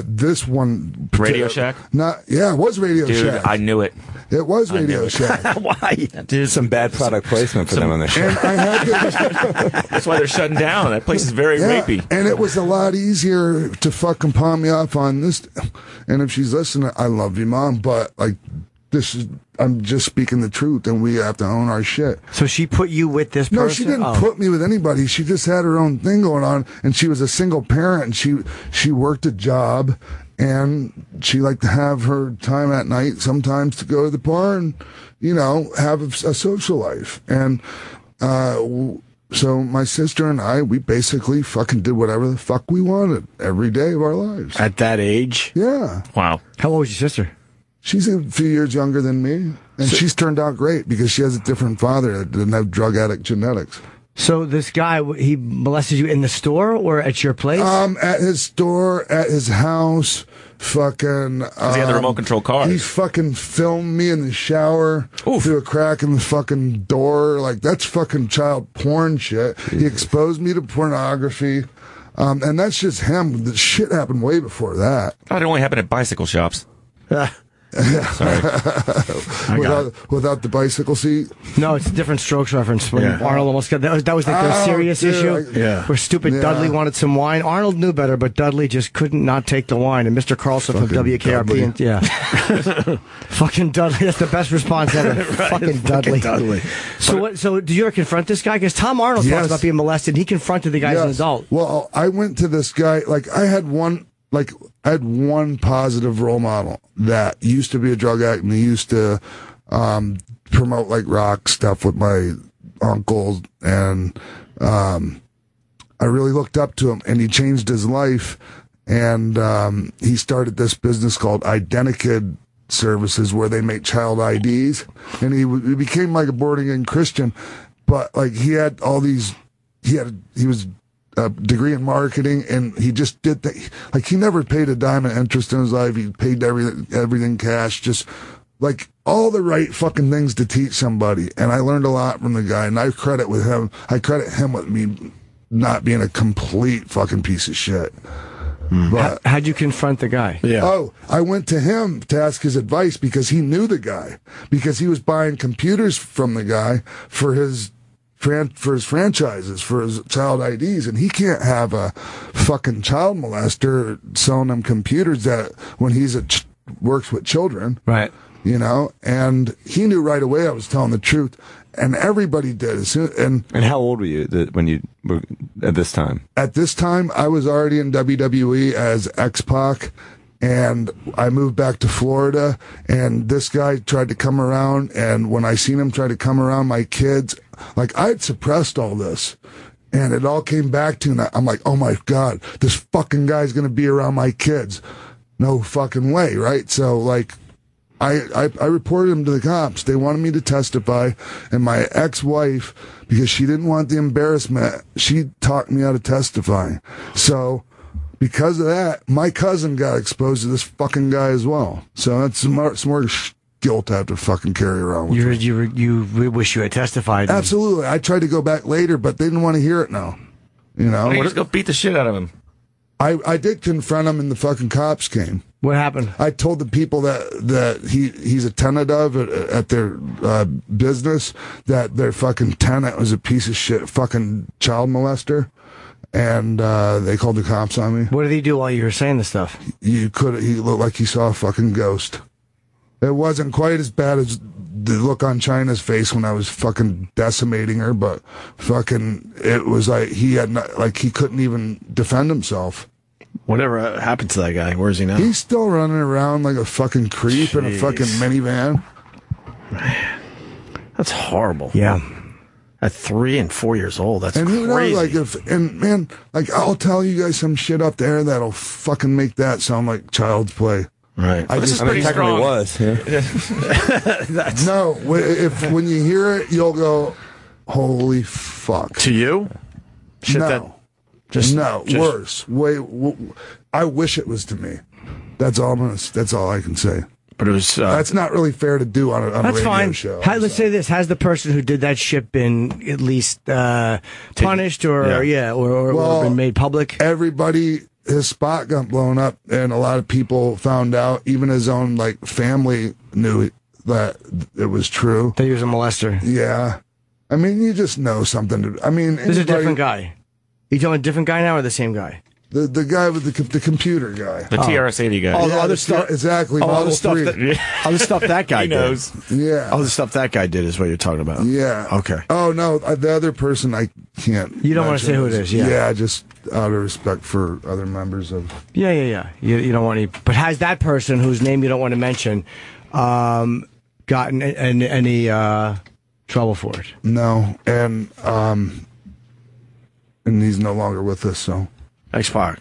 This one, Radio Shack. It was Radio Dude, Shack. I knew it. It was Radio Shack. Why? Dude, some bad product placement for them on the show. And I had That's why they're shutting down. That place is very rapey. And it was a lot easier to fucking palm me off on this. And if she's listening, I love you, Mom, but like. I'm just speaking the truth, and we have to own our shit. So she put you with this person? No, she didn't put me with anybody. She just had her own thing going on, and she was a single parent, and she worked a job, and she liked to have her time at night sometimes to go to the bar and, have a social life. And so my sister and I, we basically fucking did whatever the fuck we wanted every day of our lives. At that age? Yeah. Wow. How old was your sister? She's a few years younger than me, and she's turned out great because she has a different father that didn't have drug addict genetics. So this guy, he molested you in the store or at your place? At his store, at his house, fucking... Because he had the remote control car. He fucking filmed me in the shower through a crack in the fucking door. Like, that's fucking child porn shit. He exposed me to pornography, and that's just him. The shit happened way before that. I thought it only happened at bicycle shops. without the bicycle seat. No, it's a different Strokes reference. When Arnold almost got that was like their serious issue. Where stupid Dudley wanted some wine. Arnold knew better, but Dudley just couldn't not take the wine. And Mr. Carlson from WKRP, fucking Dudley. That's the best response ever. Fucking Dudley. So did you ever confront this guy? Because Tom Arnold talks about being molested. He confronted the guy as an adult. Well, I went to this guy. Like I had one positive role model that used to be a drug addict, and he used to promote like rock stuff with my uncles, and I really looked up to him, and he changed his life, and he started this business called Identikid Services, where they make child IDs, and he became like a born-again Christian, but like he had all these, he was a degree in marketing, and he just did like he never paid a dime of interest in his life. He paid everything cash, just like all the right fucking things to teach somebody. And I learned a lot from the guy, and I credit him with me not being a complete fucking piece of shit. But how'd you confront the guy? I went to him to ask his advice because he knew the guy, because he was buying computers from the guy for his franchises, for his child IDs, and he can't have a fucking child molester selling them computers that when he's works with children, right? You know, and he knew right away I was telling the truth, and everybody did. And how old were you when you were at this time? At this time, I was already in WWE as X-Pac. And I moved back to Florida, and this guy tried to come around, and when I seen him try to come around my kids, like I had suppressed all this, and it all came back to me. I'm like, oh my God, this fucking guy's going to be around my kids. No fucking way, right? So like, I reported him to the cops. They wanted me to testify, and my ex-wife, because she didn't want the embarrassment, she talked me out of testifying. So because of that, my cousin got exposed to this fucking guy as well. So that's some more guilt I have to fucking carry around with me. You wish you had testified. Absolutely. I tried to go back later, but they didn't want to hear it now. You know? Why don't you just go beat the shit out of him? I did confront him, and the fucking cops came. What happened? I told the people that he's a tenant of at their business, that their fucking tenant was a piece of shit fucking child molester. And they called the cops on me. What did he do while you were saying this stuff? He looked like he saw a fucking ghost. It wasn't quite as bad as the look on China's face when I was fucking decimating her, but fucking it was like he couldn't even defend himself. Whatever happened to that guy? Where is he now? He's still running around like a fucking creep in a fucking minivan. Man, that's horrible. Yeah. At 3 and 4 years old, that's crazy. Like I'll tell you guys some shit up there that'll fucking make that sound like child's play. Right. This is pretty strong. Was. Yeah. No, when you hear it, you'll go, "Holy fuck!" To you? Shit worse. I wish it was to me. That's all I can say. But it was. That's not really fair to do on a radio fine. show. Let's say this: has the person who did that shit been at least punished, or been made public? Everybody, his spot got blown up, and a lot of people found out. Even his own family knew that it was true. That he was a molester. Yeah, I mean, you just know something. This is a different guy. You talking a different guy now, or the same guy? The guy with the computer guy. The TRS-80 guy. All the other stuff. Exactly. All the stuff that guy did. Yeah. All the stuff that guy did is what you're talking about. Yeah. Okay. Oh, no. The other person, I can't. You don't want to say who it is, yeah. Yeah, just out of respect for other members of. Yeah. You don't want any. But has that person, whose name you don't want to mention, gotten any trouble for it? No. And he's no longer with us, so. X-Pac.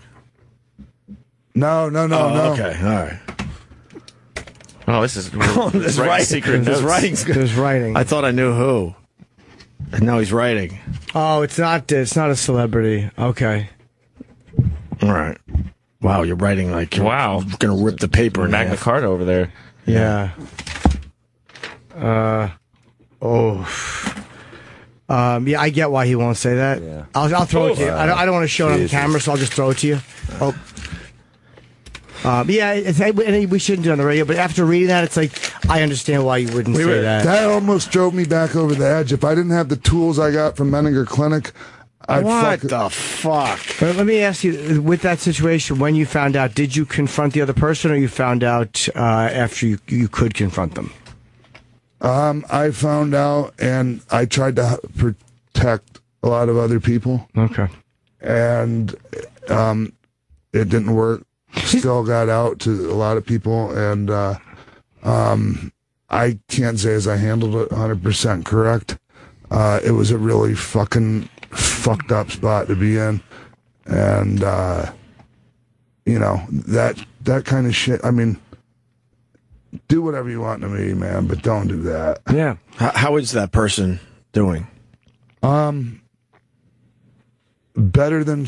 No. Okay, all right. Oh, this is writing secret notes. There's writing. I thought I knew who, and now he's writing. Oh, it's not a celebrity. Okay. All right. Wow, you're writing like you're gonna rip the paper in Magna Carta over there. Yeah. Yeah, I get why he won't say that. Yeah. I'll throw it to you. I don't want to show it on the camera, so I'll just throw it to you. Oh. we shouldn't do it on the radio, but after reading that, it's like, I understand why you wouldn't say that. That almost drove me back over the edge. If I didn't have the tools I got from Menninger Clinic, What the fuck? But let me ask you, with that situation, when you found out, did you confront the other person, or you found out after you could confront them? I found out, and I tried to protect a lot of other people. Okay. And it didn't work. Still got out to a lot of people, and I can't say as I handled it 100% correct. It was a really fucking fucked up spot to be in, and that kind of shit. I mean, do whatever you want to me, man, but don't do that. Yeah. How is that person doing? Better than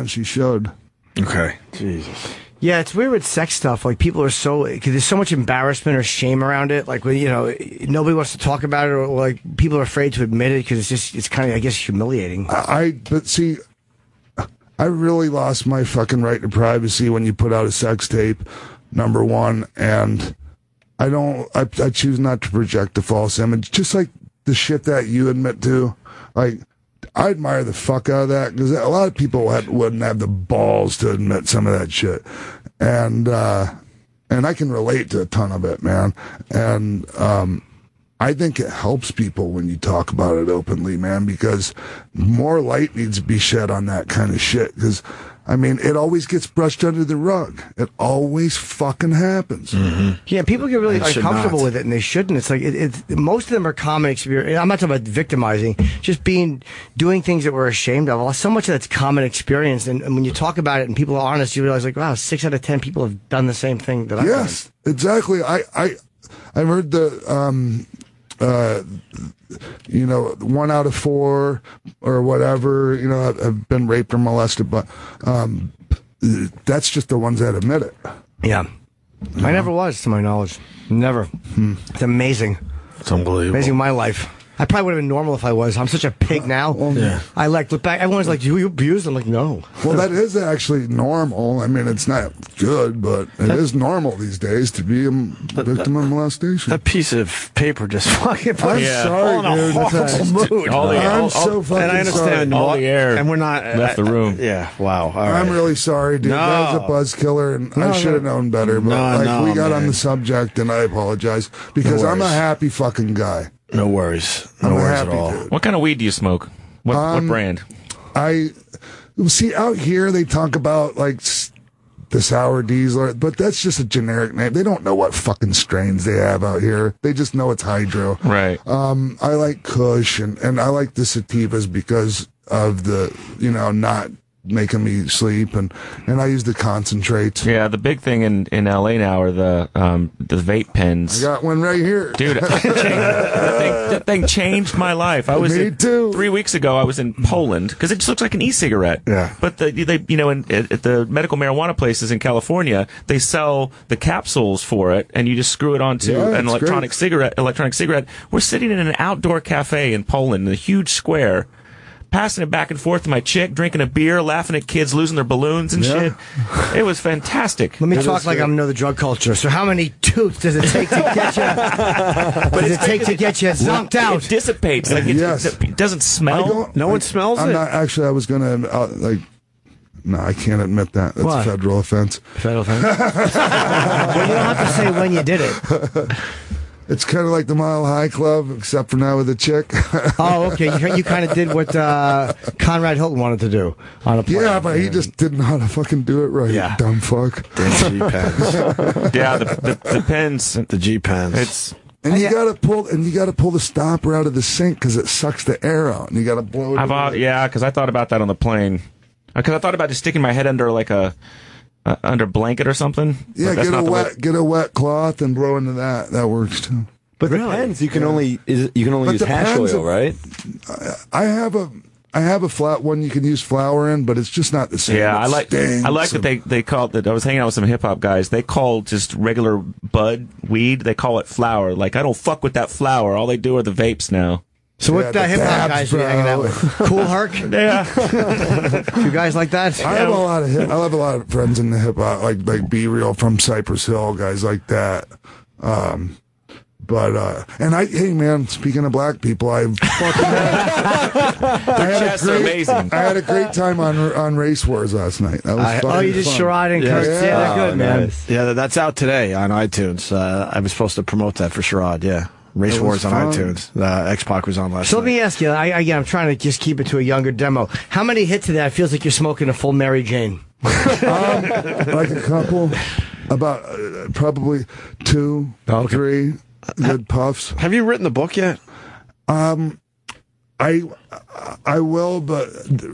she should. Okay. Jesus. Yeah, it's weird with sex stuff. Like, people are because there's so much embarrassment or shame around it. Like, nobody wants to talk about it, or like people are afraid to admit it because it's kind of, I guess, humiliating. But see, I really lost my fucking right to privacy when you put out a sex tape, number one, and I choose not to project a false image. Just like the shit that you admit to, like, I admire the fuck out of that, because a lot of people wouldn't have the balls to admit some of that shit, and I can relate to a ton of it, man. And I think it helps people when you talk about it openly, man, because more light needs to be shed on that kind of shit. Because, I mean, it always gets brushed under the rug. It always fucking happens. Mm-hmm. Yeah, people get really uncomfortable with it, and they shouldn't. It's like most of them are common experience. I'm not talking about victimizing, just doing things that we're ashamed of. So much of that's common experience, and when you talk about it and people are honest, you realize, like, wow, 6 out of 10 people have done the same thing that I've done. Yes, exactly. I've heard the 1 out of 4 or whatever, have been raped or molested, but that's just the ones that admit it. Yeah. I never was, to my knowledge. Never. It's amazing. It's unbelievable. Amazing my life. I probably would have been normal if I was. I'm such a pig now. Yeah. I look back. Everyone's like, "You abused?" I'm like, "No." Well, that is actually normal. I mean, it's not good, but it is normal these days to be a victim of molestation. That piece of paper just fucking put I'm sorry, in a horrible mood. I'm so fucking and I understand all the air, and we're not left the room. Yeah, wow. All right. I'm really sorry, dude. That was a buzz killer, and I should have known better. But we got on the subject, and I apologize because I'm a happy fucking guy. No worries. No worries at all. Dude. What kind of weed do you smoke? What brand? See, out here they talk about like the sour diesel, but that's just a generic name. They don't know what fucking strains they have out here. They just know it's hydro. Right. I like Kush and I like the sativas because of the, not making me sleep, and I use the concentrates. Yeah, the big thing in LA now are the vape pens. I got one right here, dude. That thing changed my life. Me too. 3 weeks ago, I was in Poland because it just looks like an e-cigarette. Yeah. But at the medical marijuana places in California, they sell the capsules for it, and you just screw it onto an electronic cigarette. We're sitting in an outdoor cafe in Poland in a huge square, passing it back and forth to my chick, drinking a beer, laughing at kids losing their balloons and shit. It was fantastic. Let me talk like I know the drug culture. So how many toots does it take to get you? Zonked out? It dissipates. Like it doesn't smell. No one smells it. I'm not actually. I was gonna No, I can't admit that. That's a federal offense. Federal offense. Well, you don't have to say when you did it. It's kind of like the Mile High Club, except for now with a chick. Oh, okay. You kind of did what Conrad Hilton wanted to do on a plane. Yeah, but he just didn't know how to fucking do it right. Yeah. Dumb fuck. Damn G-pens. Yeah, the pens. The G-pens. And you gotta pull the stopper out of the sink because it sucks the air out, and you gotta blow it. Because I thought about that on the plane. Because I thought about just sticking my head under like under a blanket or something. Yeah, get a wet cloth and blow into that. That works too. But really? The pens you can only use hash oil, right? I have a flat one you can use flour in, but it's just not the same. Yeah, I like that they call it. I was hanging out with some hip hop guys. They call just regular bud weed. They call it flour. Like, I don't fuck with that flour. All they do are the vapes now. So what hip hop guys are you hanging out with? Cool Herc? Yeah. You guys like that? I have a lot of friends in the hip hop, like Be Real from Cypress Hill, guys like that. Hey man, speaking of black people, I had a great time on Race Wars last night. That was fun. You just Sherrod and Kurt. Yeah, they're good, man. Nice. Yeah, that's out today on iTunes. I was supposed to promote that for Sherrod, yeah. Race Wars on iTunes. X-Pac was on last night. So let me ask you, I'm trying to just keep it to a younger demo. How many hits of that? It feels like you're smoking a full Mary Jane. Like a couple, about probably 2, 3 good puffs. Have you written the book yet? I will, but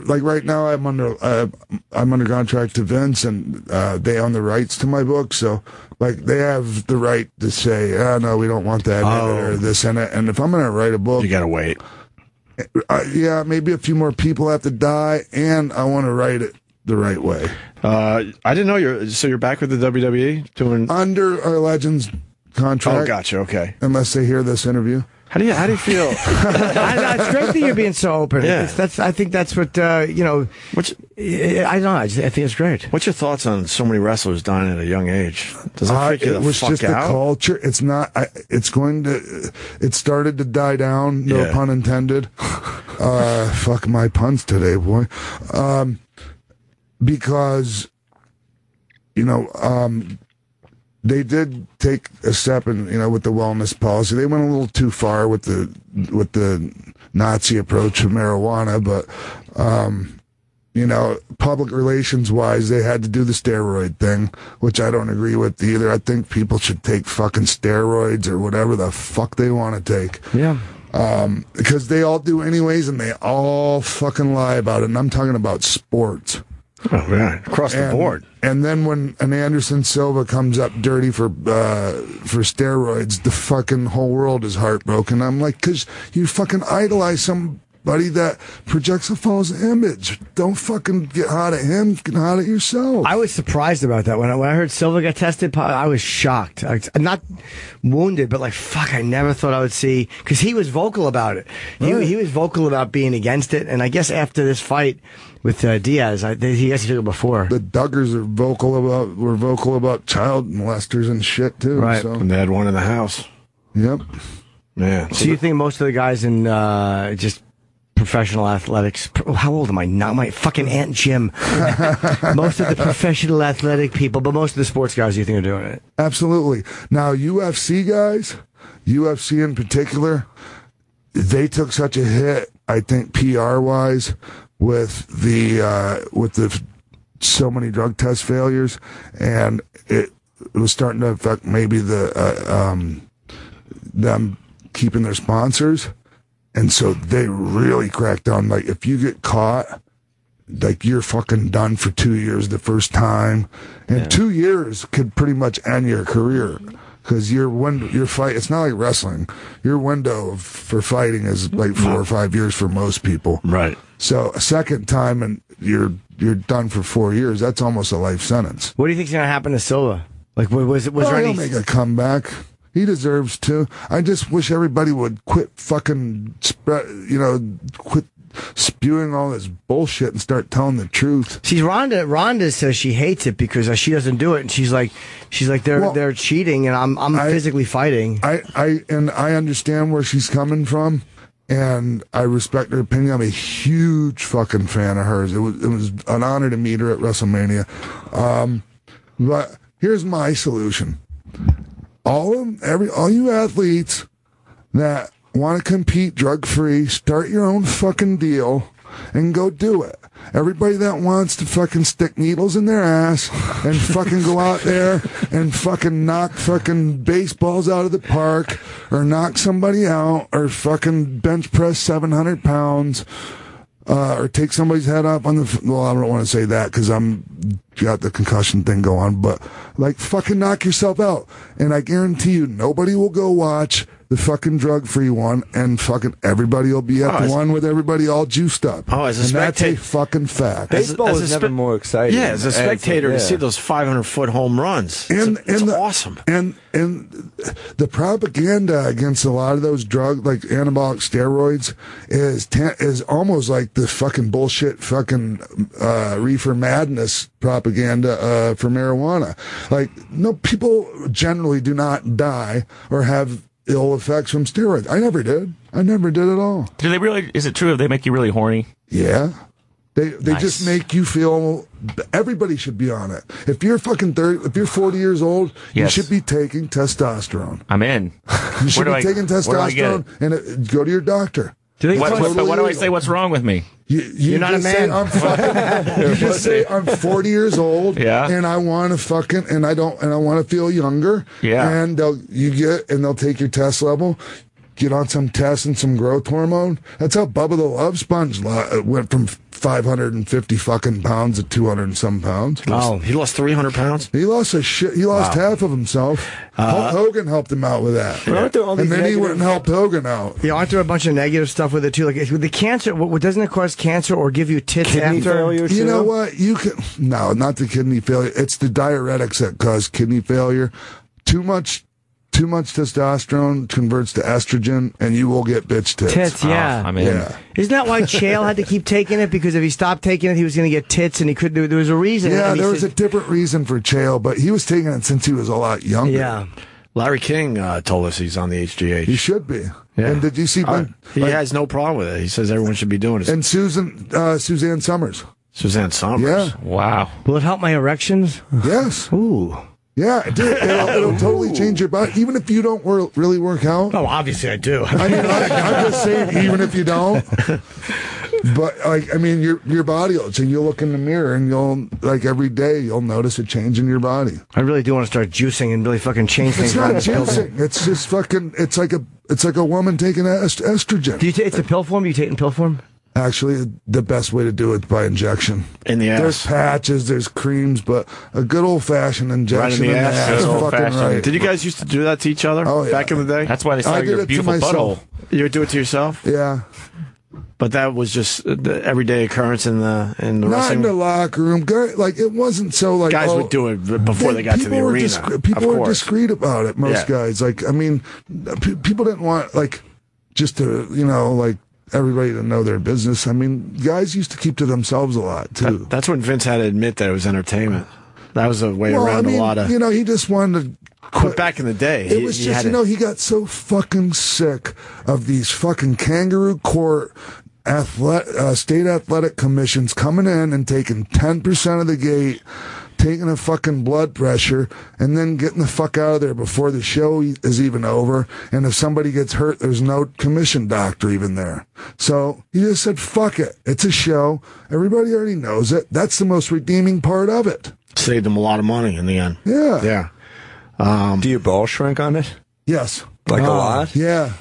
like right now I'm under contract to Vince, and they own the rights to my book, so like they have the right to say, no, we don't want that in it or this in it. And if I'm gonna write a book, you gotta wait. Yeah, maybe a few more people have to die, and I want to write it the right way. I didn't know you're back with the WWE doing under our Legends contract. Oh, gotcha. Okay. Unless they hear this interview. How do you feel? It's great that you're being so open. Yeah. I think that's what I don't know. I think it's great. What's your thoughts on so many wrestlers dying at a young age? Does that freak you the fuck out? It was just the culture. It's not. It started to die down. No pun intended. Fuck my puns today, boy. Because they did take a step in, with the wellness policy. They went a little too far with the Nazi approach of marijuana, but public relations wise, they had to do the steroid thing, which I don't agree with either. I think people should take fucking steroids or whatever the fuck they want to take. Yeah. Because they all do anyways, and they all fucking lie about it. And I'm talking about sports. Oh, man. Across the board. And then when an Anderson Silva comes up dirty for steroids, the fucking whole world is heartbroken. I'm like, because you fucking idolize somebody that projects a false image. Don't fucking get hot at him. Get hot at yourself. I was surprised about that. When I heard Silva got tested, I was shocked. I'm not wounded, but fuck, I never thought I would see, because he was vocal about it. He was vocal about being against it, and I guess after this fight with Diaz, he has to do it before. The Duggars were vocal about child molesters and shit too. Right, so. And they had one in the house. Yep. Man. So you think most of the guys in just professional athletics? How old am I now? My fucking Aunt Jim. Most of the professional athletic people, but most of the sports guys, you think are doing it? Absolutely. Now UFC guys, UFC in particular, they took such a hit. I think PR wise. With the so many drug test failures, and it was starting to affect maybe them keeping their sponsors, and so they really cracked down. Like if you get caught, you're fucking done for 2 years the first time, and 2 years could pretty much end your career. Because your fight, it's not like wrestling. Your window for fighting is like 4 or 5 years for most people. Right. So a second time and you're done for 4 years. That's almost a life sentence. What do you think's going to happen to Silva? He'll make a comeback. He deserves to. I just wish everybody would quit fucking quit spewing all this bullshit and start telling the truth. See, Rhonda says she hates it because she doesn't do it, and she's like they're cheating, and I'm physically fighting. I understand where she's coming from, and I respect her opinion. I'm a huge fucking fan of hers. It was an honor to meet her at WrestleMania. But here's my solution: all you athletes that want to compete drug-free, start your own fucking deal and go do it. Everybody that wants to fucking stick needles in their ass and fucking go out there and fucking knock fucking baseballs out of the park or knock somebody out or fucking bench press 700 pounds or take somebody's head up on the... Well, I don't want to say that because I'm got the concussion thing going, but fucking knock yourself out. And I guarantee you nobody will go watch the fucking drug-free one, and fucking everybody will be at the one with everybody all juiced up. Oh, as a and spectator, that's a fucking fact. Baseball is never more exciting. Yeah, as a spectator to see those 500-foot home runs, it's awesome. And the propaganda against a lot of those drugs, like anabolic steroids, is almost like the fucking bullshit fucking reefer madness propaganda for marijuana. Like, no, people generally do not die or have ill effects from steroids. I never did. I never did at all. Do they really? Is it true they make you really horny? Yeah. They just make you feel. Everybody should be on it. If you're fucking 30, if you're 40 years old, you should be taking testosterone. I'm in. You should be taking testosterone and go to your doctor. What do I say? What's wrong with me? You're not a man. You just say I'm 40 years old, and I want to fucking, and I want to feel younger. Yeah, and they'll take your test level, get on some tests and some growth hormone. That's how Bubba the Love Sponge went from 550 fucking pounds to 200 and some pounds. He lost 300 pounds? He lost He lost half of himself. Hulk Hogan helped him out with that. And then he went and helped Hogan out. Yeah, aren't there a bunch of negative stuff with it too? Like with the cancer, doesn't it cause cancer or give you tits kidney after? Failure, you know what? No, not the kidney failure. It's the diuretics that cause kidney failure. Too much testosterone converts to estrogen, and you will get bitch tits. Tits, yeah. I mean, isn't that why Chael had to keep taking it? Because if he stopped taking it, he was going to get tits, and he could. There was a reason. Yeah, there was a different reason for Chael, but he was taking it since he was a lot younger. Yeah. Larry King told us he's on the HGH. He should be. Yeah. And did you see? He has no problem with it. He says everyone should be doing it. And Suzanne Summers. Suzanne Summers. Yeah. Wow. Will it help my erections? Yes. Ooh. Yeah, dude, it'll totally change your body, even if you don't really work out. Oh, obviously I do. I mean, I'm just saying, even if you don't. But your body will change. You'll look in the mirror, and every day you'll notice a change in your body. I really do want to start juicing and really fucking change things. It's not juicing. It's just fucking. It's like a woman taking estrogen. It's a pill form. You take it in pill form? Actually, the best way to do it is by injection. In the ass. There's patches, there's creams, but a good old-fashioned injection right in the ass. fucking right. Did you guys used to do that to each other back in the day? That's why they saw your beautiful butthole. You would do it to yourself? Yeah. But that was just the everyday occurrence in the Not wrestling. in the locker room. Like, it wasn't so like guys would do it before they got to the arena. People were discreet about it. Most guys, like, I mean, people didn't want just to everybody to know their business. I mean, guys used to keep to themselves a lot too. That's when Vince had to admit that it was entertainment. That was a way around a lot of. He just wanted to. But back in the day, it was just he got so fucking sick of these fucking kangaroo court state athletic commissions coming in and taking 10% of the gate, taking a fucking blood pressure, and then getting the fuck out of there before the show is even over. And if somebody gets hurt, there's no commission doctor even there. So he just said, fuck it. It's a show. Everybody already knows it. That's the most redeeming part of it. Saved them a lot of money in the end. Yeah. Yeah. Do your balls shrink on it? Yes. Like a lot? Yeah.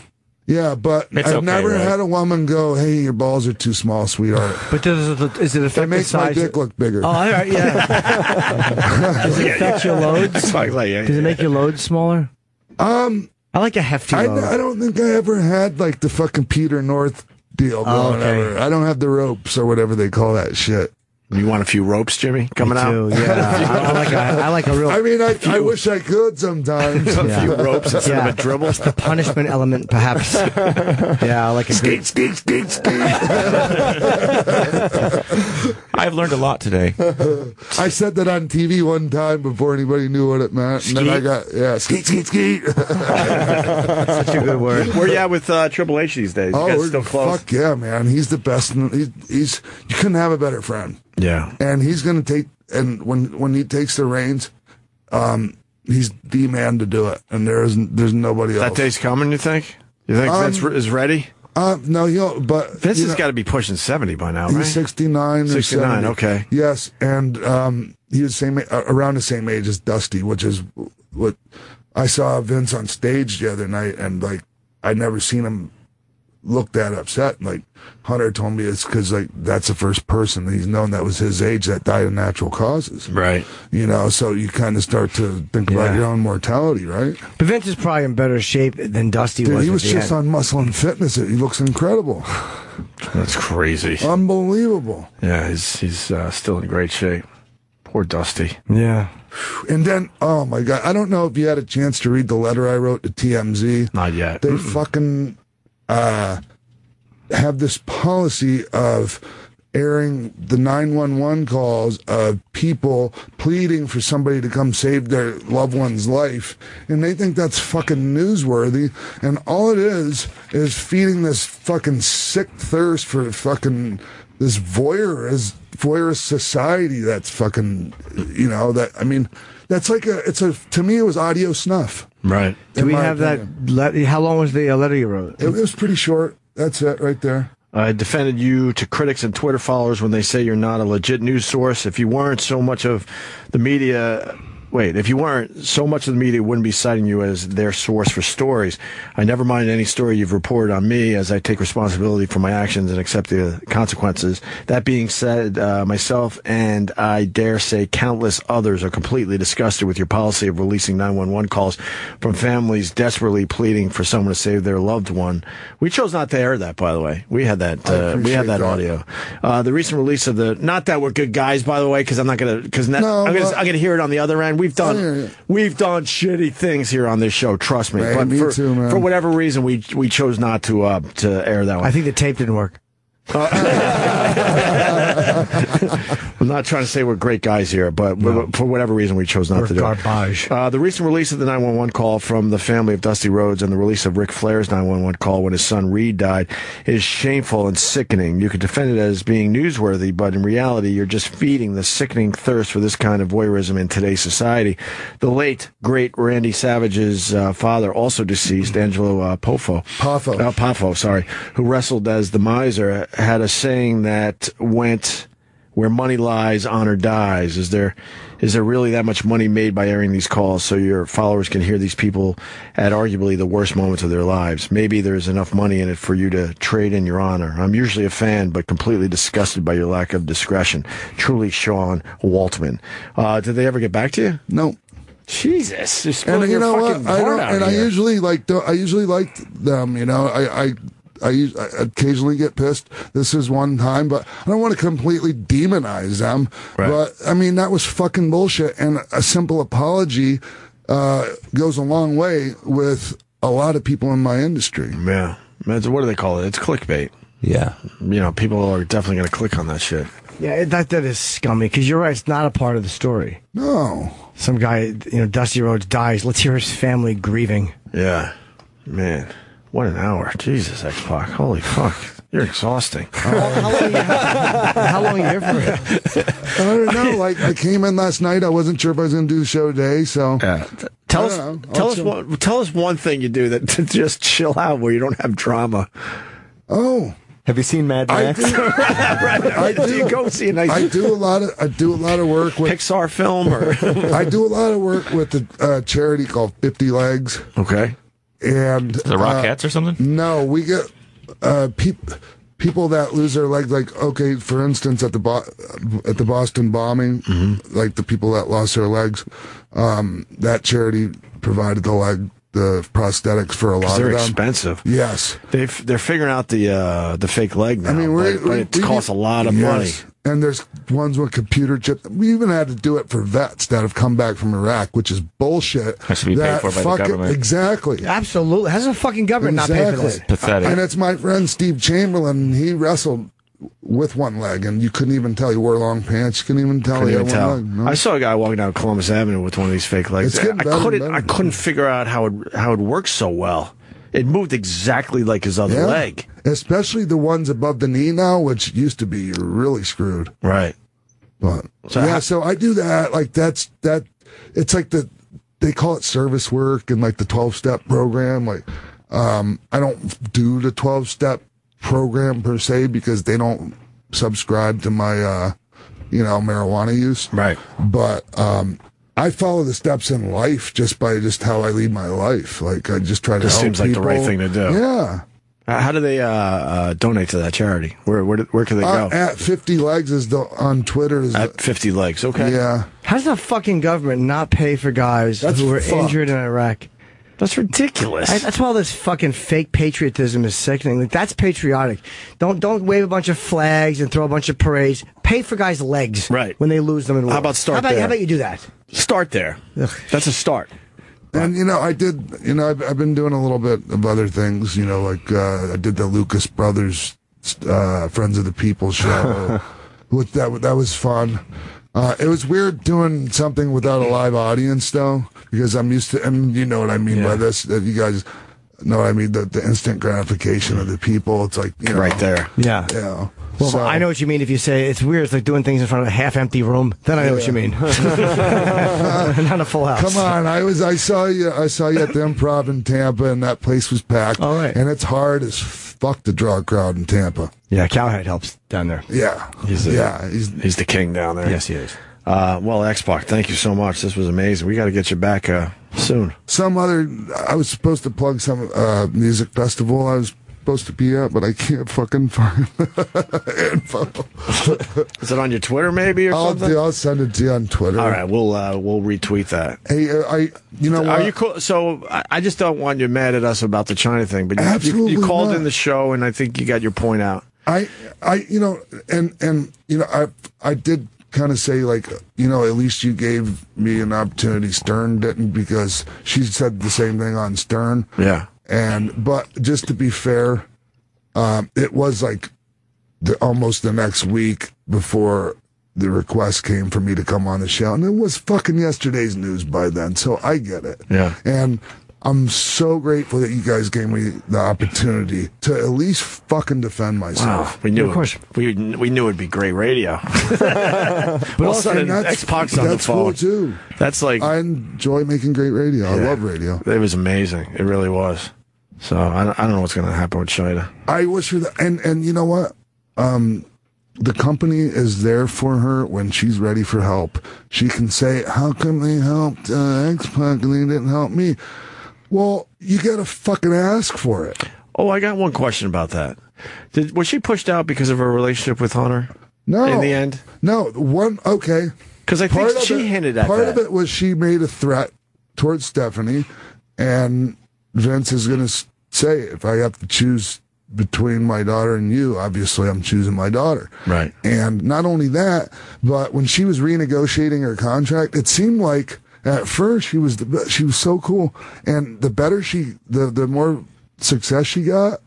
Yeah, but I've never had a woman go, "Hey, your balls are too small, sweetheart." But is it affect it makes my dick look bigger? Oh, all right, yeah. Does it affect your loads? Does it make your loads smaller? I like a hefty load. I don't think I ever had the fucking Peter North deal going ever. I don't have the ropes or whatever they call that shit. You want a few ropes, Jimmy, coming out? Yeah, I like a real. I mean, I wish I could sometimes. A few ropes instead of a dribble. It's the punishment element, perhaps. Yeah, I like a skate. I've learned a lot today. I said that on TV one time before anybody knew what it meant, and then I got skate. That's such a good word. Where you at with Triple H these days? You guys still close? Fuck yeah, man. He's the best. He's you couldn't have a better friend. Yeah. And he's going to take, and when he takes the reins, he's the man to do it. And there's nobody else. That day's coming, you think? You think Vince is ready? No, but Vince has got to be pushing 70 by now, right? He's 69 or 70. Okay. Yes, and he was around the same age as Dusty, which is what I saw Vince on stage the other night, and I'd never seen him looked that upset. Like Hunter told me it's because like that's the first person that he's known that was his age that died of natural causes. Right. You know, so you kind of start to think about your own mortality, right? But Vince is probably in better shape than Dusty Dude, was. he was just on Muscle and Fitness. He looks incredible. That's crazy. Unbelievable. Yeah, he's still in great shape. Poor Dusty. Yeah. And then, oh my God, I don't know if you had a chance to read the letter I wrote to TMZ. Not yet. They fucking have this policy of airing the 911 calls of people pleading for somebody to come save their loved one's life. And they think that's fucking newsworthy. And all it is feeding this fucking sick thirst for fucking this voyeurist society that's fucking, you know, that, I mean, that's like to me, it was audio snuff. Right. Do we have that? How long was the letter you wrote? It was pretty short. That's it right there. I defended you to critics and Twitter followers when they say you're not a legit news source. If you weren't, so much of the media wouldn't be citing you as their source for stories. I never mind any story you've reported on me, as I take responsibility for my actions and accept the consequences. That being said, myself and I dare say countless others are completely disgusted with your policy of releasing 911 calls from families desperately pleading for someone to save their loved one. We chose not to air that, by the way. We had that. Audio. The recent release of not that we're good guys, by the way, because I'm not gonna, because I'm gonna hear it on the other end. We've done shitty things here on this show. Trust me. Man, but me too, man. For whatever reason, we chose not to air that one. I think the tape didn't work. I'm not trying to say we're great guys here, but for whatever reason, we chose not to do garbage. it. The recent release of the 911 call from the family of Dusty Rhodes and the release of Ric Flair's 911 call when his son Reed died is shameful and sickening. You could defend it as being newsworthy, but in reality, you're just feeding the sickening thirst for this kind of voyeurism in today's society. The late, great Randy Savage's father, also deceased, Angelo Poffo, who wrestled as the miser, had a saying that went, "Where money lies, honor dies." Is there really that much money made by airing these calls so your followers can hear these people at arguably the worst moments of their lives? Maybe there's enough money in it for you to trade in your honor. I'm usually a fan, but completely disgusted by your lack of discretion. Truly, Sean Waltman. Did they ever get back to you? No. Jesus. And you know what? I usually liked them. You know, I occasionally get pissed. This is one time, but I don't want to completely demonize them. Right. But, I mean, that was fucking bullshit. And a simple apology goes a long way with a lot of people in my industry. Yeah. What do they call it? It's clickbait. Yeah. You know, people are definitely going to click on that shit. Yeah, that is scummy, because you're right, it's not a part of the story. No. Some guy, Dusty Rhodes dies. Let's hear his family grieving. Yeah. Man. What an hour. Jesus, X-Pac. Holy fuck. You're exhausting. How long are you here for? I don't know. Like, I came in last night. I wasn't sure if I was going to do the show today, so... Yeah. Tell us one thing you do to just chill out where you don't have drama. Oh. Have you seen Mad Max? I do. You go see a nice... I do a lot of work with... Pixar film? Or I do a lot of work with a charity called 50 Legs. Okay. The And Rockettes or something? No, we get people that lose their legs. Like, okay, for instance, at the Boston bombing, like the people that lost their legs, that charity provided the prosthetics for a lot of them. They're expensive. Yes, they're figuring out the fake leg now. I mean, it costs a lot of money. And there's ones with computer chips. We even had to do it for vets that have come back from Iraq, which is bullshit. Has to be paid for by the government. Exactly. Absolutely. How's the fucking government not pay for this? Pathetic. And it's my friend Steve Chamberlain. He wrestled with one leg, and you couldn't even tell. He wore long pants. You couldn't even tell he had one leg. No? I saw a guy walking down Columbus Avenue with one of these fake legs. I couldn't figure out how it works so well. It moved exactly like his other leg. Especially the ones above the knee now, which used to be you're really screwed. Right. But so I do that. Like that's it's like they call it service work and like the 12-step program. Like I don't do the 12-step program per se because they don't subscribe to my marijuana use. Right. But I follow the steps in life just by how I lead my life. Like I just try to help seems people. like the right thing to do. Yeah. How do they donate to that charity? Where can they go? At 50 Legs is on Twitter. At 50 Legs, okay. Yeah. How does the fucking government not pay for guys who were injured in Iraq? That's ridiculous. That's why all this fucking fake patriotism is sickening. Like, that's patriotic. Don't wave a bunch of flags and throw a bunch of parades. Pay for guys' legs when they lose them in war. How about start there? How about you do that? Start there. That's a start. And, I've been doing a little bit of other things, like I did the Lucas Brothers Friends of the People show. That was fun. It was weird doing something without a live audience, though, because I'm used to, and you know what I mean by this, that you guys know what I mean, the instant gratification of the people. It's like, right there. Yeah. Yeah. Well, I know what you mean if you say it's weird. It's like doing things in front of a half-empty room. Then I know what you mean. Not a full house. Come on, I saw you at the Improv in Tampa, and that place was packed. All right. And it's hard as fuck to draw a crowd in Tampa. Yeah, Cowhead helps down there. Yeah. He's the king down there. Yes, he is. Well, X-Pac, thank you so much. This was amazing. We got to get you back soon. I was supposed to plug some music festival I was supposed to be at, but I can't fucking find info. Is it on your Twitter maybe or something? I'll send it to you on Twitter. All right, we'll retweet that. Hey, you know what? Are you cool? So I just don't want you mad at us about the China thing, but Absolutely you called not. in the show, and I think you got your point out. I did kind of say, like, at least you gave me an opportunity. Stern didn't, because she said the same thing on Stern. Yeah. But just to be fair, it was like almost the next week before the request came for me to come on the show, and it was fucking yesterday's news by then. So I get it. Yeah. And I'm so grateful that you guys gave me the opportunity to at least fucking defend myself. Wow. We knew, of course, we knew it'd be great radio. But all of a sudden, X-Pac's on the phone. Cool too. That's like, I enjoy making great radio. I love radio. It was amazing. It really was. So I don't know what's going to happen with China. I wish her that, and you know what? The company is there for her when she's ready for help. She can say, "How come they helped X-Pac and they didn't help me?" Well, you got to fucking ask for it. Oh, I got one question about that. Was she pushed out because of her relationship with Hunter? No. In the end? No. Okay. Because I think she hinted at that. Part of it was she made a threat towards Stephanie, and Vince is going to say, if I have to choose between my daughter and you, obviously I'm choosing my daughter. Right. And not only that, but when she was renegotiating her contract, it seemed like at first she was so cool, and the better the more success she got,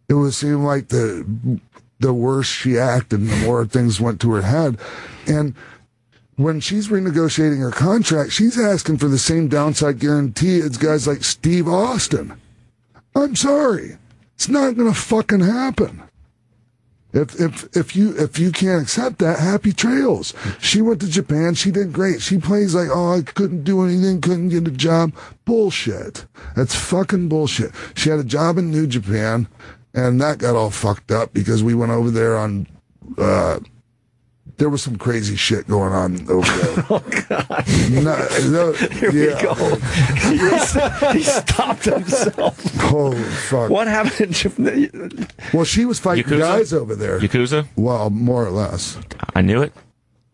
it would seem like the worse she acted and the more things went to her head. And when she's renegotiating her contract, she's asking for the same downside guarantee as guys like Steve Austin. I'm sorry, it's not gonna fucking happen. If you can't accept that, happy trails. She went to Japan. She did great. She plays like, I couldn't do anything, couldn't get a job. Bullshit. That's fucking bullshit. She had a job in New Japan, and that got all fucked up because we went over there on. There was some crazy shit going on over there. Oh, God. Here we go. He stopped himself. Oh, fuck. What happened in Japan? Well, she was fighting Yakuza? guys over there. Yakuza? Well, more or less. I knew it.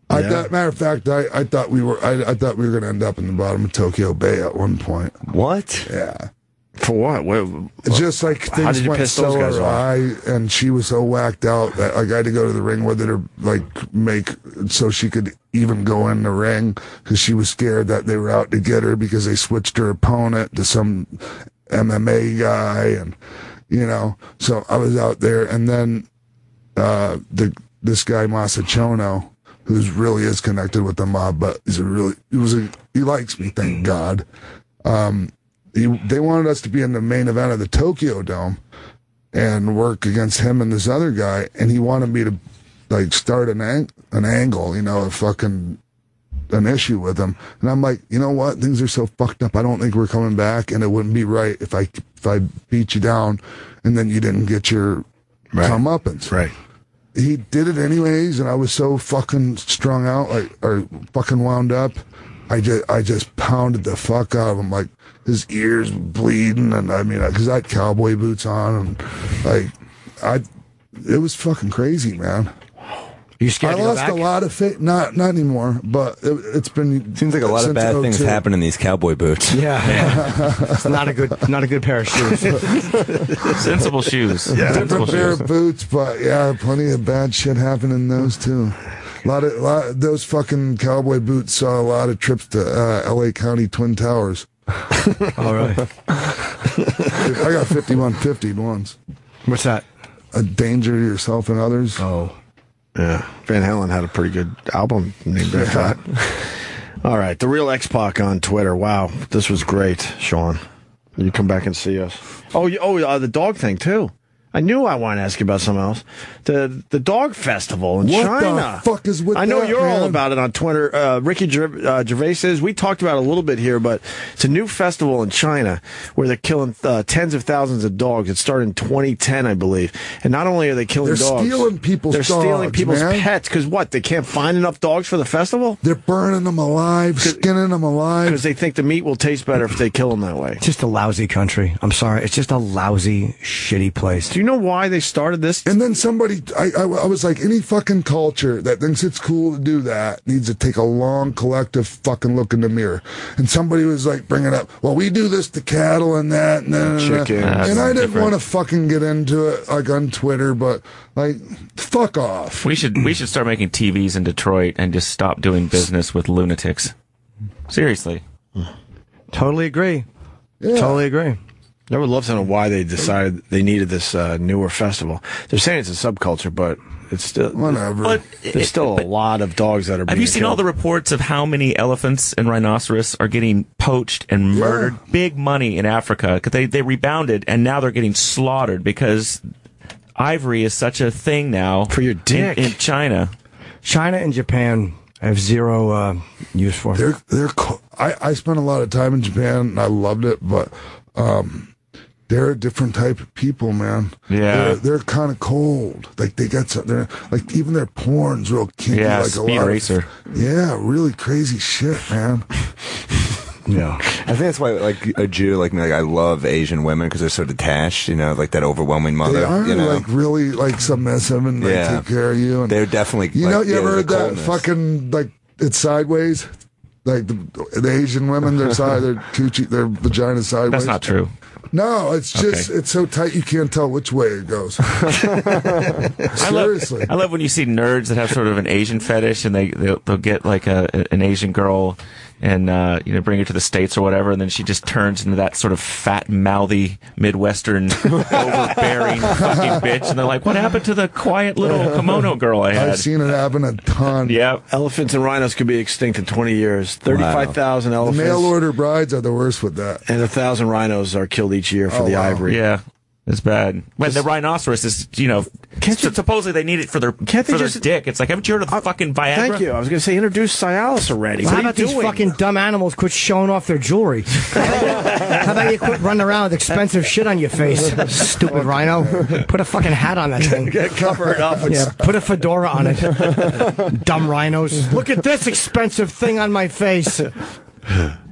Matter of fact, I thought we were going to end up in the bottom of Tokyo Bay at one point. What? Yeah. For what? It's just like how things did you went piss those so guys off? awry, and she was so whacked out that like, I had to go to the ring with her to like make so she could even go in the ring because she was scared that they were out to get her because they switched her opponent to some MMA guy, and so I was out there, and then this guy Masachono, who really is connected with the mob, but he likes me, thank God. They wanted us to be in the main event of the Tokyo Dome and work against him and this other guy, and he wanted me to like start an angle, an issue with him. And I'm like, you know what? Things are so fucked up. I don't think we're coming back, and it wouldn't be right if I beat you down and then you didn't get your comeuppance. Right. He did it anyways, and I was so fucking strung out, or fucking wound up. I just pounded the fuck out of him. Like, his ears bleeding, and I mean, because I had cowboy boots on, and it was fucking crazy, man. You scared I to go lost back? a lot of faith. Not anymore, but it's been. Seems like a lot of bad things happen in these cowboy boots. Yeah. It's not a good pair of shoes. Sensible shoes. Yeah. Sensible Different pair shoes. of boots, but yeah, plenty of bad shit happened in those too. A lot of those fucking cowboy boots saw a lot of trips to L.A. County Twin Towers. All right. I got 5150 once. What's that? A danger to yourself and others. Oh. Yeah, Van Halen had a pretty good album named after that. All right, the real X-Pac on Twitter. Wow, this was great, Sean. You come back and see us. The dog thing too. I knew I wanted to ask you about something else. The dog festival in China. What the fuck is with that? I know you're all man? about it on Twitter. Ricky Gervais says, we talked about it a little bit here, but it's a new festival in China where they're killing tens of thousands of dogs. It started in 2010, I believe. And not only are they killing dogs, stealing people's they're stealing dogs, people's man. pets. Because what? They can't find enough dogs for the festival? They're burning them alive, skinning them alive. Because they think the meat will taste better if they kill them that way. It's just a lousy country. I'm sorry. It's just a lousy, shitty place. Do you know why they started this? And then somebody, I was like, any fucking culture that thinks it's cool to do that needs to take a long, collective fucking look in the mirror. And somebody was like bringing up, well, we do this to cattle and that, and chicken. And I didn't want to fucking get into it like on Twitter, but like, fuck off. We should start making TVs in Detroit and just stop doing business with lunatics. Seriously. Totally agree. Yeah. Totally agree. I would love to know why they decided they needed this newer festival. They're saying it's a subculture, but it's still whatever. But there's still a lot of dogs that are. Have you seen all the reports of how many elephants and rhinoceros are getting poached and murdered? Big money in Africa because they rebounded and now they're getting slaughtered because ivory is such a thing now for your dick in China. China and Japan I have zero use for. I spent a lot of time in Japan and I loved it, but they're a different type of people, man. Yeah, they're kind of cold. Like they got something. Like even their porn's real kinky. Yeah, like Speed Racer. Yeah, really crazy shit, man. Yeah, I think that's why, like a Jew like me, like I love Asian women because they're so detached. You know, like that overwhelming mother. They are you know? like really like submissive and they take care of you. And They're definitely. you like, know, you ever heard that coldness. fucking like it's sideways. Like the Asian women, their coochie, their vagina sideways. That's not true. No, it's just it's so tight you can't tell which way it goes. Seriously, I love when you see nerds that have sort of an Asian fetish, and they'll get like an Asian girl and bring her to the States or whatever, and then she just turns into that sort of fat, mouthy, Midwestern, overbearing fucking bitch, and they're like, "What happened to the quiet little kimono girl I had?" I've seen it happen a ton. Yeah, elephants and rhinos could be extinct in 20 years. 35,000 elephants. The mail order brides are the worst with that. And 1,000 rhinos are killed each year for the ivory. Yeah. It's bad. When the rhinoceros is, supposedly they need it for their dick. It's like, haven't you heard of the fucking Viagra? Thank you. I was going to say, introduce Cialis already. Well, What how are about you these doing? fucking dumb animals quit showing off their jewelry? How about you quit running around with expensive shit on your face, stupid rhino? Put a fucking hat on that thing. Get covered up. Yeah, put a fedora on it. Dumb rhinos. Look at this expensive thing on my face.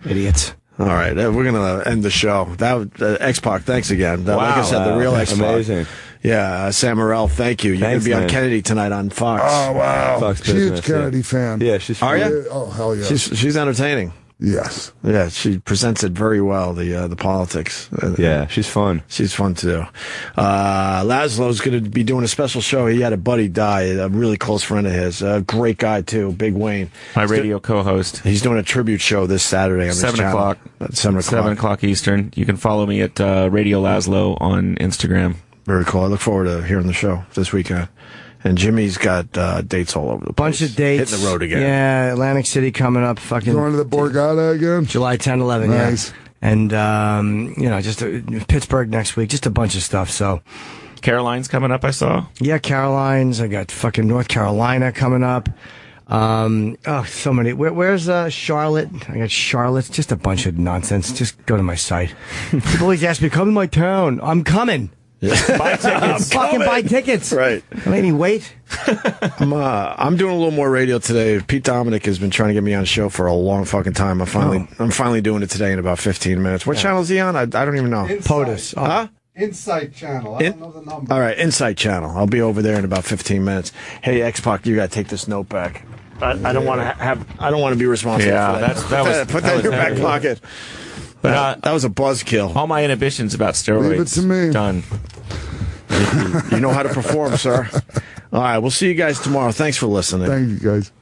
Idiots. All right, we're going to end the show. That X-Pac, thanks again. Like I said, the real X-Pac. Amazing. Yeah, Sam Morril, thank you. You're going to be on Kennedy tonight on Fox. Oh, wow. Fox Huge Business, Kennedy fan. Yeah, she's. Are you? Oh, hell yeah. She's entertaining. Yes. Yeah, she presents it very well, the politics. Yeah, she's fun. She's fun, too. Lazlow's going to be doing a special show. He had a buddy die, a really close friend of his. A great guy, too, Big Wayne. My radio co-host. He's doing a tribute show this Saturday on this 7 channel. o'clock. At 7 o'clock. 7 o'clock Eastern. You can follow me at Radio Lazlow on Instagram. Very cool. I look forward to hearing the show this weekend. And Jimmy's got dates all over the place. Bunch of dates. Hitting the road again. Yeah, Atlantic City coming up. Fucking Going to the Borgata again? July 10, 11, Nice. yeah. And, just Pittsburgh next week. Just a bunch of stuff, so. Caroline's coming up, I saw. Yeah, Caroline's. I got fucking North Carolina coming up. So many. Where's Charlotte? I got Charlotte. Just a bunch of nonsense. Just go to my site. People always ask me, come to my town. I'm coming. Buy tickets. Fucking buy tickets. Right. Made me wait. I'm doing a little more radio today. Pete Dominic has been trying to get me on a show for a long fucking time. I'm finally doing it today in about 15 minutes. What channel is he on? I don't even know. POTUS. Huh? Insight channel. I don't know the number. All right, Insight channel. I'll be over there in about 15 minutes. Hey, X-Pac, you got to take this note back. I don't want to be responsible for that. Put that in your back pocket. But that was a buzzkill. All my inhibitions about steroids. Leave it to me. Done. You know how to perform, sir. All right, we'll see you guys tomorrow. Thanks for listening. Thank you, guys.